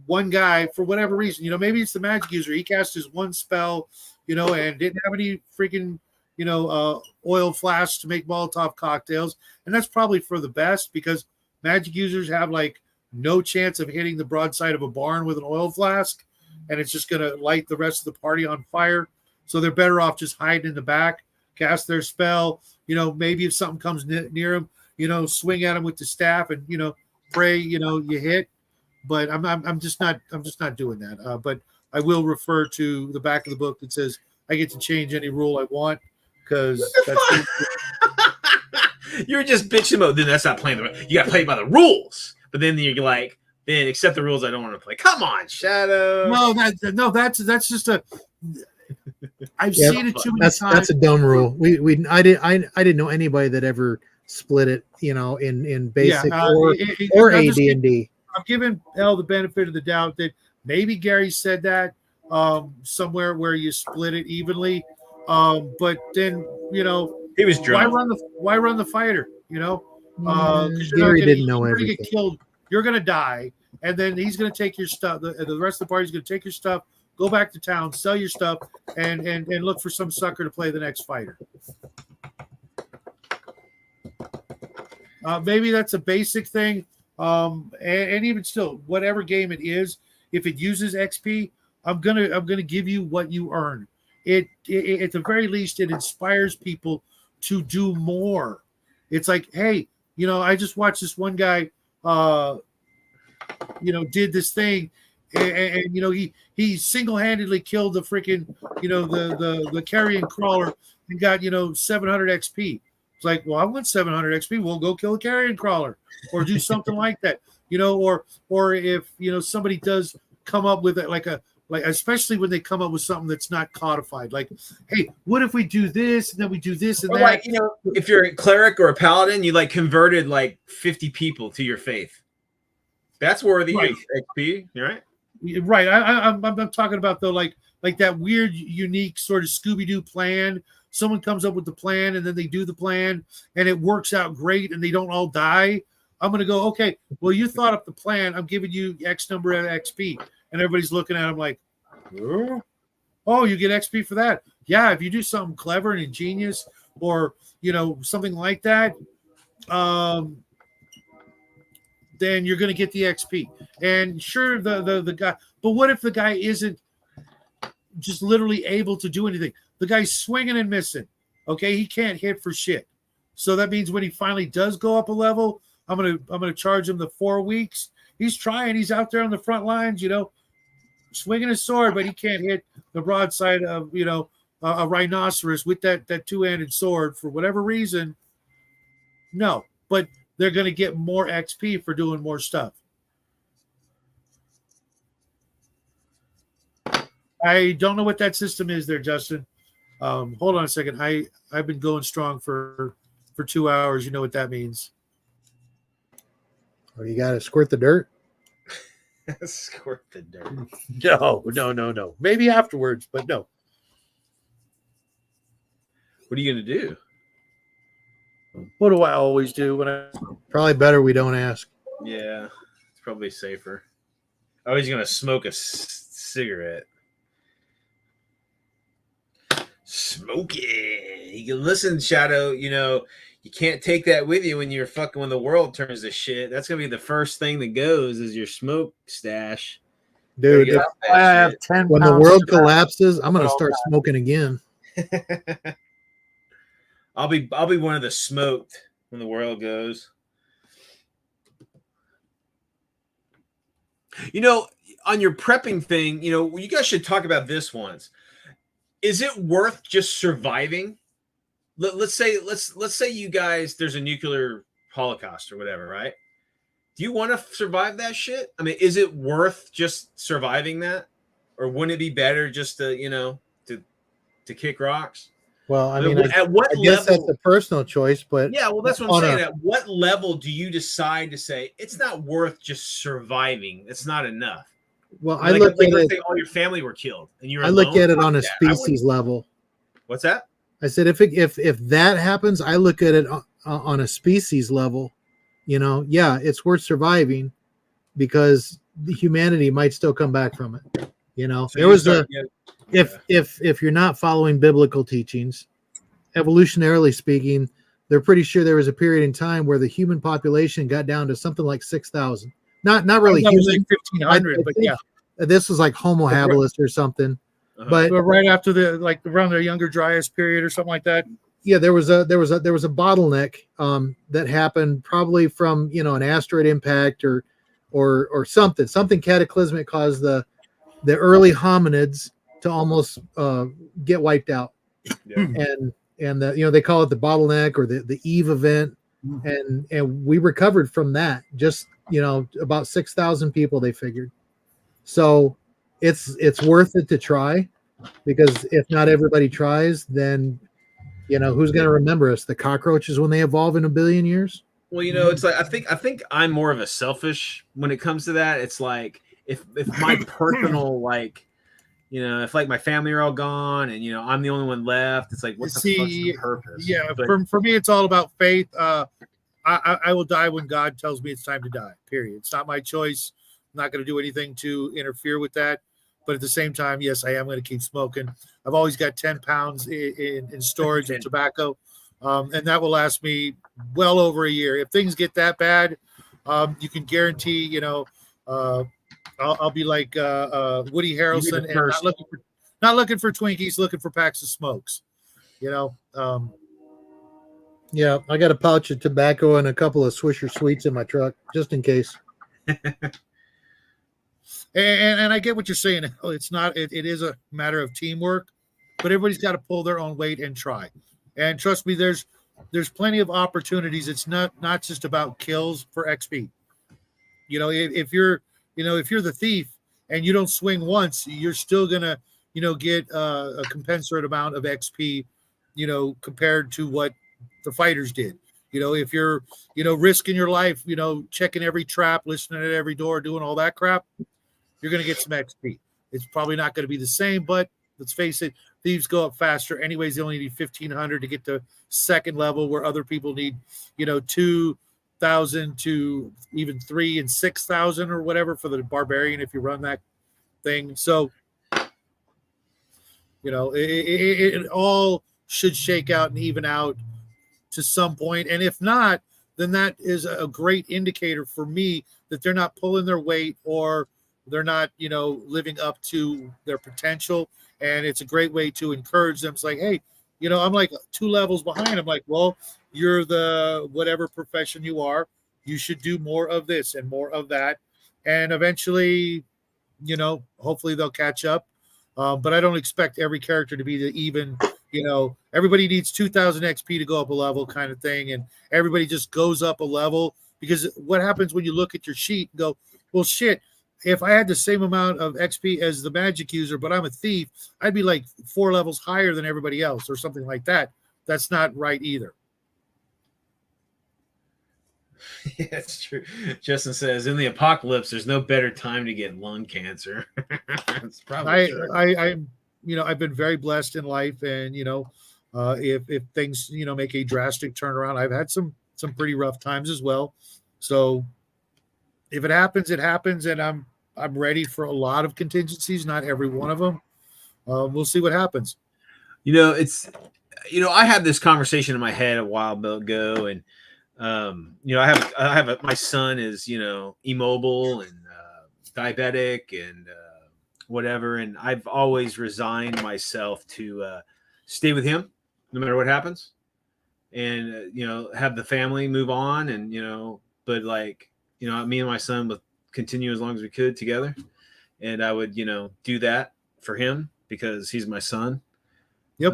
Speaker 2: one guy, for whatever reason, maybe it's the magic user, he cast his 1 spell, and didn't have any freaking, oil flasks to make Molotov cocktails. And that's probably for the best, because magic users have like no chance of hitting the broadside of a barn with an oil flask, and it's just going to light the rest of the party on fire. So they're better off just hiding in the back, cast their spell, maybe if something comes near them, swing at them with the staff and, pray, you hit. But I'm just not doing that. But I will refer to the back of the book that says I get to change any rule I want, because
Speaker 1: you're just bitching about. Then that's not playing you got to play by the rules. But then you're like, then accept the rules I don't want to play. Come on, Shadow.
Speaker 2: No, that's just a. I've seen it too many times.
Speaker 4: That's a dumb rule. I didn't know anybody that ever split it. In basic or AD&D.
Speaker 2: I'm giving L the benefit of the doubt that maybe Gary said that somewhere where you split it evenly, but then
Speaker 1: he was drunk.
Speaker 2: Why run the fighter?
Speaker 4: Gary didn't know everything.
Speaker 2: Get killed, you're gonna die, and then he's gonna take your stuff. The rest of the party's gonna take your stuff, go back to town, sell your stuff, and look for some sucker to play the next fighter. Maybe that's a basic thing. And even still, whatever game it is, if it uses XP, I'm gonna give you what you earn. It at the very least, it inspires people to do more. It's like, hey, I just watched this one guy, did this thing, and he single-handedly killed the freaking, the carrion crawler and got 700 XP. It's like, well, I want 700 XP. We'll go kill a carrion crawler, or do something like that, or if somebody does come up with it, like especially when they come up with something that's not codified, like, hey, what if we do this and then we do this and
Speaker 1: or
Speaker 2: that?
Speaker 1: Like, if you're a cleric or a paladin, you like converted like 50 people to your faith. That's worthy of XP, right?
Speaker 2: Right. I'm talking about though, like that weird, unique sort of Scooby-Doo plan. Someone comes up with the plan and then they do the plan and it works out great and they don't all die. I'm going to go, okay, well, you thought up the plan. I'm giving you X number of XP. And everybody's looking at them like, oh, you get XP for that. Yeah, if you do something clever and ingenious or, something like that, then you're going to get the XP. And sure, the guy, but what if the guy isn't just literally able to do anything? The guy's swinging and missing. Okay, he can't hit for shit. So that means when he finally does go up a level, I'm gonna charge him the 4 weeks. He's trying. He's out there on the front lines, swinging his sword, but he can't hit the broadside of a rhinoceros with that two-handed sword for whatever reason. No, but they're gonna get more XP for doing more stuff. I don't know what that system is there, Justin. Hold on a second. I've been going strong for 2 hours. You know what that means?
Speaker 4: Or you got to squirt the dirt.
Speaker 1: Squirt the dirt.
Speaker 2: No. Maybe afterwards, but no.
Speaker 1: What are you gonna do?
Speaker 2: What do I always do when I?
Speaker 4: Probably better we don't ask.
Speaker 1: Yeah, it's probably safer. I was gonna smoke a cigarette. Smoke. smoking. You can listen, Shadow. You know, you can't take that with you when you're fucking when the world turns to shit. That's gonna be the first thing that goes is your smoke stash.
Speaker 4: Dude,
Speaker 2: I have 10
Speaker 4: when the world collapses, I'm gonna start smoking again.
Speaker 1: I'll be one of the smoked when the world goes. You know, on your prepping thing, you know, you guys should talk about this once. Is it worth just surviving? Let's say you guys there's a nuclear holocaust or whatever, right? Do you want to survive that shit? I mean, is it worth just surviving that, or wouldn't it be better just to to kick rocks?
Speaker 4: Well, I mean,
Speaker 1: at what
Speaker 4: I guess
Speaker 1: level,
Speaker 4: that's a personal choice, but
Speaker 1: yeah, well, that's what I'm saying. At what level do you decide to say it's not worth just surviving? It's not enough.
Speaker 4: Well, I look at it.
Speaker 1: Say all your family were killed, and you're.
Speaker 4: I look at it on a species level.
Speaker 1: What's that?
Speaker 4: I said if that happens, I look at it on a species level. You know, yeah, it's worth surviving because the humanity might still come back from it. You know, so there was if you're not following biblical teachings, evolutionarily speaking, they're pretty sure there was a period in time where the human population got down to something like 6,000. Not really human.
Speaker 2: Like 1,500, but yeah,
Speaker 4: this was like Homo habilis or something. But
Speaker 2: right after around the Younger Dryas period or something like that.
Speaker 4: Yeah, there was a bottleneck that happened probably from an asteroid impact or something cataclysmic caused the early hominids to almost get wiped out. Yeah. And they call it the bottleneck or the Eve event, and we recovered from that. Just about 6,000 people they figured. So it's worth it to try, because if not everybody tries, then who's going to remember us? The cockroaches when they evolve in 1 billion years?
Speaker 1: Well, it's like I think I'm more of a selfish when it comes to that. It's like if my personal if my family are all gone and I'm the only one left, it's like what's the purpose?
Speaker 2: Yeah, for me it's all about faith. I will die when God tells me it's time to die. Period. It's not my choice. I'm not going to do anything to interfere with that. But at the same time, yes, I am going to keep smoking. I've always got 10 pounds in storage of tobacco, and that will last me well over a year. If things get that bad, you can guarantee, I'll be like Woody Harrelson and not looking for Twinkies, looking for packs of smokes.
Speaker 4: Yeah, I got a pouch of tobacco and a couple of Swisher Sweets in my truck, just in case.
Speaker 2: And I get what you're saying. It's not. It is a matter of teamwork, but everybody's got to pull their own weight and try. And trust me, there's plenty of opportunities. It's not just about kills for XP. If you're the thief and you don't swing once, you're still gonna get a commensurate amount of XP. Compared to what the fighters did. If you're risking your life, checking every trap, listening at every door, doing all that crap, you're going to get some XP. It's probably not going to be the same, but let's face it, thieves go up faster. Anyways, they only need 1,500 to get to second level, where other people need, 2,000 to even 3,000 and 6,000 or whatever for the barbarian if you run that thing. So, it all should shake out and even out to some point. And if not, then that is a great indicator for me that they're not pulling their weight or they're not, living up to their potential. And it's a great way to encourage them. It's like, hey, I'm like 2 levels behind. I'm like, well, you're the whatever profession you are. You should do more of this and more of that. And eventually, hopefully they'll catch up. But I don't expect every character to be the even, everybody needs 2,000 XP to go up a level kind of thing. And everybody just goes up a level, because what happens when you look at your sheet and go, well, shit, if I had the same amount of XP as the magic user, but I'm a thief, I'd be like 4 levels higher than everybody else or something like that. That's not right either.
Speaker 1: Yeah, it's true. Justin says, in the apocalypse, there's no better time to get lung cancer. It's probably true.
Speaker 2: I've been very blessed in life, and if things make a drastic turnaround, I've had some pretty rough times as well. So if it happens, it happens, and I'm ready for a lot of contingencies, not every one of them. We'll see what happens.
Speaker 1: it's, I had this conversation in my head a while ago, and I have my son is, immobile and diabetic and whatever, and I've always resigned myself to stay with him no matter what happens, and have the family move on, and but like me and my son would continue as long as we could together, and I would do that for him because he's my son.
Speaker 2: Yep.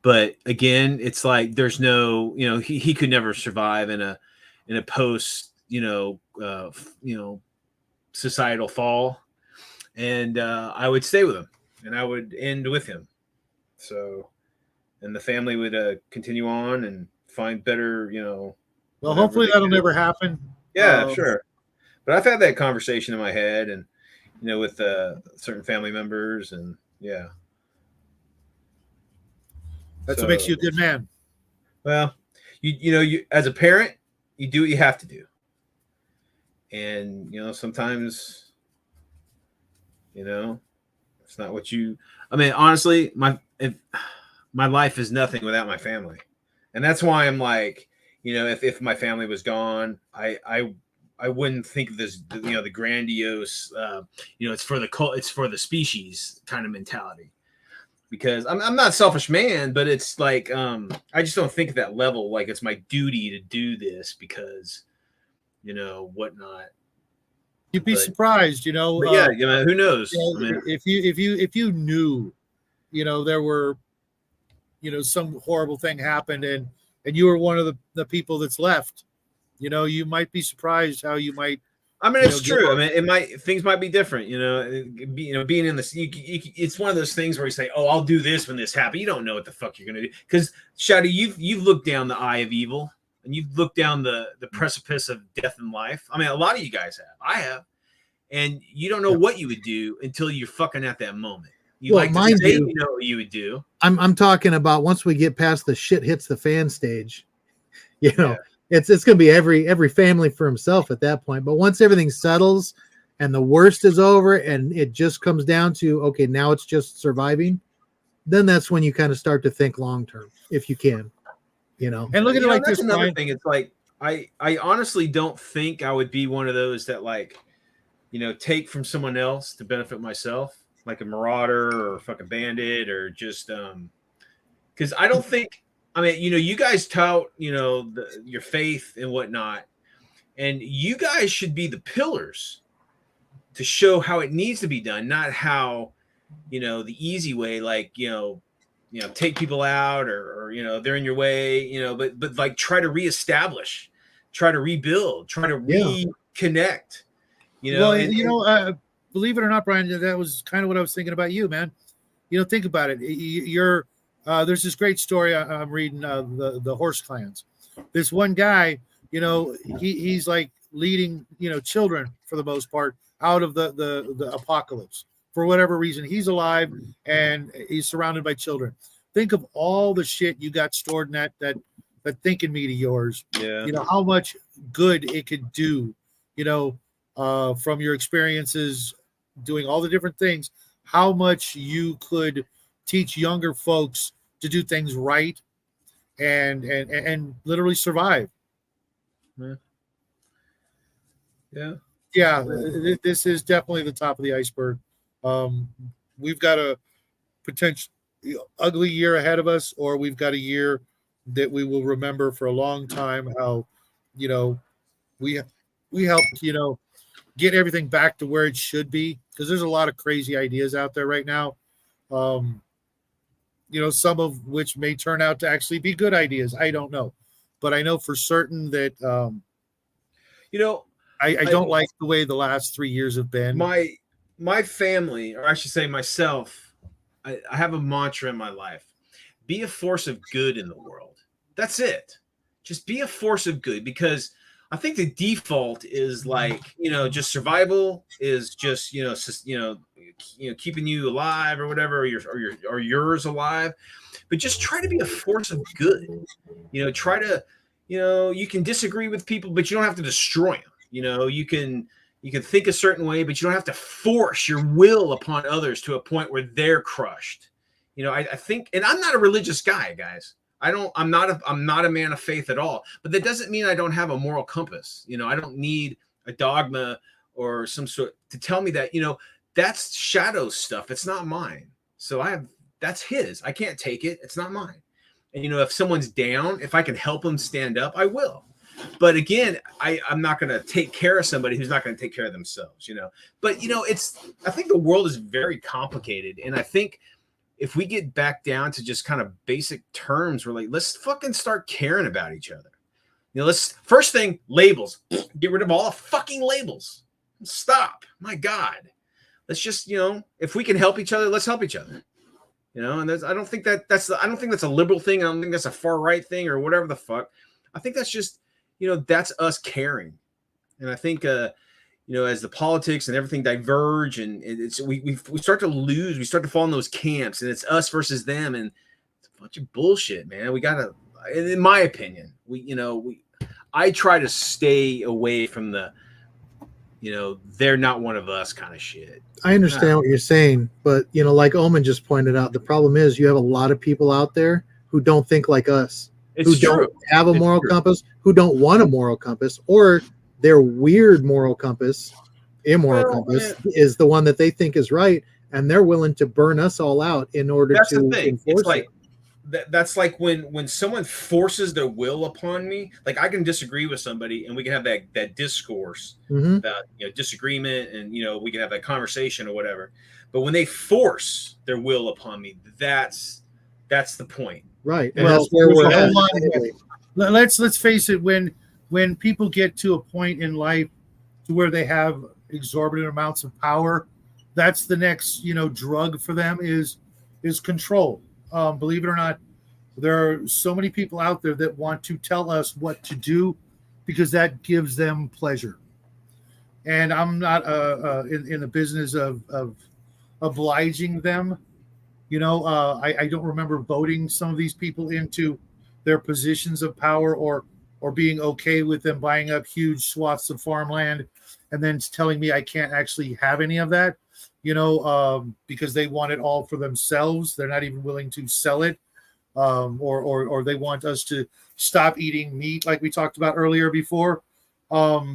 Speaker 1: But again, it's like there's no, he could never survive in a post, societal fall, and I would stay with him, and I would end with him. So, and the family would continue on and find better,
Speaker 2: Well, hopefully that'll never happen.
Speaker 1: Yeah, sure. But I've had that conversation in my head, and with certain family members, and yeah.
Speaker 2: That's what makes you a good man.
Speaker 1: Well, you as a parent, you do what you have to do. And, sometimes, it's not what honestly, my life is nothing without my family. And that's why I'm like, if my family was gone, I wouldn't think of this, the grandiose, it's for the species kind of mentality. Because I'm not a selfish man, but it's like I just don't think at that level. Like it's my duty to do this because, whatnot.
Speaker 2: You'd be surprised,
Speaker 1: yeah, who knows?
Speaker 2: If you knew, there were, some horrible thing happened, and you were one of the people that's left, you might be surprised how you might.
Speaker 1: It's true. Things might be different. Being in this, it's one of those things where you say, "Oh, I'll do this when this happens." You don't know what the fuck you're gonna do because, Shadi, you've looked down the eye of evil and you've looked down the precipice of death and life. A lot of you guys have. I have, and you don't know what you would do until you're fucking at that moment. You what you would do.
Speaker 4: I'm talking about once we get past the shit hits the fan stage, Yeah. It's going to be every family for himself at that point. But once everything settles and the worst is over and it just comes down to, okay, now it's just surviving, then that's when you kind of start to think long term, if you can,
Speaker 2: And look at it like this.
Speaker 1: Another thing. It's like I honestly don't think I would be one of those that take from someone else to benefit myself, like a marauder or a fucking bandit or just because I don't think. You guys tout, your faith and whatnot, and you guys should be the pillars to show how it needs to be done, not how, the easy way, like, take people out or they're in your way, but like try to reestablish, try to rebuild, try to reconnect,
Speaker 2: Well, believe it or not, Brian, that was kind of what I was thinking about you, man. Think about it. You're there's this great story I'm reading, the horse clans. This one guy, he's like leading, children for the most part out of the apocalypse for whatever reason. He's alive and he's surrounded by children. Think of all the shit you got stored in that thinking meat of yours.
Speaker 1: Yeah.
Speaker 2: How much good it could do, from your experiences doing all the different things, how much you could teach younger folks to do things right and literally survive. Yeah. This is definitely the top of the iceberg. We've got a potential ugly year ahead of us, or we've got a year that we will remember for a long time. How we helped get everything back to where it should be, because there's a lot of crazy ideas out there right now. Some of which may turn out to actually be good ideas. I don't know. But I know for certain that, I don't like the way the last 3 years have been.
Speaker 1: My family, or I should say myself, I have a mantra in my life. Be a force of good in the world. That's it. Just be a force of good, because I think the default is like, just survival is just, keeping you alive or whatever, or yours alive. But just try to be a force of good. Try to, you can disagree with people, but you don't have to destroy them. You can think a certain way, but you don't have to force your will upon others to a point where they're crushed. You know, I think, and I'm not a religious guy, guys. I'm not a man of faith at all. But that doesn't mean I don't have a moral compass. You know, I don't need a dogma or some sort to tell me that, you know, that's shadow stuff. It's not mine. So that's his. I can't take it. It's not mine. And, you know, if someone's down, if I can help them stand up, I will. But again, I'm not going to take care of somebody who's not going to take care of themselves, you know. But, you know, I think the world is very complicated. And I think if we get back down to just kind of basic terms, we're like, let's fucking start caring about each other. You know, first thing, labels. Get rid of all the fucking labels. Stop. My God. Let's just, you know, if we can help each other, let's help each other. You know, and I don't think that's a liberal thing. I don't think that's a far right thing or whatever the fuck. I think that's just, you know, that's us caring. And I think, you know, as the politics and everything diverge and we start to lose, we start to fall in those camps and it's us versus them. And it's a bunch of bullshit, man. We got to, in my opinion, I try to stay away from the, you know, they're not one of us kind of shit.
Speaker 4: I understand what you're saying, but, you know, like Omen just pointed out, the problem is you have a lot of people out there who don't think like us, who don't have a moral compass, who don't want a moral compass, or their weird moral compass, immoral compass, is the one that they think is right, and they're willing to burn us all out in order to enforce it.
Speaker 1: That's like when someone forces their will upon me. Like I can disagree with somebody and we can have that discourse about, you know, disagreement, and, you know, we can have that conversation or whatever. But when they force their will upon me, that's the point.
Speaker 4: Right.
Speaker 2: And well, that's where we're at. Let's face it, when people get to a point in life to where they have exorbitant amounts of power, that's the next, you know, drug for them is control. Believe it or not, there are so many people out there that want to tell us what to do because that gives them pleasure. And I'm not in the business of obliging them. You know, I don't remember voting some of these people into their positions of power or being okay with them buying up huge swaths of farmland and then telling me I can't actually have any of that. You know, because they want it all for themselves. They're not even willing to sell it, or they want us to stop eating meat, like we talked about earlier before. That's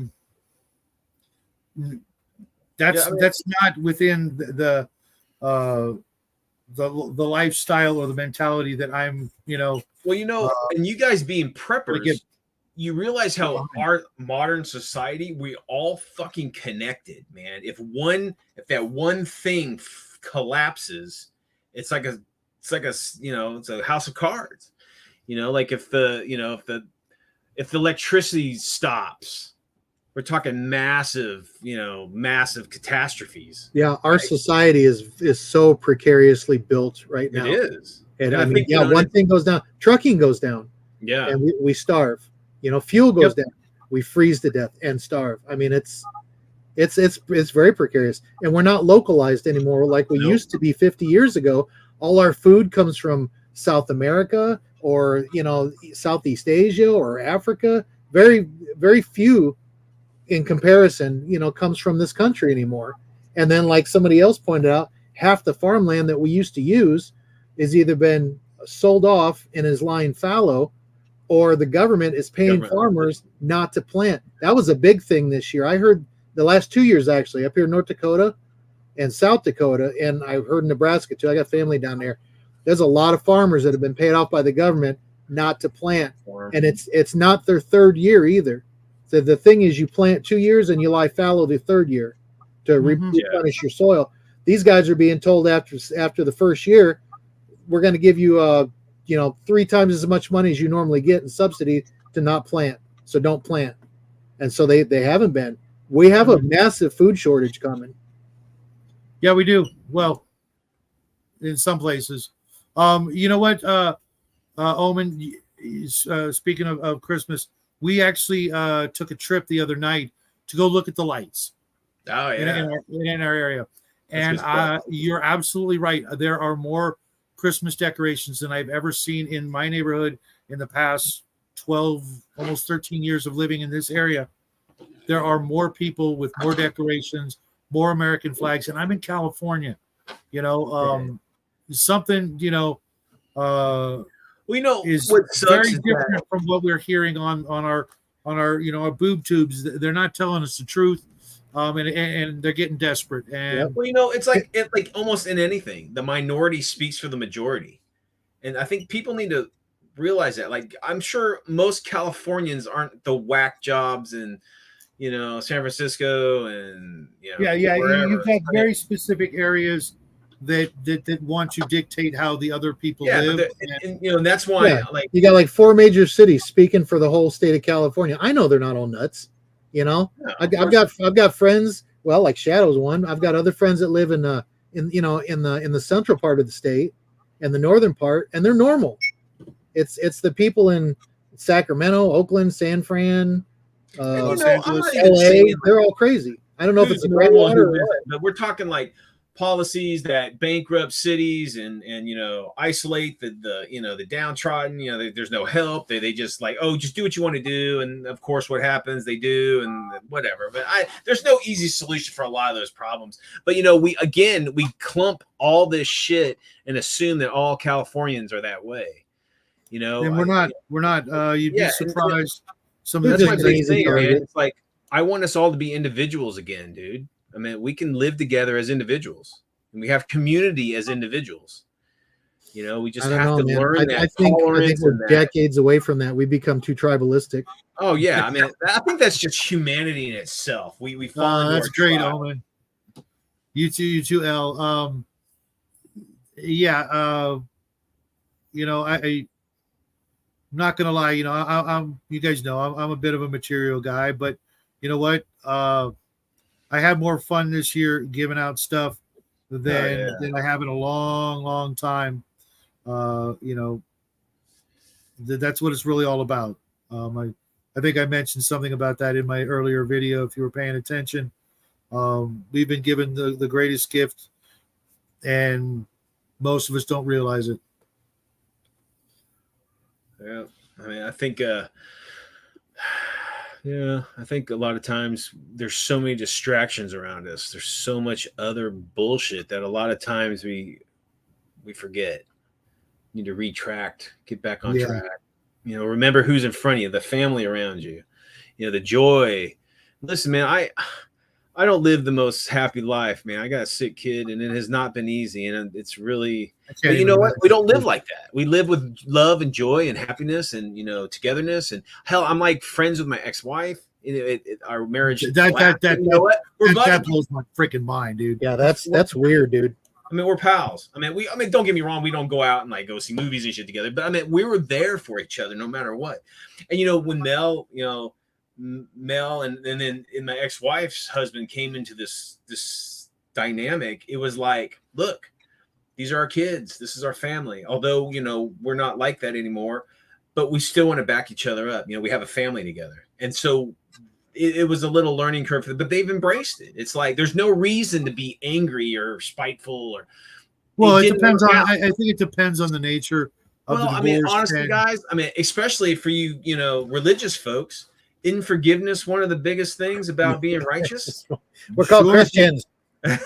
Speaker 2: not within the lifestyle or the mentality that I'm. You know,
Speaker 1: well, you know, and you guys being preppers. You realize how our modern society, we all fucking connected, man. If that one thing collapses, it's like a, you know, it's a house of cards. You know, like if the electricity stops, we're talking massive catastrophes.
Speaker 4: Yeah, our society is so precariously built right now.
Speaker 1: It is.
Speaker 4: And I mean, one thing goes down, trucking goes down.
Speaker 1: Yeah.
Speaker 4: And we starve. You know, fuel goes down, we freeze to death and starve. I mean, it's very precarious, and we're not localized anymore like we used to be 50 years ago. All our food comes from South America or, you know, Southeast Asia or Africa. Very, very few in comparison, you know, comes from this country anymore. And then, like somebody else pointed out, half the farmland that we used to use is either been sold off and is lying fallow, or the government is paying farmers not to plant. That was a big thing this year. I heard the last 2 years, actually, up here in North Dakota and South Dakota, and I've heard Nebraska too. I got family down there. There's a lot of farmers that have been paid off by the government not to plant. And it's not their third year either. So the thing is, you plant 2 years and you lie fallow the third year to replenish your soil. These guys are being told after the first year, we're going to give you 3 times as much money as you normally get in subsidy to not plant. So don't plant. And so they haven't been. We have a massive food shortage coming.
Speaker 2: Yeah, we do. Well, in some places. You know what, Omen, speaking of Christmas, we actually took a trip the other night to go look at the lights.
Speaker 1: Oh, yeah.
Speaker 2: In our area. And you're absolutely right. There are more Christmas decorations than I've ever seen in my neighborhood in the past 12, almost 13 years of living in this area. There are more people with more decorations, more American flags, and I'm in California. You know, something,
Speaker 1: we know
Speaker 2: is
Speaker 1: what sucks
Speaker 2: very
Speaker 1: is
Speaker 2: different
Speaker 1: that,
Speaker 2: from what we're hearing on our our boob tubes. They're not telling us the truth, and they're getting desperate. And
Speaker 1: well, it's like almost in anything, the minority speaks for the majority, and I think people need to realize that. Like, I'm sure most Californians aren't the whack jobs in San Francisco and wherever.
Speaker 2: You've got very specific areas that want to dictate how the other people live,
Speaker 1: and that's why
Speaker 4: you got like 4 major cities speaking for the whole state of California. I know they're not all nuts, I've got friends, well, like Shadow's one. I've got other friends that live in the central part of the state and the northern part, and they're normal. It's the people in Sacramento, Oakland, San Fran,
Speaker 2: Los Angeles,
Speaker 4: LA, they're all crazy. I don't know if it's a great water,
Speaker 1: but we're talking like policies that bankrupt cities and isolate the downtrodden. There's no help. They just like, oh, just do what you want to do, and of course, what happens, they do, and whatever. But there's no easy solution for a lot of those problems. But we clump all this shit and assume that all Californians are that way.
Speaker 2: And we're not. You'd be surprised. Some of
Speaker 1: that's my big thing, man.
Speaker 4: target.
Speaker 1: It's like, I want us all to be individuals again, dude. I mean, we can live together as individuals, and we have community as individuals. We just have to learn that.
Speaker 4: I think we're decades away from that. We become too tribalistic.
Speaker 1: Oh yeah, I mean, I think that's just humanity in itself. We fall.
Speaker 2: That's great, Owen. You too, L. I'm not gonna lie, I'm you guys know I'm a bit of a material guy, but you know what? I had more fun this year giving out stuff than I have in a long, long time. That's what it's really all about. I think I mentioned something about that in my earlier video. If you were paying attention, we've been given the greatest gift, and most of us don't realize it.
Speaker 1: Yeah, I mean, I think a lot of times there's so many distractions around us. There's so much other bullshit that a lot of times we forget. You need to retract, get back on track. Remember who's in front of you, the family around you, the joy. Listen, man, I don't live the most happy life, man. I got a sick kid, and it has not been easy, and it's really. But you know what? We don't live like that. We live with love and joy and happiness and togetherness. And hell, I'm like friends with my ex-wife. Our marriage.
Speaker 2: That blows my freaking mind, dude.
Speaker 4: Yeah, that's weird, dude.
Speaker 1: I mean, we're pals. I mean, don't get me wrong. We don't go out and like go see movies and shit together. But I mean, we were there for each other no matter what. And when Mel, and then my ex-wife's husband came into this dynamic, it was like, look, these are our kids. This is our family. Although, we're not like that anymore, but we still want to back each other up. We have a family together. And so it was a little learning curve, but they've embraced it. It's like, there's no reason to be angry or spiteful or.
Speaker 2: Well, it depends on, I think it depends on the nature of the divorce.
Speaker 1: I mean, honestly, guys, especially for you, religious folks, isn't forgiveness one of the biggest things about being righteous?
Speaker 4: We're called Christians.
Speaker 1: Or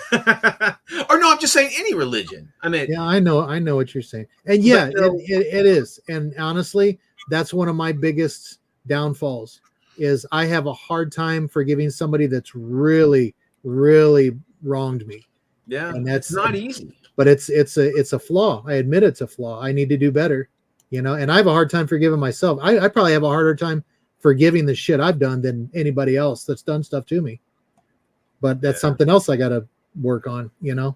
Speaker 1: no, I'm just saying any religion. I mean,
Speaker 4: yeah, I know what you're saying, and yeah, it is. And honestly, that's one of my biggest downfalls. Is I have a hard time forgiving somebody that's really, really wronged me.
Speaker 1: Yeah,
Speaker 4: and that's
Speaker 1: not easy.
Speaker 4: But it's a flaw. I admit it's a flaw. I need to do better. And I have a hard time forgiving myself. I probably have a harder time forgiving the shit I've done than anybody else that's done stuff to me. But that's something else I got to work on.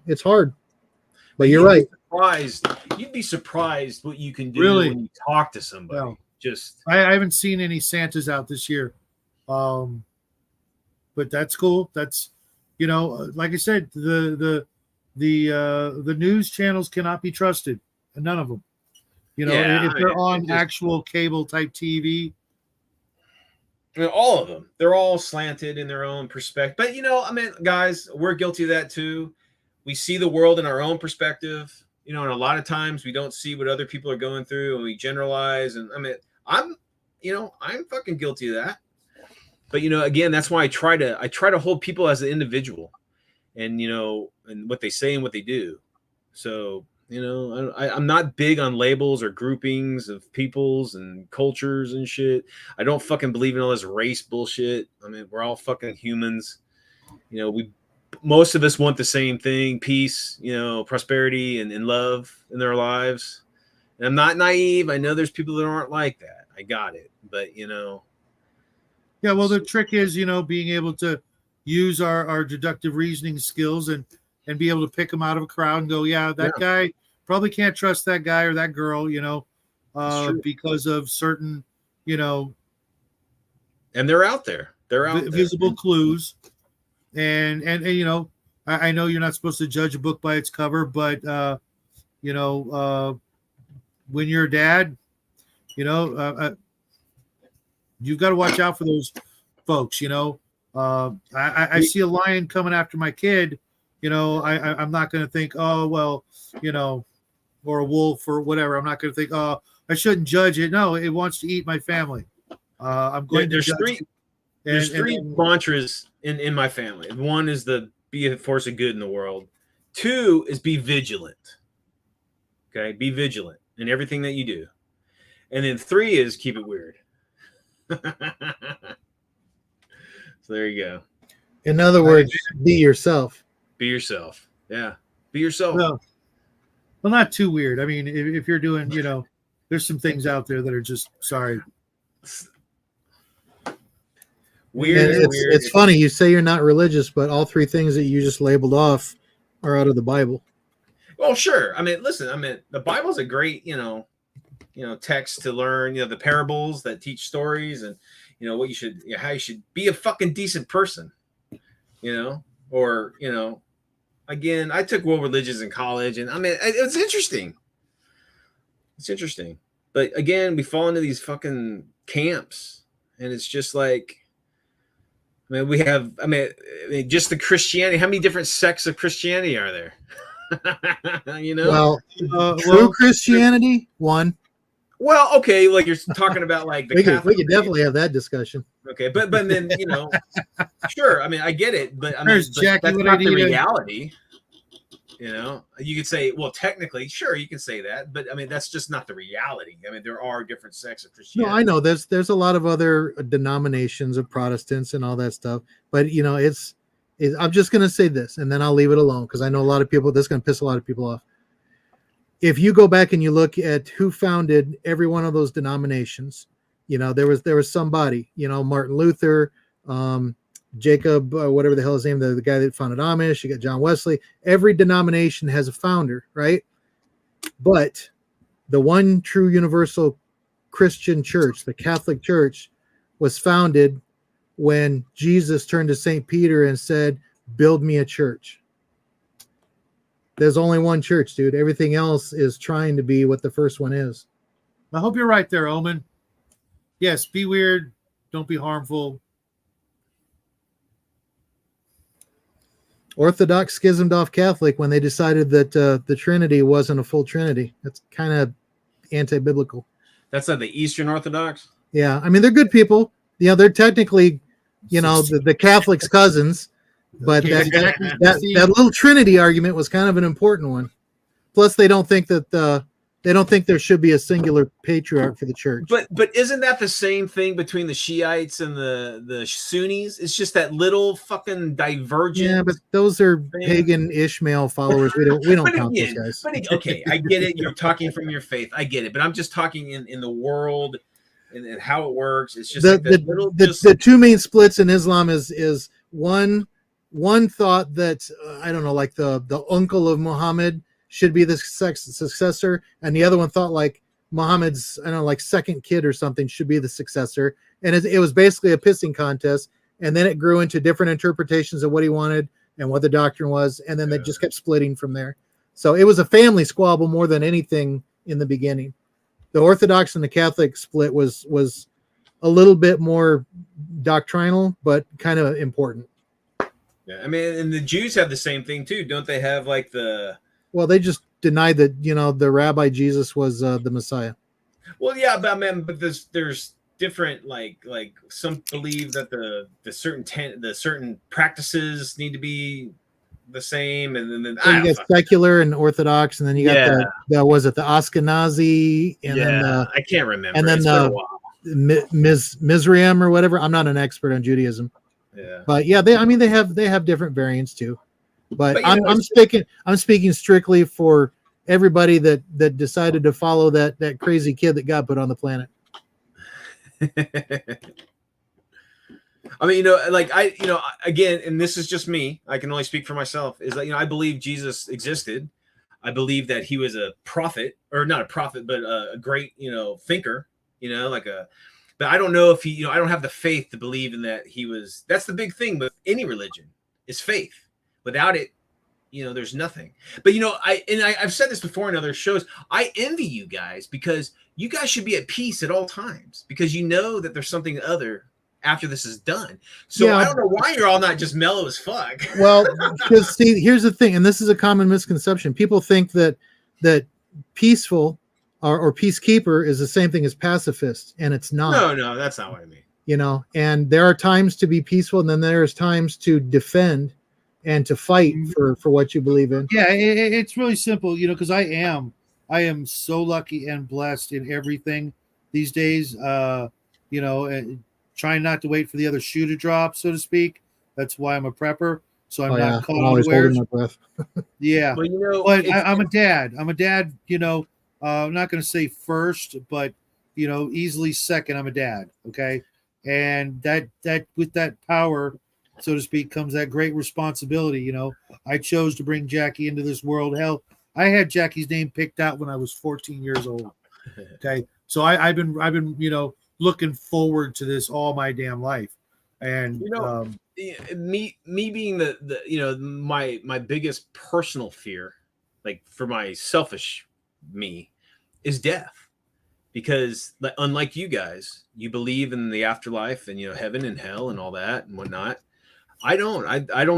Speaker 4: It's hard. But you're right.
Speaker 1: You'd be surprised what you can do when you talk to somebody.
Speaker 2: Well,
Speaker 1: just
Speaker 2: I haven't seen any Santas out this year, but that's cool. That's like I said, the news channels cannot be trusted. None of them. If they're on actual cable type TV.
Speaker 1: I mean, all of them. They're all slanted in their own perspective. But, guys, we're guilty of that too. We see the world in our own perspective, and a lot of times we don't see what other people are going through, and we generalize. And I'm fucking guilty of that. But, again, that's why I try to hold people as an individual and, and what they say and what they do. So, You know, I'm not big on labels or groupings of peoples and cultures and shit. I don't fucking believe in all this race bullshit. I mean, we're all fucking humans. You know, most of us want the same thing: peace, you know, prosperity, and love in their lives. And I'm not naive. I know there's people that aren't like that. I got it, but you know.
Speaker 2: Yeah, well, the trick is, you know, being able to use our deductive reasoning skills and be able to pick them out of a crowd and go, yeah, that guy, probably can't trust that guy or that girl, you know, because of certain, you know,
Speaker 1: and they're out there. They're out
Speaker 2: visible clues. And you know, I know you're not supposed to judge a book by its cover, but you know, when you're a dad, you know, you've got to watch out for those folks. You know, I see a lion coming after my kid. You know, I'm not going to think, oh well, you know, or a wolf or whatever. I'm not going to think, oh, I shouldn't judge it. No, it wants to eat my family. I'm going to judge.
Speaker 1: There's three mantras in my family. One is be a force of good in the world. 2 is be vigilant. Okay, be vigilant in everything that you do. And then 3 is keep it weird. So there you go.
Speaker 4: In other words, be yourself.
Speaker 1: Be yourself. Yeah, be yourself.
Speaker 2: Well, not too weird. I mean, if you're doing, you know, there's some things out there that are just sorry.
Speaker 4: Weird. It's funny you say you're not religious, but all 3 things that you just labeled off are out of the Bible.
Speaker 1: Well, sure. I mean, listen. I mean, the Bible's a great, you know, text to learn. You know, the parables that teach stories, and you know what you should, you know, how you should be a fucking decent person. You know, or you know, again, I took world religions in college, and I mean, it's interesting. It's interesting, but again, we fall into these fucking camps, and it's just like. I mean, we have. I mean, just the Christianity. How many different sects of Christianity are there? You know.
Speaker 4: Well, true Christianity, one.
Speaker 1: Well, okay, like you're talking about, like the
Speaker 4: we could definitely have that discussion.
Speaker 1: Okay, but then you know, sure. I mean, I get it, but I mean, that's not the reality. You know, you could say, well, technically, sure, you can say that, but I mean, that's just not the reality. I mean, there are different sects of Christianity.
Speaker 4: No, I know there's a lot of other denominations of Protestants and all that stuff, but you know, I'm just going to say this, and then I'll leave it alone because I know a lot of people. This is going to piss a lot of people off. If you go back and you look at who founded every one of those denominations, you know, there was somebody, you know, Martin Luther, Jacob, whatever the hell his name, the guy that founded Amish, you got John Wesley. Every denomination has a founder, right? But the one true universal Christian church, the Catholic Church, was founded when Jesus turned to St. Peter and said, build me a church. There's only one church, dude. Everything else is trying to be what the first one is.
Speaker 2: I hope you're right there, Omen. Yes, be weird. Don't be harmful.
Speaker 4: Orthodox schismed off Catholic when they decided that the Trinity wasn't a full Trinity. That's kind of anti-biblical.
Speaker 1: That's not the Eastern Orthodox?
Speaker 4: Yeah. I mean, they're good people. You know, they're technically, you know, the Catholic's cousins. But that little Trinity argument was kind of an important one. Plus, they don't think there should be a singular patriarch for the church.
Speaker 1: But isn't that the same thing between the Shiites and the Sunnis? It's just that little fucking divergence.
Speaker 4: Yeah, but those are pagan Ishmael followers. We don't count those guys.
Speaker 1: But okay, I get it. You're talking from your faith. I get it. But I'm just talking in the world and how it works. It's just
Speaker 4: the 2 main splits in Islam is one thought that I don't know, like the uncle of Muhammad should be the successor, and the other one thought like Muhammad's, I don't know, like second kid or something should be the successor, and it was basically a pissing contest, and then it grew into different interpretations of what he wanted and what the doctrine was, and then they just kept splitting from there. So it was a family squabble more than anything in the beginning. The Orthodox and the Catholic split was a little bit more doctrinal, but kind of important.
Speaker 1: Yeah, I mean, and the Jews have the same thing too, don't they? Have like
Speaker 4: well, they just denied that, you know, the Rabbi Jesus was the Messiah.
Speaker 1: Well, yeah, but I mean, but there's different like some believe that the certain practices need to be the same, and then
Speaker 4: so you got secular and Orthodox, and then you got the was it the Ashkenazi, and then
Speaker 1: I can't remember,
Speaker 4: and then Mizraim or whatever. I'm not an expert on Judaism, but yeah, they have different variants too. But I'm speaking strictly for everybody that decided to follow that crazy kid that God put on the planet.
Speaker 1: I mean, again, and this is just me, I can only speak for myself, is that, I believe Jesus existed. I believe that he was a prophet, or not a prophet, but a great, thinker, but I don't know if he, I don't have the faith to believe in that he was. That's the big thing with any religion, is faith. Without it, there's nothing. But, I've said this before in other shows, I envy you guys, because you guys should be at peace at all times, because you know that there's something other after this is done. So I don't know why you're all not just mellow as fuck.
Speaker 4: Well, because see, here's the thing, and this is a common misconception. People think that peaceful or peacekeeper is the same thing as pacifist, and it's not.
Speaker 1: No, that's not what I mean.
Speaker 4: And there are times to be peaceful, and then there's times to defend and to fight for what you believe in.
Speaker 2: Yeah, it's really simple, because I am so lucky and blessed in everything these days. Trying not to wait for the other shoe to drop, so to speak. That's why I'm a prepper, so I'm not caught unawares.
Speaker 4: Holding my breath.
Speaker 2: Yeah, but I'm a dad. I'm not going to say first, but easily second. I'm a dad. Okay, and that with that power, so to speak, comes that great responsibility. I chose to bring Jackie into this world. Hell, I had Jackie's name picked out when I was 14 years old. Okay, so I've been looking forward to this all my damn life. And
Speaker 1: me being my biggest personal fear, like for my selfish me, is death. Because unlike you guys, you believe in the afterlife and heaven and hell and all that and whatnot. I don't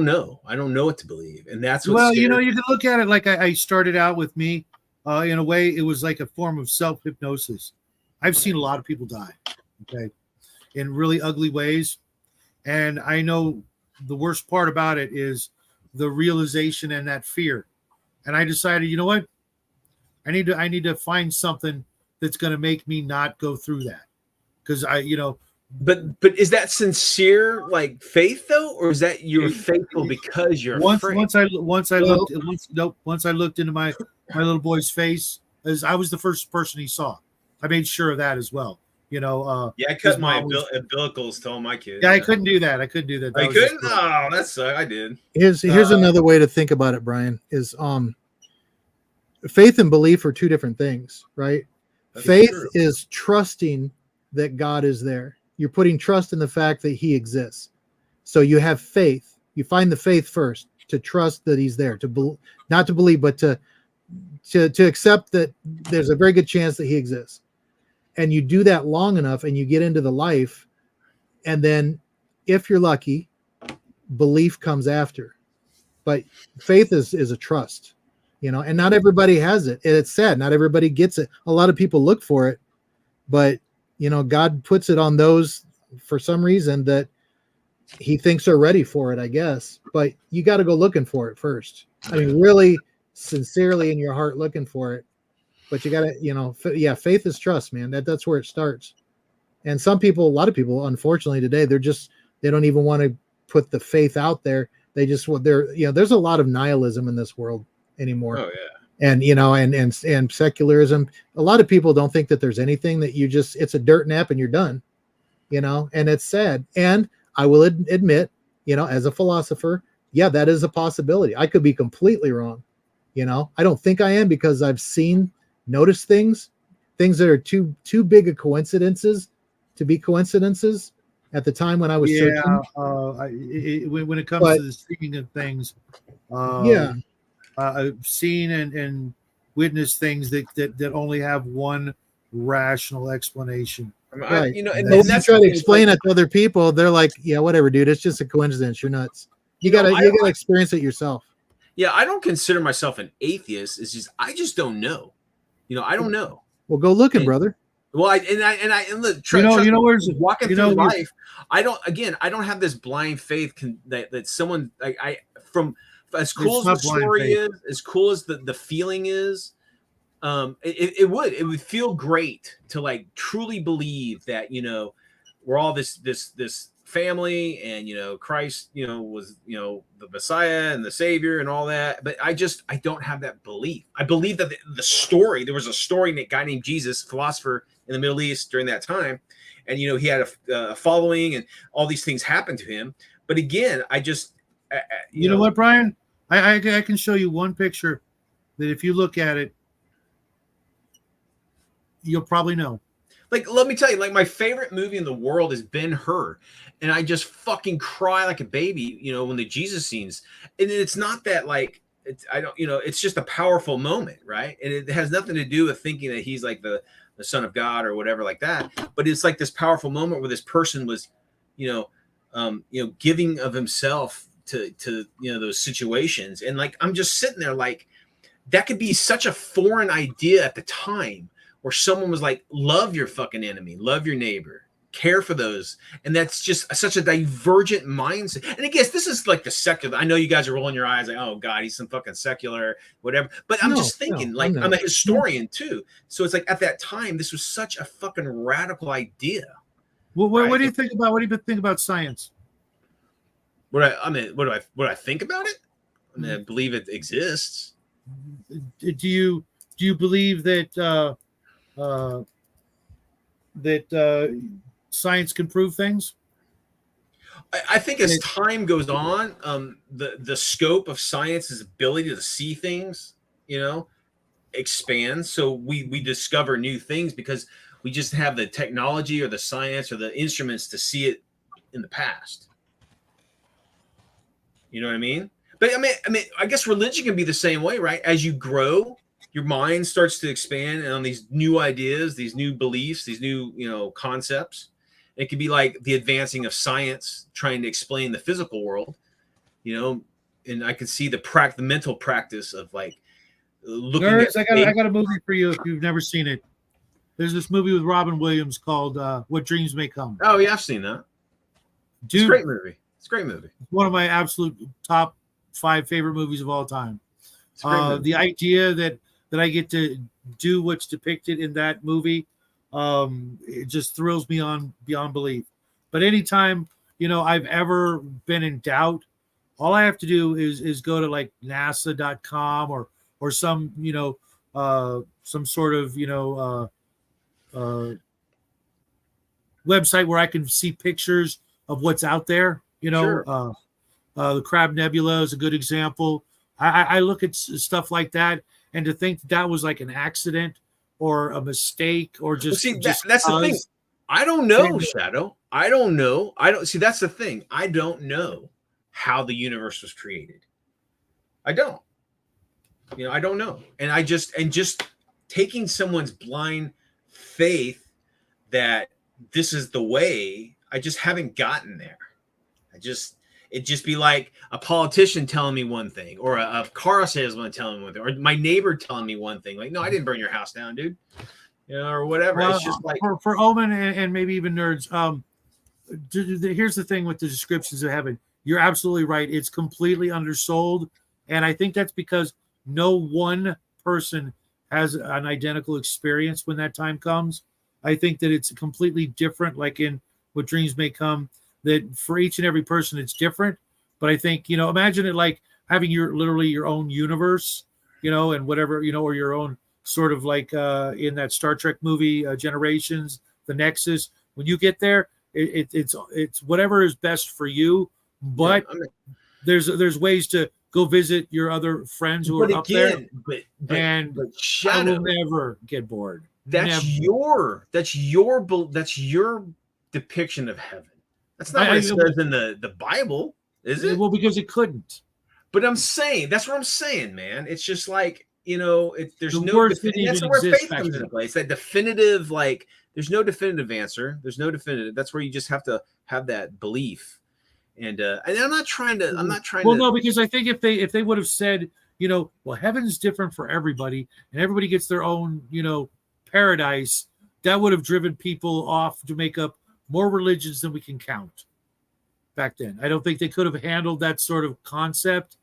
Speaker 1: know. I don't know what to believe. And that's what
Speaker 2: you can look at it like I started out with me. In a way, it was like a form of self-hypnosis. I've seen a lot of people die, okay, in really ugly ways. And I know the worst part about it is the realization and that fear. And I decided, you know what? I need to find something that's going to make me not go through that. Because
Speaker 1: But is that sincere, like, faith though, or is that you're faithful because you're afraid? Once I
Speaker 2: looked into my little boy's face, as I was the first person he saw. I made sure of that as well.
Speaker 1: I cut my umbilicals to all my kids.
Speaker 2: Yeah, I couldn't do that. I couldn't do that.
Speaker 1: I couldn't. Oh, that sucked. I did.
Speaker 4: Here's another way to think about it, Brian. Is faith and belief are two different things, right? Faith is trusting that God is there. You're putting trust in the fact that he exists. So you have faith. You find the faith first, to trust that he's there, not to believe, but to accept that there's a very good chance that he exists. And you do that long enough and you get into the life. And then if you're lucky, belief comes after. But faith is a trust, and not everybody has it. And it's sad. Not everybody gets it. A lot of people look for it, but God puts it on those for some reason that he thinks are ready for it, I guess. But you got to go looking for it first. I mean, really sincerely in your heart looking for it. But you got to, faith is trust, man. That's where it starts. And a lot of people, unfortunately today, they don't even want to put the faith out there. There's a lot of nihilism in this world anymore.
Speaker 1: Oh yeah.
Speaker 4: And and secularism. A lot of people don't think that there's anything, that it's a dirt nap and you're done, and it's sad. And I will admit, as a philosopher, that is a possibility. I could be completely wrong. I don't think I am, because I've noticed things that are too big of coincidences to be coincidences at the time when I was searching.
Speaker 2: When it comes to the speaking of things, I've seen and witnessed things that only have one rational explanation.
Speaker 4: Right. And that's try to explain it to other people. They're like, yeah, whatever, dude. It's just a coincidence. You're nuts. You gotta experience it yourself.
Speaker 1: Yeah, I don't consider myself an atheist. It's just I just don't know. I don't know.
Speaker 4: Well, go looking, brother.
Speaker 1: Well, I look.
Speaker 2: Where's
Speaker 1: walking through life? I don't have this blind faith that someone from as cool as the story is, as cool as the feeling is, it would feel great to like truly believe that, you know, we're all this family, and, you know, Christ, you know, was, you know, the Messiah and the Savior and all that. But I don't have that belief. I believe that the story, there was a story, a guy named Jesus, philosopher in the Middle East during that time. And, you know, he had a following, and all these things happened to him. But again,
Speaker 2: you know what, Brian? I can show you one picture that if you look at it, you'll probably know.
Speaker 1: Like, let me tell you, like, my favorite movie in the world is Ben-Hur. And I just fucking cry like a baby, you know, when the Jesus scenes. And it's not that, like, it's just a powerful moment, right? And it has nothing to do with thinking that he's like the Son of God or whatever like that. But it's like this powerful moment where this person was, giving of himself to you know, those situations. And like, I'm just sitting there like, that could be such a foreign idea at the time, where someone was like, love your fucking enemy, love your neighbor, care for those. And that's just such a divergent mindset. And I guess this is like the secular. I know you guys are rolling your eyes like, oh God, he's some fucking secular, whatever. But I'm just thinking, like, I'm a historian too. So it's like, at that time, this was such a fucking radical idea.
Speaker 2: Well, what do you think about science?
Speaker 1: What do I think about it? I mean, I believe it exists.
Speaker 2: Do you believe that science can prove things?
Speaker 1: I think as time goes on, the scope of science's ability to see things, you know, expands. So we discover new things because we just have the technology or the science or the instruments to see it in the past. You know what I mean? But I mean, I guess religion can be the same way, right? As you grow, your mind starts to expand on these new ideas, these new beliefs, these new, you know, concepts. It could be like the advancing of science trying to explain the physical world, you know. And I can see the mental practice of like looking.
Speaker 2: Nerds, I got a movie for you if you've never seen it. There's this movie with Robin Williams called What Dreams May Come.
Speaker 1: Oh yeah, I've seen that. Dude, it's a great movie. It's a great movie.
Speaker 2: One of my absolute top 5 favorite movies of all time. The idea that I get to do what's depicted in that movie, it just thrills me beyond belief. But anytime, you know, I've ever been in doubt, all I have to do is go to like NASA.com or some, you know, some sort of, you know, website where I can see pictures of what's out there. You know, sure. The Crab Nebula is a good example. I look at stuff like that, and to think that was like an accident or a mistake or just,
Speaker 1: that's the thing. I don't know, Shadow. I don't know. That's the thing. I don't know how the universe was created. I don't. You know, I don't know. And just taking someone's blind faith that this is the way, I just haven't gotten there. It'd just be like a politician telling me one thing, or a car salesman telling me one thing, or my neighbor telling me one thing. Like, no, I didn't burn your house down, dude. You know, or whatever.
Speaker 2: Well,
Speaker 1: it's just like
Speaker 2: for Omen and maybe even nerds. Here's the thing with the descriptions of heaven. You're absolutely right. It's completely undersold, and I think that's because no one person has an identical experience when that time comes. I think that it's completely different. Like in What Dreams May Come, that for each and every person it's different. But I think, you know, imagine it like having literally your own universe, you know, and whatever, you know, or your own sort of like in that Star Trek movie, Generations, the Nexus. When you get there, it's whatever is best for you. But there's ways to go visit your other friends who are up there. But I will never get bored.
Speaker 1: That's your depiction of heaven. That's not what it says in the Bible, is it?
Speaker 2: Well, because it couldn't.
Speaker 1: But that's what I'm saying, man. It's just like, you know, there's
Speaker 2: the
Speaker 1: no
Speaker 2: that's
Speaker 1: where faith comes into play. It's that definitive, like, there's no definitive answer. There's no definitive. That's where you just have to have that belief. And I'm not trying to.
Speaker 2: Well, no, because I think if they would have said, you know, well, heaven's different for everybody, and everybody gets their own, you know, paradise, that would have driven people off to make up more religions than we can count back then. I don't think they could have handled that sort of concept.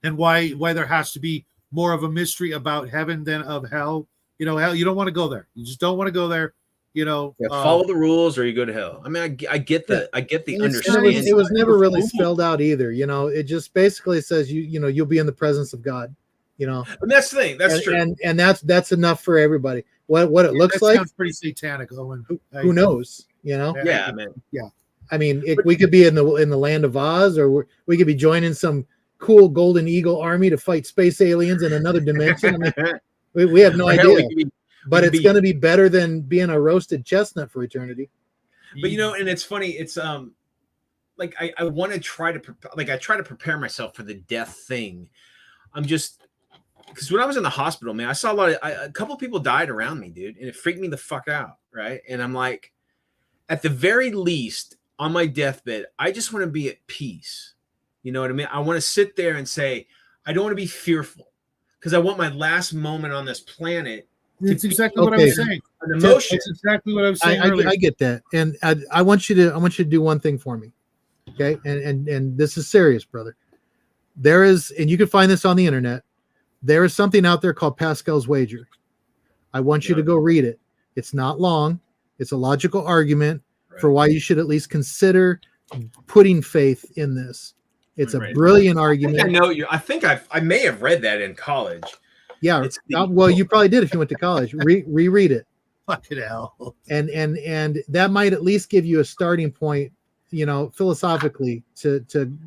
Speaker 2: and why there has to be more of a mystery about heaven than of hell. Hell, you don't want to go there. You just don't want to go there.
Speaker 1: Follow the rules or you go to hell. I mean, I get the understanding.
Speaker 4: It was never really spelled out either. It just basically says you'll be in the presence of God. And
Speaker 1: that's the thing. That's true.
Speaker 4: And that's enough for everybody. What it looks like
Speaker 2: sounds pretty satanic, Owen.
Speaker 4: Who knows?
Speaker 1: Yeah, man.
Speaker 2: Yeah.
Speaker 4: I mean, we could be in the land of Oz, or we could be joining some cool Golden Eagle army to fight space aliens in another dimension. I mean, we have no idea. But it's going to be better than being a roasted chestnut for eternity.
Speaker 1: But and it's funny. It's like I want to try to I try to prepare myself for the death thing. I'm just because when I was in the hospital, man, I saw a couple of people died around me, dude, and it freaked me the fuck out, right? And I'm like, at the very least, on my deathbed, I just want to be at peace. You know what I mean? I want to sit there and say, I don't want to be fearful because I want my last moment on this planet.
Speaker 2: That's exactly what I was saying.
Speaker 1: An emotion.
Speaker 2: That's exactly what I was saying earlier.
Speaker 4: I get that, and I want you to do one thing for me, okay? And this is serious, brother. There is, and you can find this on the internet. There is something out there called Pascal's Wager. I want you to go read it. It's not long. It's a logical argument for why you should at least consider putting faith in this. It's a brilliant argument.
Speaker 1: I think I may have read that in college.
Speaker 4: Yeah. Well, you probably did if you went to college. Reread it.
Speaker 2: Fucking hell.
Speaker 4: And that might at least give you a starting point, philosophically to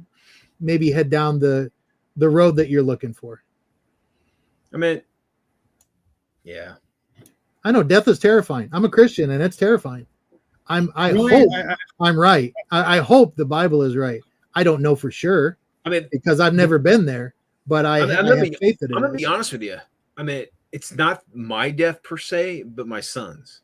Speaker 4: maybe head down the road that you're looking for.
Speaker 1: I mean, yeah.
Speaker 4: I know death is terrifying. I'm a Christian and it's terrifying. I hope I'm right. I hope the Bible is right. I don't know for sure. I mean, because I've never been there, but I have faith that it is.
Speaker 1: I'm gonna be honest with you. I mean, it's not my death per se, but my son's.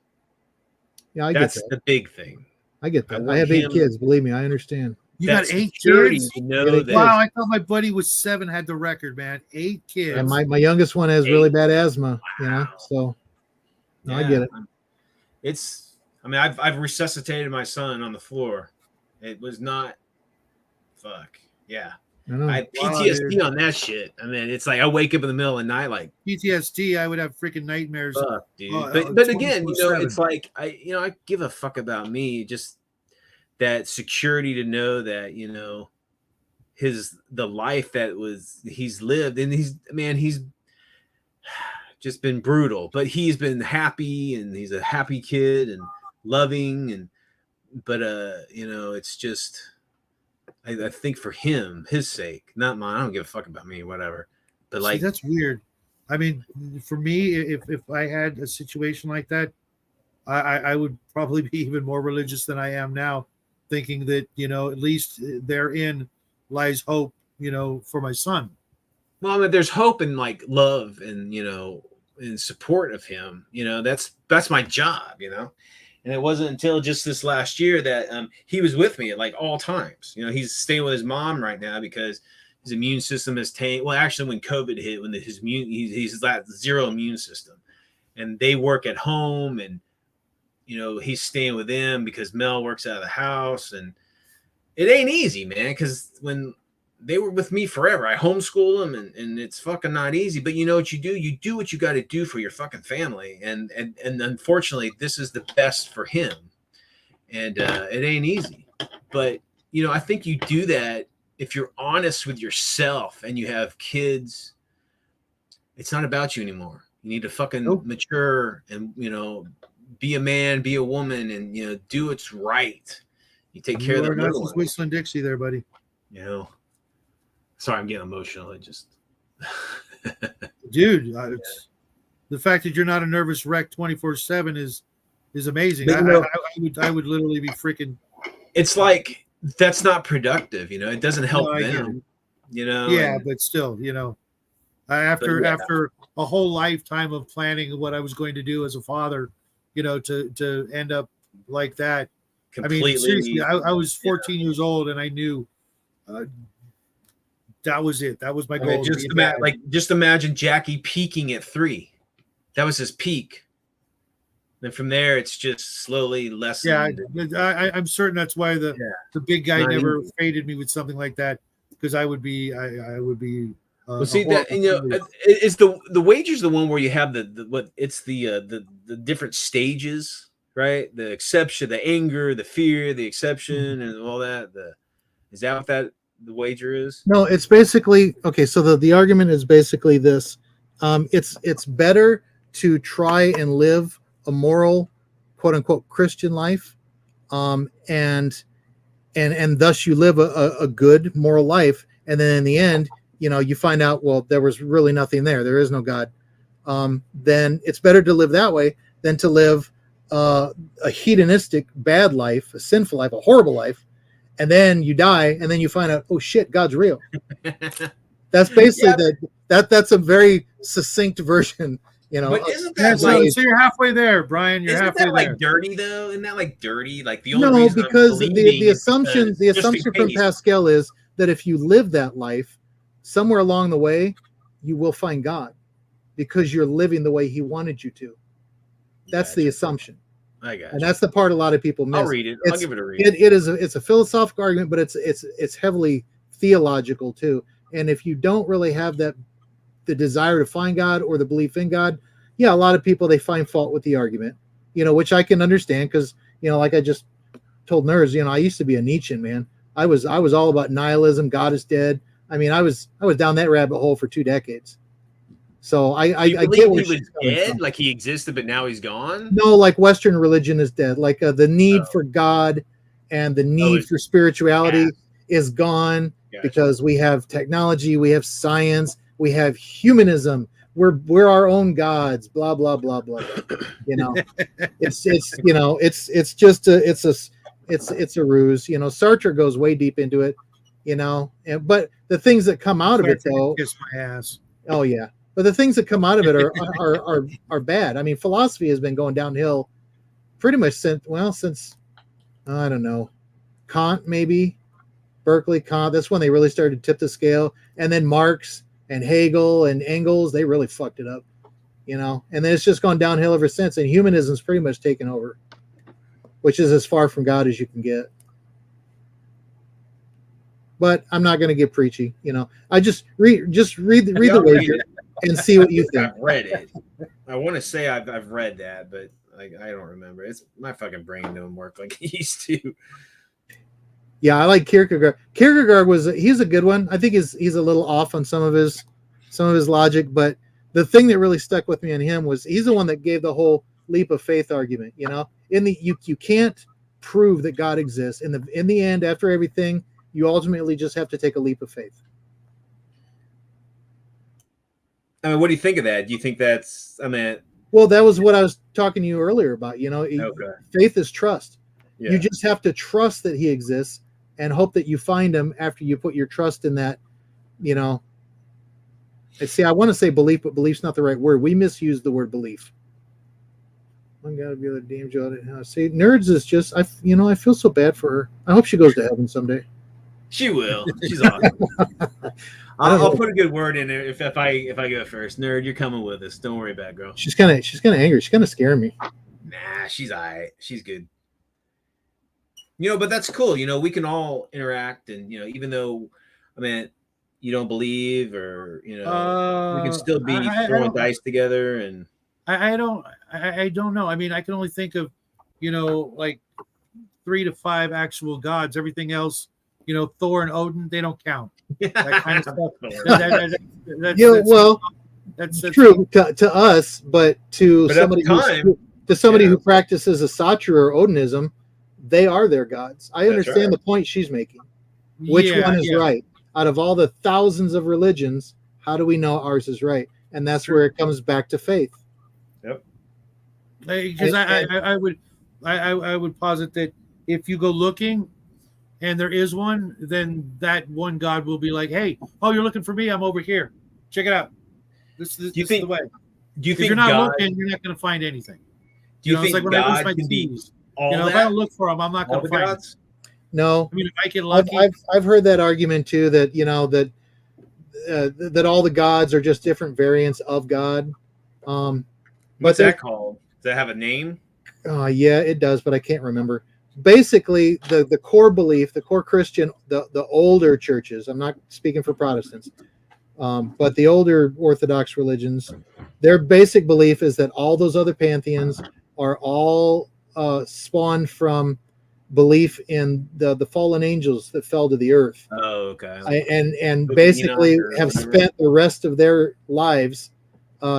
Speaker 4: Yeah,
Speaker 1: that's the big thing.
Speaker 4: I get that. I have 8 kids. Believe me, I understand.
Speaker 2: You got 8 kids? Wow, I thought my buddy was 7, had the record, man. 8 kids.
Speaker 4: And my youngest one has really bad asthma.
Speaker 1: Wow.
Speaker 4: So I get it.
Speaker 1: I mean, I've resuscitated my son on the floor. It was not. Fuck yeah. I had PTSD on that shit. I mean, it's like I wake up in the middle of the night like
Speaker 2: PTSD. I would have freaking nightmares.
Speaker 1: Fuck, dude. But again, it's like I give a fuck about me. Just that security to know that the life that he's lived, and he's just been brutal, but he's been happy, and he's a happy kid and loving, but it's just. I think for him, his sake, not mine. I don't give a fuck about me, whatever. But
Speaker 2: see, that's weird. I mean, for me, if I had a situation like that, I would probably be even more religious than I am now, thinking that at least therein lies hope, for my son.
Speaker 1: Well, I mean, there's hope and like love and in support of him. That's my job. And it wasn't until just this last year that he was with me at like all times. He's staying with his mom right now because his immune system is tanked. Well, actually, when COVID hit, when he's at 0 immune system, and they work at home, and he's staying with them because Mel works out of the house, and it ain't easy, man. Because when they were with me forever, I homeschool them, and it's fucking not easy. But you know what you do? You do what you got to do for your fucking family, and unfortunately, this is the best for him, and it ain't easy. But I think you do that if you're honest with yourself and you have kids. It's not about you anymore. You need to fucking mature and be a man, be a woman, and do what's right. You take care of the little ones.
Speaker 2: Whistling Dixie, there, buddy.
Speaker 1: Sorry, I'm getting emotional. It just,
Speaker 2: dude, the fact that you're not a nervous wreck 24/7 is amazing. I would literally be freaking.
Speaker 1: It's like that's not productive. It doesn't help them.
Speaker 2: Yeah, but still, after a whole lifetime of planning what I was going to do as a father, to end up like that. Completely, I mean, seriously, I was 14 years old and I knew. That was it. That was my goal.
Speaker 1: Just imagine Jackie peaking at 3. That was his peak. Then from there, it's just slowly lessened.
Speaker 2: Yeah, I'm certain that's why the big guy never faded me with something like that, because I would be
Speaker 1: Well, see that, and, you know, it's the wager's the one where you have the different stages, right? The exception, the anger, the fear, the exception, and all that. Is that what the wager is?
Speaker 4: No, it's basically okay. So the argument is basically this: it's better to try and live a moral, quote unquote, Christian life, and thus you live a good moral life, and then in the end, you know, you find out, well, there was really nothing there. There is no God. Then it's better to live that way than to live a hedonistic, bad life, a sinful life, a horrible life, and then you die, and then you find out, oh shit, God's real. That's basically that's a very succinct version, you know.
Speaker 1: But isn't that
Speaker 2: so you're halfway there, Brian? You're halfway there.
Speaker 1: Like dirty though? Isn't that like dirty? Like the only reason
Speaker 4: because the assumption from Pascal is that if you live that life, somewhere along the way, you will find God because you're living the way He wanted you to. That's the assumption.
Speaker 1: I got you.
Speaker 4: And that's the part a lot of people miss.
Speaker 1: I'll read it. I'll give it a read.
Speaker 4: It's a philosophical argument, but it's heavily theological too. And if you don't really have the desire to find God or the belief in God, yeah, a lot of people, they find fault with the argument, you know, which I can understand because, you know, like I just told nerds, you know, I used to be a Nietzschean, man. I was all about nihilism. God is dead. I mean, I was down that rabbit hole for 2 decades. So I get where
Speaker 1: he was dead, like he existed, but now he's gone.
Speaker 4: No, like Western religion is dead. Like the need for God and the need for spirituality is gone because we have technology, we have science, we have humanism. We're our own gods. Blah blah blah blah. Blah. You know, it's you know it's just it's a ruse. You know, Sartre goes way deep into it. You know, but the things that come out of it, though,
Speaker 2: kiss my ass.
Speaker 4: Oh yeah, but the things that come out of it are bad. I mean, philosophy has been going downhill pretty much since I don't know, Kant maybe, Berkeley, Kant. That's when they really started to tip the scale, and then Marx and Hegel and Engels, they really fucked it up, you know. And then it's just gone downhill ever since. And humanism's pretty much taken over, which is as far from God as you can get. But I'm not going to get preachy, you know. I just read the wager and see what you think.
Speaker 1: I've read it. I want to say I've read that, but like I don't remember. It's my fucking brain don't work like it used to.
Speaker 4: Yeah, I like Kierkegaard. Kierkegaard he's a good one. I think he's a little off on some of his logic, but the thing that really stuck with me on him was he's the one that gave the whole leap of faith argument. You know, you can't prove that God exists. In the end, after everything, you ultimately just have to take a leap of faith.
Speaker 1: I mean, what do you think of that? Do you think that's? I mean,
Speaker 4: well, that was what I was talking to you earlier about. You know, faith is trust. Yeah. You just have to trust that He exists and hope that you find Him after you put your trust in that. You know, see, I want to say belief, but belief's not the right word. We misuse the word belief. I gotta be able to damn Joe. See, nerds is just I feel so bad for her. I hope she goes to heaven someday.
Speaker 1: She will. She's awesome. I'll put a good word in there if I go first. Nerd, you're coming with us. Don't worry about it, girl.
Speaker 4: She's kind of angry. She's kind of scaring me.
Speaker 1: Nah, she's all right. She's good. You know, but that's cool. You know, we can all interact, and you know, even though, I mean, you don't believe, or you know, we can still be throwing dice together. And
Speaker 2: I don't know. I mean, I can only think of, you know, like 3 to 5 actual gods. Everything else, you know, Thor and Odin, they don't count. That kind of stuff.
Speaker 4: That's true to us, but to somebody who practices Asatru or Odinism, they are their gods. I understand the point she's making. Which one is right? Out of all the thousands of religions, how do we know ours is right? And that's where it comes back to faith.
Speaker 1: Yep.
Speaker 2: Because I would posit that if you go looking and there is one, then that one God will be like, hey, oh, you're looking for me? I'm over here. Check it out. This is the way.
Speaker 1: Do you think
Speaker 2: if you're not looking, you're not going to find anything.
Speaker 1: Do you think it's like when I lose my keys?
Speaker 2: You know, if I don't look for them, I'm not going to find them.
Speaker 4: No.
Speaker 2: I mean, if I get lucky.
Speaker 4: I've heard that argument too, that, you know, that all the gods are just different variants of God.
Speaker 1: What's that called? Does that have a name?
Speaker 4: Yeah, it does, but I can't remember. Basically, the core belief, the core Christian, the older churches, I'm not speaking for Protestants, But the older Orthodox religions, their basic belief is that all those other pantheons are all spawned from belief in the fallen angels that fell to the earth.
Speaker 1: Oh, okay.
Speaker 4: And basically have spent the rest of their lives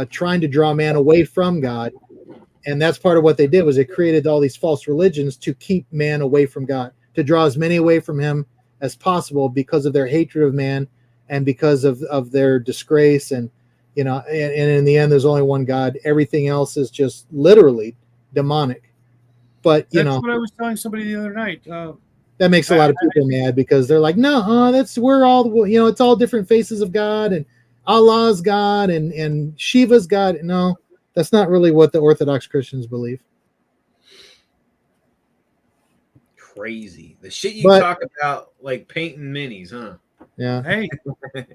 Speaker 4: trying to draw man away from God. And that's part of what they did, was they created all these false religions to keep man away from God, to draw as many away from him as possible because of their hatred of man and because of their disgrace. And, you know, and in the end, there's only one God. Everything else is just literally demonic. But, you know,
Speaker 2: that's what I was telling somebody the other night.
Speaker 4: That makes a lot of people mad because they're like, no, we're all, you know, it's all different faces of God, and Allah's God and Shiva's God. No, that's not really what the Orthodox Christians believe.
Speaker 1: Crazy. The shit you talk about, like painting minis, huh?
Speaker 4: Yeah.
Speaker 2: Hey,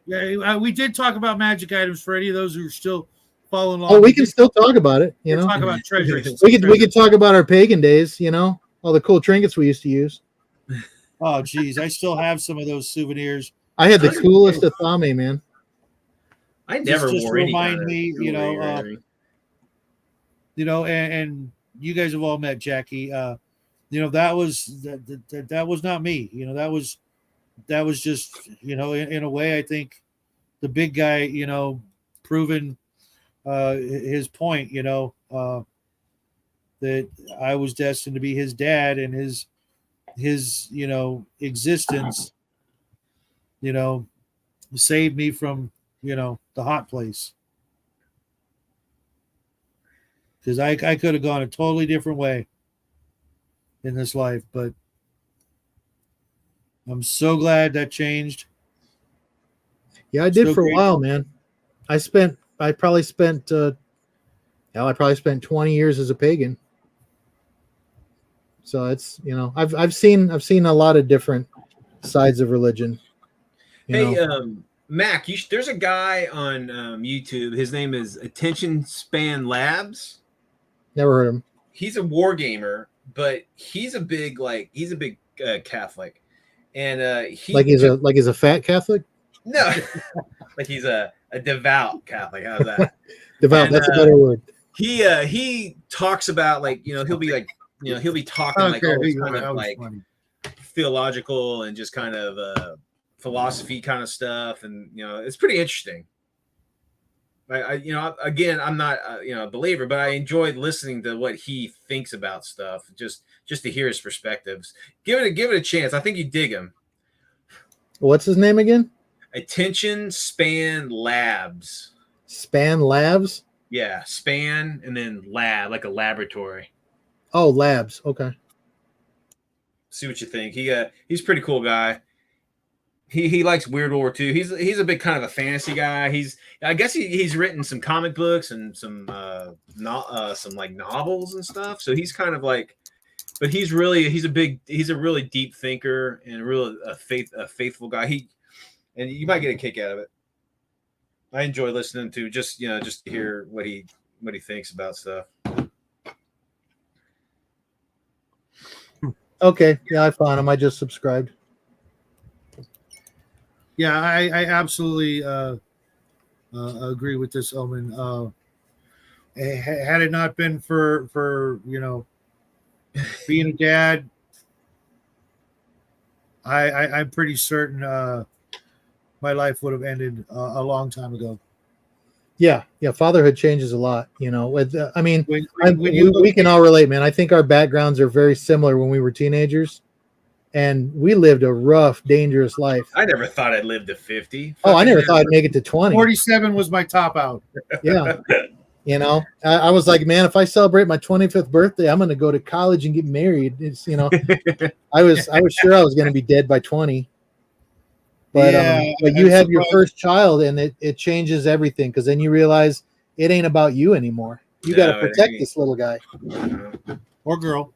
Speaker 2: yeah, we did talk about magic items for any of those who are still following along.
Speaker 4: Oh, we can still talk about it, you know.
Speaker 2: Talk about treasures.
Speaker 4: We could talk about our pagan days, you know, all the cool trinkets we used to use.
Speaker 2: Oh, geez, I still have some of those souvenirs.
Speaker 4: I had the coolest Athame, man.
Speaker 1: I never
Speaker 2: just
Speaker 1: wore any
Speaker 2: remind
Speaker 1: kind
Speaker 2: me,
Speaker 1: of
Speaker 2: you know, and you guys have all met Jackie. You know, that was not me. You know, that was just, you know, in a way, I think the big guy, you know, proving his point, you know, that I was destined to be his dad, and his you know existence, you know, saved me from, you know, the hot place, because I could have gone a totally different way in this life, but I'm so glad that changed.
Speaker 4: Yeah, I did for a while, man. I probably spent 20 years as a pagan. So it's, you know, I've seen a lot of different sides of religion.
Speaker 1: Hey, Mac, there's a guy on YouTube. His name is Attention Span Labs.
Speaker 4: Never heard of him.
Speaker 1: He's a war gamer, but he's a big Catholic, and
Speaker 4: he's a fat Catholic.
Speaker 1: No, like he's a devout Catholic. How's that?
Speaker 4: Devout. That's a better word.
Speaker 1: He talks about, like, you know, he'll be talking like all this kind of like theological and just kind of philosophy kind of stuff, and you know, it's pretty interesting. I you know, again, I'm not you know, a believer, but I enjoyed listening to what he thinks about stuff, just to hear his perspectives. Give it a chance. I think you dig him.
Speaker 4: What's his name again?
Speaker 1: Attention Span Labs.
Speaker 4: Span Labs?
Speaker 1: Yeah, span and then lab, like a laboratory.
Speaker 4: Oh, labs. Okay.
Speaker 1: See what you think. He's a pretty cool guy. He likes Weird War II. He's a big kind of a fantasy guy. I guess he's written some comic books and some like novels and stuff. So he's kind of like, but he's a really deep thinker and a faithful guy. And you might get a kick out of it. I enjoy listening to just to hear what he thinks about stuff.
Speaker 4: Okay, yeah, I found him. I just subscribed.
Speaker 2: Yeah, I absolutely agree with this, Omen. Had it not been for you know, being a dad, I'm pretty certain my life would have ended a long time ago.
Speaker 4: Yeah, fatherhood changes a lot, you know. With I mean, we can all relate, man. I think our backgrounds are very similar when we were teenagers, and we lived a rough, dangerous life.
Speaker 1: I never thought I'd live to 50.
Speaker 4: Oh, I never thought I'd make it to 20.
Speaker 2: 47 was my top out.
Speaker 4: Yeah, you know, I was like, man, if I celebrate my 25th birthday, I'm going to go to college and get married. It's, you know, I was sure I was going to be dead by 20. But but you have your first child, and it changes everything, because then you realize it ain't about you anymore. You got to protect this little guy
Speaker 2: or girl.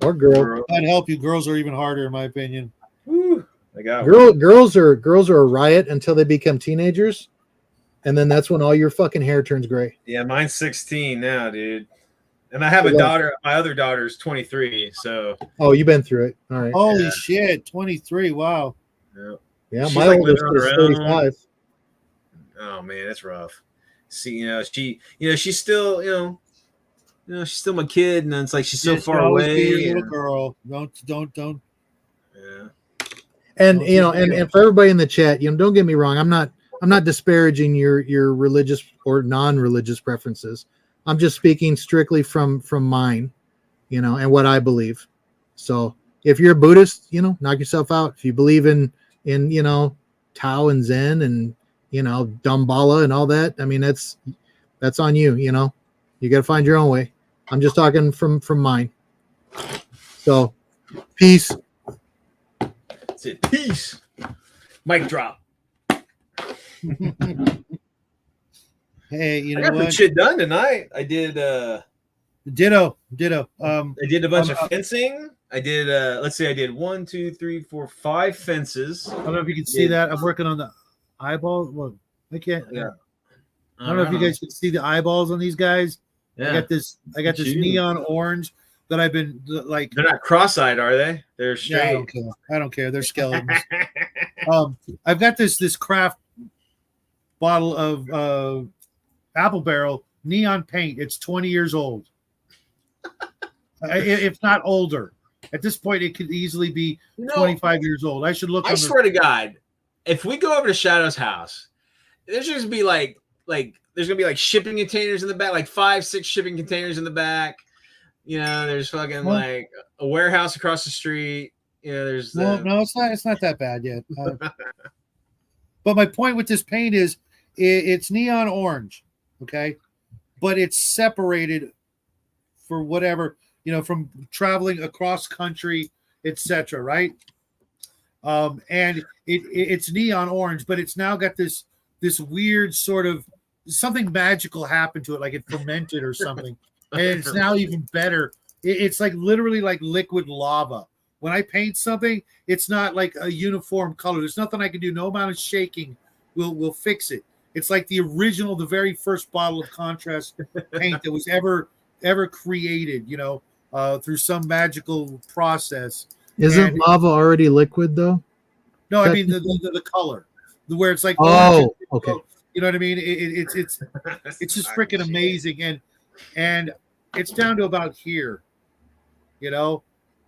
Speaker 4: I'd
Speaker 2: help you. Girls are even harder, in my opinion.
Speaker 1: Woo,
Speaker 4: girls are a riot until they become teenagers, and then that's when all your fucking hair turns gray.
Speaker 1: Yeah, mine's 16 now, dude. And I have a daughter. My other daughter's 23. So.
Speaker 4: Oh, you've been through it. All right.
Speaker 2: Holy shit, 23! Wow.
Speaker 1: Yeah.
Speaker 4: Yeah, my oldest is 35.
Speaker 1: Oh man, that's rough. See, she's still, she's still my kid, and it's like she's so far away.
Speaker 2: Be your little girl. Don't.
Speaker 1: Yeah.
Speaker 4: And and for everybody in the chat, don't get me wrong. I'm not disparaging your religious or non-religious preferences. I'm just speaking strictly from mine, and what I believe. So if you're a Buddhist, knock yourself out. If you believe in Tao and Zen and Dambala and all that, I mean that's on you. You got to find your own way. I'm just talking from mine. So peace.
Speaker 1: That's it. Peace. Mic drop.
Speaker 2: Hey,
Speaker 1: I got some shit done tonight. I did
Speaker 2: ditto.
Speaker 1: I did a bunch of fencing. I did let's see, I did 1, 2, 3, 4, 5 fences.
Speaker 2: I don't know if you can see that. I'm working on the eyeballs. Well, I can't. Yeah. I don't know if you guys can see the eyeballs on these guys. Yeah. I got this neon orange that I've been like.
Speaker 1: They're not cross-eyed, are they? They're straight.
Speaker 2: Yeah, I don't care. They're skeletons. I've got this craft bottle of Apple Barrel neon paint. It's 20 years old. If not older. At this point, it could easily be 25 years old. I should look.
Speaker 1: I swear to God, if we go over to Shadow's house, there's just be like there's gonna be like shipping containers in the back, like 5, 6 shipping containers in the back. There's fucking like a warehouse across the street. There's
Speaker 2: no, it's not that bad yet. But my point with this paint is it's neon orange, okay, but it's separated for whatever from traveling across country, etc. Right? And it's neon orange, but it's now got this weird sort of something magical happened to it, like it fermented or something, and it's now even better. It's like literally like liquid lava. When I paint something, it's not like a uniform color. There's nothing I can do. No amount of shaking will fix it. It's like the very first bottle of contrast paint that was ever created, through some magical process.
Speaker 4: Isn't lava already liquid though?
Speaker 2: No, I mean the color, where it's like
Speaker 4: okay.
Speaker 2: You know what I mean? It's just freaking amazing, and it's down to about here,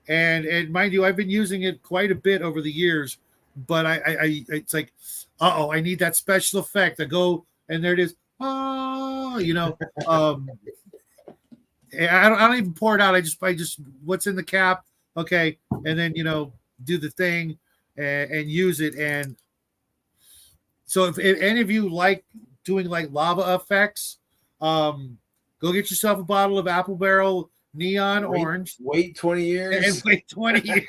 Speaker 2: and mind you, I've been using it quite a bit over the years, but I it's like, I need that special effect. I go and there it is. I don't even pour it out. I just what's in the cap, okay, and then do the thing and use it. And so if any of you like doing like lava effects, go get yourself a bottle of Apple Barrel neon orange.
Speaker 1: Wait 20 years.
Speaker 2: And wait 20 years.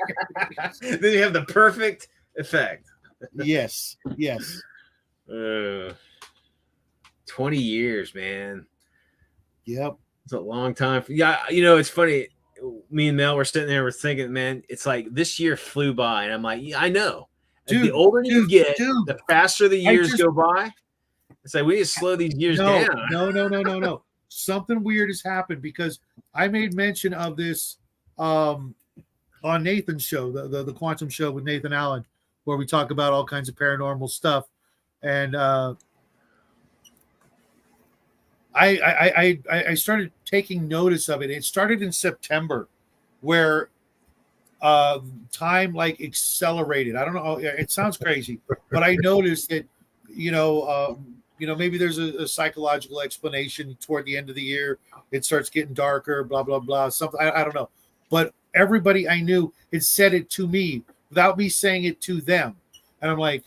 Speaker 1: Then you have the perfect effect.
Speaker 2: Yes.
Speaker 1: 20 years, man.
Speaker 2: Yep.
Speaker 1: It's a long time. Yeah, it's funny. Me and Mel were sitting there, we're thinking, man, it's like this year flew by, and I'm like, yeah, I know. The older you get, the faster the years go by. It's like we need to slow these years down.
Speaker 2: No. Something weird has happened because I made mention of this on Nathan's show, the Quantum Show with Nathan Allen, where we talk about all kinds of paranormal stuff, and I started taking notice of it. It started in September, where time like accelerated. I don't know. It sounds crazy, but I noticed that, maybe there's a psychological explanation toward the end of the year. It starts getting darker, blah, blah, blah. Something, I don't know. But everybody I knew had said it to me without me saying it to them. And I'm like,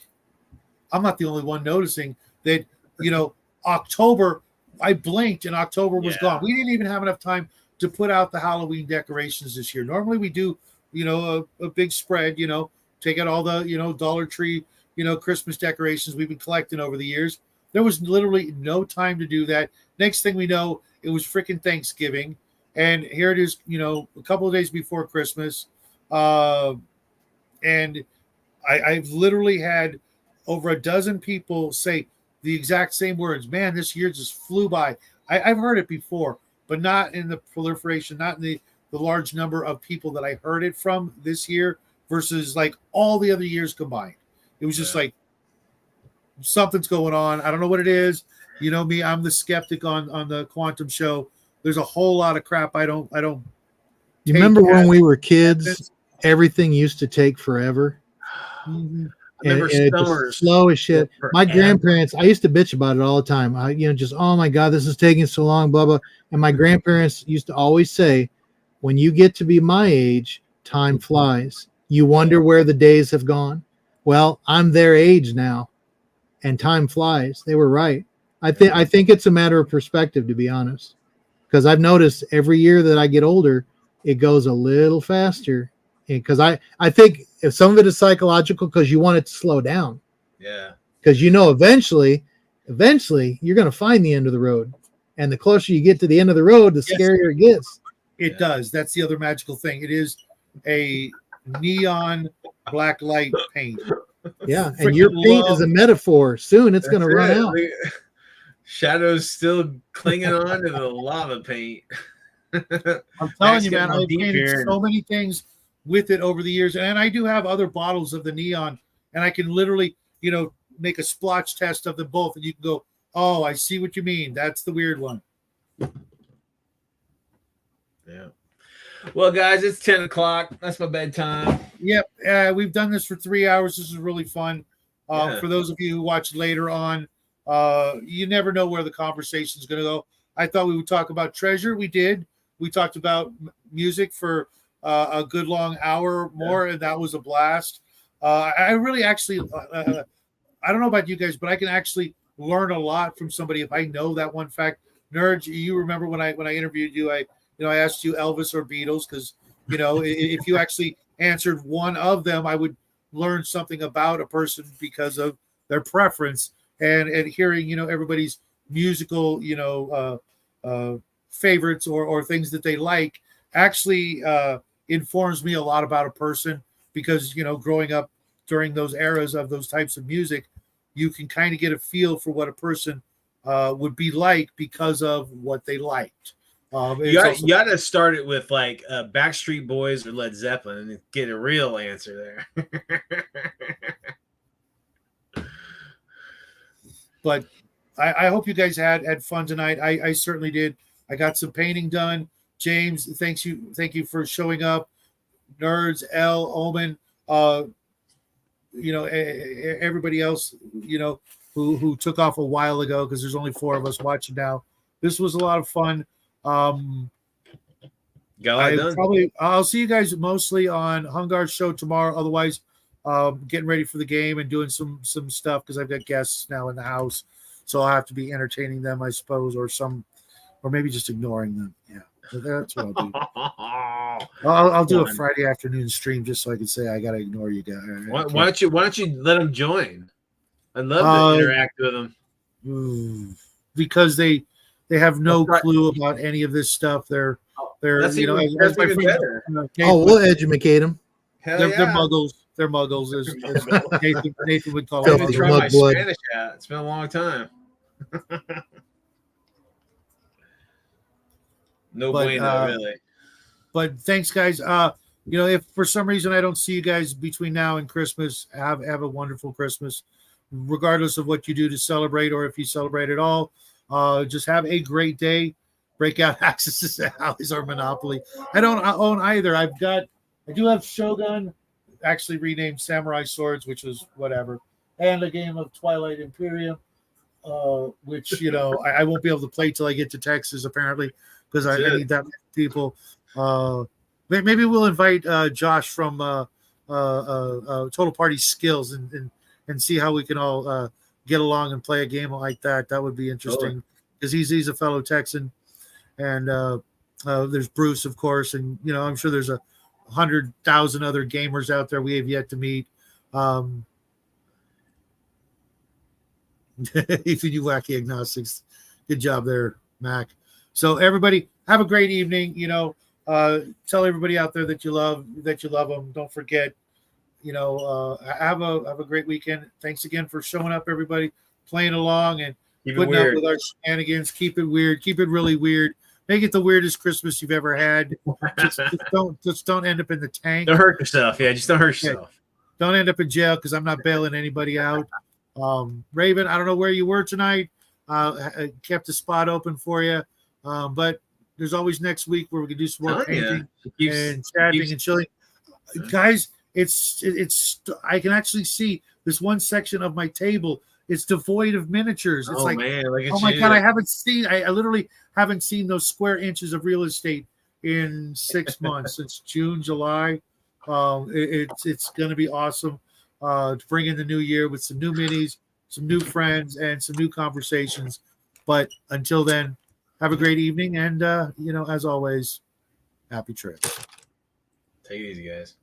Speaker 2: I'm not the only one noticing that, October, I blinked and October was gone. We didn't even have enough time to put out the Halloween decorations this year. Normally we do, a big spread, take out all the, Dollar Tree, Christmas decorations we've been collecting over the years. There was literally no time to do that. Next thing we know, it was freaking Thanksgiving. And here it is, a couple of days before Christmas. And I've literally had over a dozen people say the exact same words. Man, this year just flew by. I've heard it before, but not in the proliferation, not in the large number of people that I heard it from this year versus like all the other years combined. It was just like, something's going on. I don't know what it is. You know me, I'm the skeptic on the Quantum show. There's a whole lot of crap I don't.
Speaker 4: You remember when we were kids, everything used to take forever?
Speaker 2: Mm-hmm.
Speaker 4: And it's slow as shit. My grandparents, I used to bitch about it all the time. Just, oh my God, this is taking so long, blah, blah. And my grandparents used to always say, when you get to be my age, time flies. You wonder where the days have gone. Well, I'm their age now, and time flies. They were right. I think it's a matter of perspective, to be honest, because I've noticed every year that I get older, it goes a little faster. Because I think if some of it is psychological, because you want it to slow down.
Speaker 1: Yeah.
Speaker 4: Because eventually you're going to find the end of the road, and the closer you get to the end of the road, the scarier it gets.
Speaker 2: It does. That's the other magical thing. It is a neon black light paint.
Speaker 4: Yeah, and your paint is a metaphor. Soon it's going to run out.
Speaker 1: Shadows still clinging on to the lava paint.
Speaker 2: I'm telling you, man, I've painted so many things with it over the years, and I do have other bottles of the neon, and I can literally, make a splotch test of them both, and you can go, oh, I see what you mean. That's the weird one.
Speaker 1: Yeah. Well, guys, it's 10 o'clock. That's my bedtime.
Speaker 2: Yep. We've done this for 3 hours. This is really fun. For those of you who watch later on, you never know where the conversation is going to go. I thought we would talk about treasure. We did. We talked about music for a good long hour more, and that was a blast. I really actually, I don't know about you guys, but I can actually learn a lot from somebody if I know that one fact. Nerds, you remember when I interviewed you, I asked you Elvis or Beatles because if you actually answered one of them, I would learn something about a person because of their preference and hearing everybody's musical favorites or things that they like actually informs me a lot about a person because growing up during those eras of those types of music, you can kind of get a feel for what a person would be like because of what they liked. You
Speaker 1: got to start it with like Backstreet Boys or Led Zeppelin and get a real answer there.
Speaker 2: But I hope you guys had fun tonight. I certainly did. I got some painting done. James, thank you for showing up. Nerds, L, Omen, everybody else, who took off a while ago because there's only 4 of us watching now. This was a lot of fun. I'll see you guys mostly on Hungar's show tomorrow. Otherwise, getting ready for the game and doing some stuff because I've got guests now in the house, so I'll have to be entertaining them, I suppose, or maybe just ignoring them. Yeah, so that's what I'll do. I'll do a Friday afternoon stream just so I can say I got to ignore you guys.
Speaker 1: Why don't you let them join? I'd love to interact with them
Speaker 2: because they have no clue about any of this stuff. They're
Speaker 1: that's even better.
Speaker 4: We'll educate them.
Speaker 2: They're muggles. They're muggles. As Nathan would call
Speaker 1: them. Try my Spanish out. It's been a long time. Really.
Speaker 2: But thanks, guys. If for some reason I don't see you guys between now and Christmas, have a wonderful Christmas, regardless of what you do to celebrate or if you celebrate at all. Just have a great day. Break out Axis to Allies or Monopoly. I don't own either. I do have Shogun, actually renamed Samurai Swords, which was whatever, and a game of Twilight Imperium, which I won't be able to play till I get to Texas apparently because I need that many people. Maybe we'll invite Josh from Total Party Skills and see how we can all get along and play a game like that. That would be interesting because he's a fellow Texan, and there's Bruce, of course, and I'm sure there's 100,000 other gamers out there we have yet to meet. Even you wacky agnostics, good job there, Mac. So everybody have a great evening. Tell everybody out there that you love them. Don't forget. Have a great weekend. Thanks again for showing up, everybody, playing along and putting up with our shenanigans. Keep it weird. Keep it really weird. Make it the weirdest Christmas you've ever had. Just don't end up in the tank.
Speaker 1: Don't hurt yourself. Yeah, just don't hurt yourself.
Speaker 2: Don't end up in jail because I'm not bailing anybody out. Raven, I don't know where you were tonight. I kept a spot open for you, but there's always next week where we can do some more painting and chatting and chilling. Guys, it's I can actually see this one section of my table. It's devoid of miniatures. It's
Speaker 1: man,
Speaker 2: oh my God, I literally haven't seen those square inches of real estate in 6 months since June, July. It's going to be awesome to bring in the new year with some new minis, some new friends, and some new conversations. But until then, have a great evening, and as always, happy trips.
Speaker 1: Take it easy, guys.